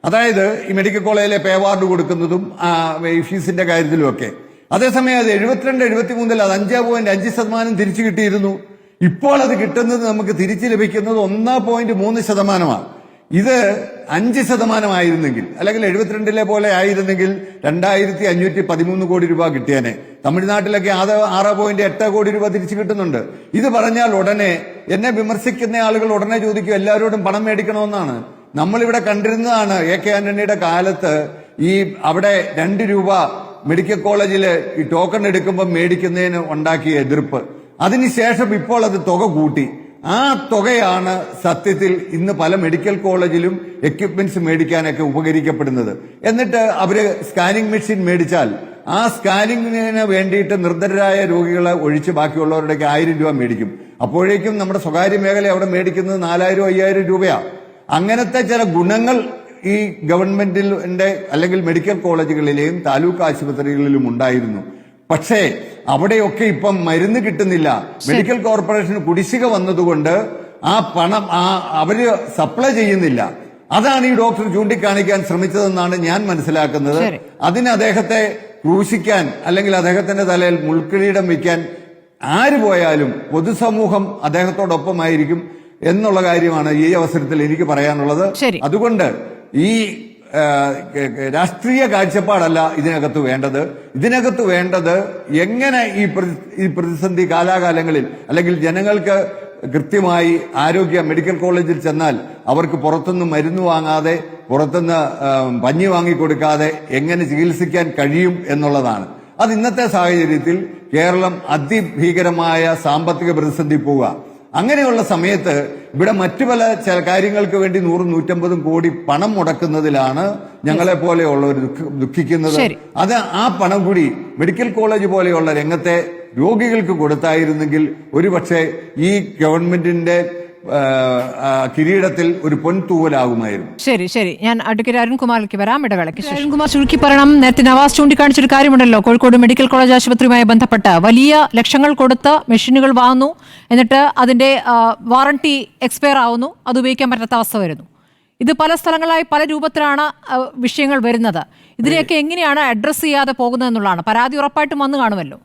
അതായത് ഈ മെഡിക്കൽ കോളേജിലെ പേ അവാർഡ് കൊടുക്കുന്നതും ഫീസിന്റെ കാര്യത്തിലുമൊക്കെ. അതേസമയം അത് 72-73 അത് 5.5% തിരിച്ചു കിട്ടിയിരുന്നു. ഇപ്പോൾ അത് കിട്ടുന്നത് നമുക്ക് തിരിച്ചു ലഭിക്കുന്നത് 1.3%. ഇത് 5% ആയിരുന്നെങ്കിൽ, അല്ലെങ്കിൽ 72 പോലെ ആയിരുന്നെങ്കിൽ 2,513 കോടി രൂപ കിട്ടിയേനെ. തമിഴ്നാട്ടിലൊക്കെ 6.8 കോടി രൂപ തിരിച്ചു കിട്ടുന്നുണ്ട്. ഇത് പറഞ്ഞാൽ ഉടനെ എന്നെ വിമർശിക്കുന്ന ആളുകൾ ഉടനെ ചോദിക്കും എല്ലാവരോടും പണം മേടിക്കണമെന്നാണ്. നമ്മളിവിടെ കണ്ടിരുന്നതാണ് AK ആന്റണിയുടെ കാലത്ത് അവിടെ 2 രൂപ മെഡിക്കൽ കോളേജില് ഈ ടോക്കൺ എടുക്കുമ്പോൾ മേടിക്കുന്നതിന് ഉണ്ടാക്കിയ എതിർപ്പ്. അതിനുശേഷം ഇപ്പോൾ അത് തുക കൂട്ടി. ആ തുകയാണ് സത്യത്തിൽ ഇന്ന് പല മെഡിക്കൽ കോളേജിലും എക്യുപ്മെന്റ്സ് മേടിക്കാനൊക്കെ ഉപകരിക്കപ്പെടുന്നത്. എന്നിട്ട് അവര് സ്കാനിംഗ് മെഷീൻ മേടിച്ചാൽ ആ സ്കാനിങ്ങിന് വേണ്ടിയിട്ട് നിർദ്ധരായ രോഗികളെ ഒഴിച്ച് ബാക്കിയുള്ളവരുടെയൊക്കെ 1000 രൂപ മേടിക്കും. അപ്പോഴേക്കും നമ്മുടെ സ്വകാര്യ മേഖല അവിടെ മേടിക്കുന്നത് 4,000-5,000 രൂപയാണ്. അങ്ങനത്തെ ചില ഗുണങ്ങൾ ഈ ഗവൺമെന്റിന്റെ അല്ലെങ്കിൽ മെഡിക്കൽ കോളേജുകളിലെയും താലൂക്ക് ആശുപത്രികളിലും ഉണ്ടായിരുന്നു. പക്ഷേ അവിടെയൊക്കെ ഇപ്പം മരുന്ന് കിട്ടുന്നില്ല. മെഡിക്കൽ കോർപ്പറേഷന് കുടിശ്ശിക വന്നതുകൊണ്ട് ആ പണം അവര് സപ്ലൈ ചെയ്യുന്നില്ല. അതാണ് ഈ ഡോക്ടർ ചൂണ്ടിക്കാണിക്കാൻ ശ്രമിച്ചതെന്നാണ് ഞാൻ മനസ്സിലാക്കുന്നത്. അതിന് അദ്ദേഹത്തെ ക്രൂശിക്കാൻ അല്ലെങ്കിൽ അദ്ദേഹത്തിന്റെ തലയിൽ മുൾക്കിരീടം വയ്ക്കാൻ ആര് പോയാലും പൊതുസമൂഹം അദ്ദേഹത്തോടൊപ്പമായിരിക്കും എന്നുള്ള കാര്യമാണ് ഈ അവസരത്തിൽ എനിക്ക് പറയാനുള്ളത്. അതുകൊണ്ട് ഈ രാഷ്ട്രീയ കാഴ്ചപ്പാടല്ല ഇതിനകത്ത് വേണ്ടത്. ഇതിനകത്ത് വേണ്ടത് എങ്ങനെ ഈ പ്രതിസന്ധി കാലാകാലങ്ങളിൽ അല്ലെങ്കിൽ ജനങ്ങൾക്ക് കൃത്യമായി ആരോഗ്യ മെഡിക്കൽ കോളേജിൽ ചെന്നാൽ അവർക്ക് പുറത്തുനിന്ന് മരുന്ന് വാങ്ങാതെ പുറത്തുനിന്ന് പഞ്ഞി വാങ്ങിക്കൊടുക്കാതെ എങ്ങനെ ചികിത്സിക്കാൻ കഴിയും എന്നുള്ളതാണ്. അത് ഇന്നത്തെ സാഹചര്യത്തിൽ കേരളം അതിഭീകരമായ സാമ്പത്തിക പ്രതിസന്ധി പോവുക. അങ്ങനെയുള്ള സമയത്ത് ഇവിടെ മറ്റു പല ചില കാര്യങ്ങൾക്ക് വേണ്ടി 100-150 കോടി പണം മുടക്കുന്നതിലാണ് ഞങ്ങളെ പോലെയുള്ളവർ ദുഃഖിക്കുന്നത്. അത് ആ പണം കൂടി മെഡിക്കൽ കോളേജ് പോലെയുള്ള രംഗത്തെ രോഗികൾക്ക് കൊടുത്തായിരുന്നെങ്കിൽ ഒരുപക്ഷെ ഈ ഗവൺമെന്റിന്റെ കിരീടത്തിൽ ഒരു പൊൻതൂവലാകുമായിരുന്നു. ശരി ശരി, ഞാൻ അഡ്വക്കേറ്റ് അരുൺകുമാറിലേക്ക് വരാം ഇടവേളയ്ക്ക്. അരുൺകുമാർ, ചുരുക്കി പറയണം. നേരത്തെ നവാസ് ചൂണ്ടിക്കാണിച്ചൊരു കാര്യമുണ്ടല്ലോ, കോഴിക്കോട് മെഡിക്കൽ കോളേജ് ആശുപത്രിയുമായി ബന്ധപ്പെട്ട് വലിയ ലക്ഷങ്ങൾ കൊടുത്ത് മെഷീനുകൾ വാങ്ങുന്നു, എന്നിട്ട് അതിന്റെ വാറണ്ടി എക്സ്പയർ ആവുന്നു, അത് ഉപയോഗിക്കാൻ പറ്റാത്ത അവസ്ഥ വരുന്നു. ഇത് പല സ്ഥലങ്ങളായി പല രൂപത്തിലാണ് വിഷയങ്ങൾ വരുന്നത്. ഇതിനെയൊക്കെ എങ്ങനെയാണ് അഡ്രസ്സ് ചെയ്യാതെ പോകുന്നത് എന്നുള്ളതാണ്. പരാതി ഉറപ്പായിട്ടും വന്നു കാണുമല്ലോ.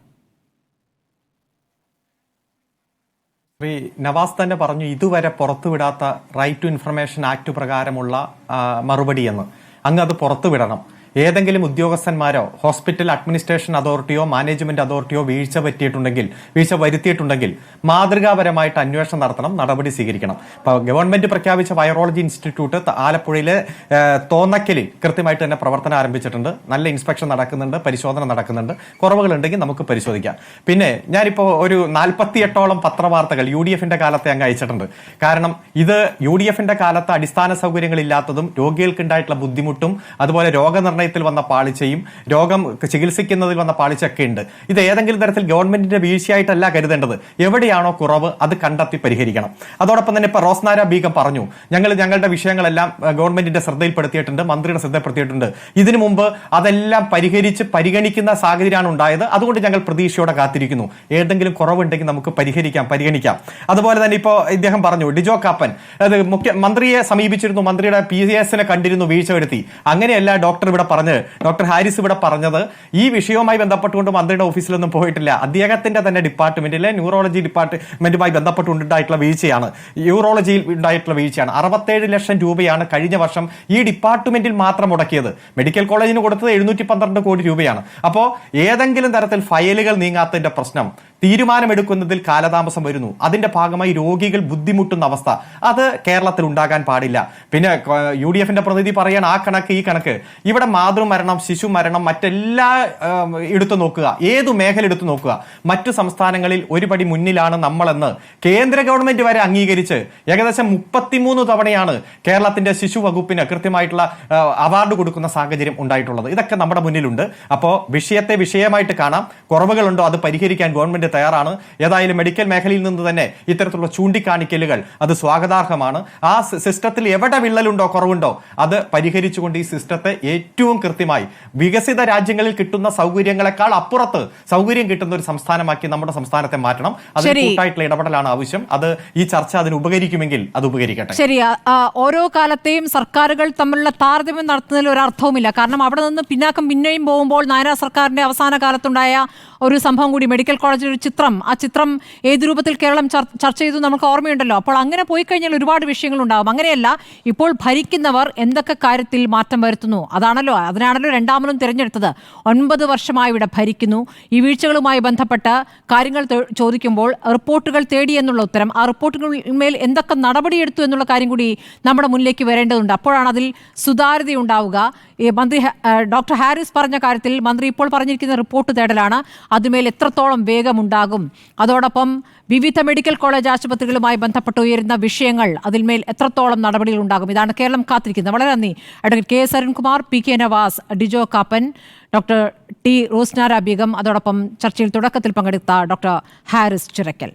ശ്രീ നവാസ് തന്നെ പറഞ്ഞു ഇതുവരെ പുറത്തുവിടാത്ത റൈറ്റ് ടു ഇൻഫർമേഷൻ ആക്ട് പ്രകാരമുള്ള മറുപടി എന്ന്. അങ്ങ് അത് പുറത്തുവിടണം. ഏതെങ്കിലും ഉദ്യോഗസ്ഥന്മാരോ ഹോസ്പിറ്റൽ അഡ്മിനിസ്ട്രേഷൻ അതോറിറ്റിയോ മാനേജ്മെന്റ് അതോറിറ്റിയോ വീഴ്ച വരുത്തിയിട്ടുണ്ടെങ്കിൽ മാതൃകാപരമായിട്ട് അന്വേഷണം നടത്തണം, നടപടി സ്വീകരിക്കണം. ഇപ്പോൾ ഗവൺമെന്റ് പ്രഖ്യാപിച്ച വൈറോളജി ഇൻസ്റ്റിറ്റ്യൂട്ട് ആലപ്പുഴയിലെ തോന്നക്കലിൽ കൃത്യമായിട്ട് തന്നെ പ്രവർത്തനം ആരംഭിച്ചിട്ടുണ്ട്. നല്ല ഇൻസ്പെക്ഷൻ നടക്കുന്നുണ്ട്, പരിശോധന നടക്കുന്നുണ്ട്. കുറവുകളുണ്ടെങ്കിൽ നമുക്ക് പരിശോധിക്കാം. പിന്നെ ഞാനിപ്പോൾ ഒരു 48ഓളം പത്രവാർത്തകൾ UDF കാലത്തെ അങ്ങ് അയച്ചിട്ടുണ്ട്. കാരണം ഇത് UDF കാലത്ത് അടിസ്ഥാന സൗകര്യങ്ങളില്ലാത്തതും രോഗികൾക്കുണ്ടായിട്ടുള്ള ബുദ്ധിമുട്ടും അതുപോലെ രോഗനിർണയം വന്ന പാളിച്ചയും രോഗം ചികിത്സിക്കുന്നതിൽ വന്ന പാളിച്ചയൊക്കെ ഉണ്ട്. ഇത് ഏതെങ്കിലും തരത്തിൽ ഗവൺമെന്റിന്റെ വീഴ്ചയായിട്ടല്ല കരുതേണ്ടത്. എവിടെയാണോ കുറവ് അത് കണ്ടെത്തി പരിഹരിക്കണം. അതോടൊപ്പം തന്നെ ഇപ്പൊ റോസ്നാര ബീഗം പറഞ്ഞു ഞങ്ങളുടെ വിഷയങ്ങളെല്ലാം ഗവൺമെന്റിന്റെ ശ്രദ്ധയിൽപ്പെടുത്തിയിട്ടുണ്ട്, മന്ത്രിയുടെ ശ്രദ്ധയിൽപ്പെടുത്തിയിട്ടുണ്ട്. ഇതിനു മുമ്പ് അതെല്ലാം പരിഗണിക്കുന്ന സാഹചര്യമാണ് ഉണ്ടായത്. അതുകൊണ്ട് ഞങ്ങൾ പ്രതീക്ഷയോടെ കാത്തിരിക്കുന്നു. ഏതെങ്കിലും കുറവുണ്ടെങ്കിൽ നമുക്ക് പരിഗണിക്കാം. അതുപോലെ തന്നെ ഇപ്പോ ഇദ്ദേഹം പറഞ്ഞു ഡിജോ കാപ്പൻ അത് മന്ത്രിയെ സമീപിച്ചിരുന്നു, മന്ത്രിയുടെ PS കണ്ടിരുന്നു, വീഴ്ച വരുത്തി. അങ്ങനെയല്ല ഡോക്ടർ ഹാരിസ് ഇവിടെ പറഞ്ഞത്. ഈ വിഷയവുമായി ബന്ധപ്പെട്ടുകൊണ്ട് മന്ത്രിയുടെ ഓഫീസിലൊന്നും പോയിട്ടില്ല. അദ്ദേഹത്തിന്റെ തന്നെ ഡിപ്പാർട്ട്മെന്റിലെ ന്യൂറോളജി ഡിപ്പാർട്ട്മെന്റുമായി ബന്ധപ്പെട്ടുണ്ടായിട്ടുള്ള വീഴ്ചയാണ്, യൂറോളജിയിൽ ഉണ്ടായിട്ടുള്ള വീഴ്ചയാണ്. 67 ലക്ഷം രൂപയാണ് കഴിഞ്ഞ വർഷം ഈ ഡിപ്പാർട്ട്മെന്റിൽ മാത്രം മുടക്കിയത്. മെഡിക്കൽ കോളേജിന് കൊടുത്തത് 712 കോടി രൂപയാണ്. അപ്പോൾ ഏതെങ്കിലും തരത്തിൽ ഫയലുകൾ നീങ്ങാത്തതിന്റെ പ്രശ്നം, തീരുമാനമെടുക്കുന്നതിൽ കാലതാമസം വരുന്നു, അതിന്റെ ഭാഗമായി രോഗികൾ ബുദ്ധിമുട്ടുന്ന അവസ്ഥ, അത് കേരളത്തിൽ ഉണ്ടാകാൻ പാടില്ല. പിന്നെ UDF പ്രതിനിധി പറയാണ് ആ കണക്ക് ഈ കണക്ക്. ഇവിടെ മാതൃമരണം, ശിശു മരണം, മറ്റെല്ലാ എടുത്തു നോക്കുക, ഏതു മേഖല എടുത്തു നോക്കുക, മറ്റു സംസ്ഥാനങ്ങളിൽ ഒരുപടി മുന്നിലാണ് നമ്മളെന്ന് കേന്ദ്ര ഗവൺമെന്റ് വരെ അംഗീകരിച്ച് ഏകദേശം 33 തവണയാണ് കേരളത്തിന്റെ ശിശു വകുപ്പിന് കൃത്യമായിട്ടുള്ള അവാർഡ് കൊടുക്കുന്ന സാഹചര്യം ഉണ്ടായിട്ടുള്ളത്. ഇതൊക്കെ നമ്മുടെ മുന്നിലുണ്ട്. അപ്പോൾ വിഷയത്തെ വിഷയമായിട്ട് കാണാം. കുറവുകളുണ്ടോ അത് പരിഹരിക്കാൻ ഗവൺമെന്റ് തയ്യാറാണ്. ഏതായാലും മെഡിക്കൽ മേഖലയിൽ നിന്ന് തന്നെ ഇത്തരത്തിലുള്ള ചൂണ്ടിക്കാണിക്കലുകൾ അത് സ്വാഗതാർഹമാണ്. ആ സിസ്റ്റത്തിൽ എവിടെ വിള്ളലുണ്ടോ കുറവുണ്ടോ അത് പരിഹരിച്ചുകൊണ്ട് ഈ സിസ്റ്റത്തെ ഏറ്റവും കൃത്യമായി വികസിത രാജ്യങ്ങളിൽ കിട്ടുന്ന സൗകര്യങ്ങളെക്കാൾ അപ്പുറത്ത് സൗകര്യം കിട്ടുന്ന ഒരു സംസ്ഥാനമാക്കി നമ്മുടെ സംസ്ഥാനത്തെ മാറ്റണം. അതിന് കൂട്ടായിട്ടുള്ള ഇടപെടലാണ് ആവശ്യം. അത് ഈ ചർച്ച അതിന് ഉപകരിക്കുമെങ്കിൽ അത് ഉപകരിക്കട്ടെ. ശരി, ഓരോ കാലത്തെയും സർക്കാരുകൾ തമ്മിലുള്ള താരതമ്യം നടത്തുന്നതിൽ ഒരു അർത്ഥവുമില്ല. കാരണം അവിടെ നിന്ന് പിന്നാക്കം പിന്നെയും പോകുമ്പോൾ നായനാർ സർക്കാരിന്റെ അവസാന കാലത്തുണ്ടായ ഒരു സംഭവം കൂടി, മെഡിക്കൽ കോളേജിൽ ഒരു ചിത്രം, ആ ചിത്രം ഏത് രൂപത്തിൽ കേരളം ചർച്ച ചെയ്തു നമുക്ക് ഓർമ്മയുണ്ടല്ലോ. അപ്പോൾ അങ്ങനെ പോയി കഴിഞ്ഞാൽ ഒരുപാട് വിഷയങ്ങൾ ഉണ്ടാകും. അങ്ങനെയല്ല, ഇപ്പോൾ ഭരിക്കുന്നവർ എന്തൊക്കെ കാര്യത്തിൽ മാറ്റം വരുത്തുന്നു അതിനാണല്ലോ രണ്ടാമതും തിരഞ്ഞെടുത്തത്. 9 വർഷമായി ഇവിടെ ഭരിക്കുന്നു. ഈ വീഴ്ചകളുമായി ബന്ധപ്പെട്ട് കാര്യങ്ങൾ ചോദിക്കുമ്പോൾ റിപ്പോർട്ടുകൾ തേടി എന്നുള്ള ഉത്തരം, ആ റിപ്പോർട്ടുകളിന്മേൽ എന്തൊക്കെ നടപടിയെടുത്തു എന്നുള്ള കാര്യം കൂടി നമ്മുടെ മുന്നിലേക്ക് വരേണ്ടതുണ്ട്. അപ്പോഴാണ് അതിൽ സുതാര്യതയുണ്ടാവുക. ഈ മന്ത്രി ഡോക്ടർ ഹാരിസ് പറഞ്ഞ കാര്യത്തിൽ മന്ത്രി ഇപ്പോൾ പറഞ്ഞിരിക്കുന്ന റിപ്പോർട്ട് തേടലാണ്. അതുമേൽ എത്രത്തോളം വേഗമുണ്ടാകും, അതോടൊപ്പം വിവിധ മെഡിക്കൽ കോളേജ് ആശുപത്രികളുമായി ബന്ധപ്പെട്ട് ഉയരുന്ന വിഷയങ്ങൾ, അതിന്മേൽ എത്രത്തോളം നടപടികൾ ഉണ്ടാകും, ഇതാണ് കേരളം കാത്തിരിക്കുന്നത്. വളരെ നന്ദി advocate KS Arunkumar, PK Navas, Dijo Kappan, doctor T Rosnara Beegum, അതോടൊപ്പം ചർച്ചയിൽ തുടക്കത്തിൽ പങ്കെടുത്ത doctor Haris Chirakkal.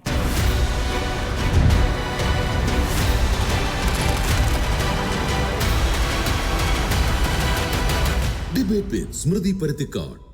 Debate with Smruthi Paruthikad.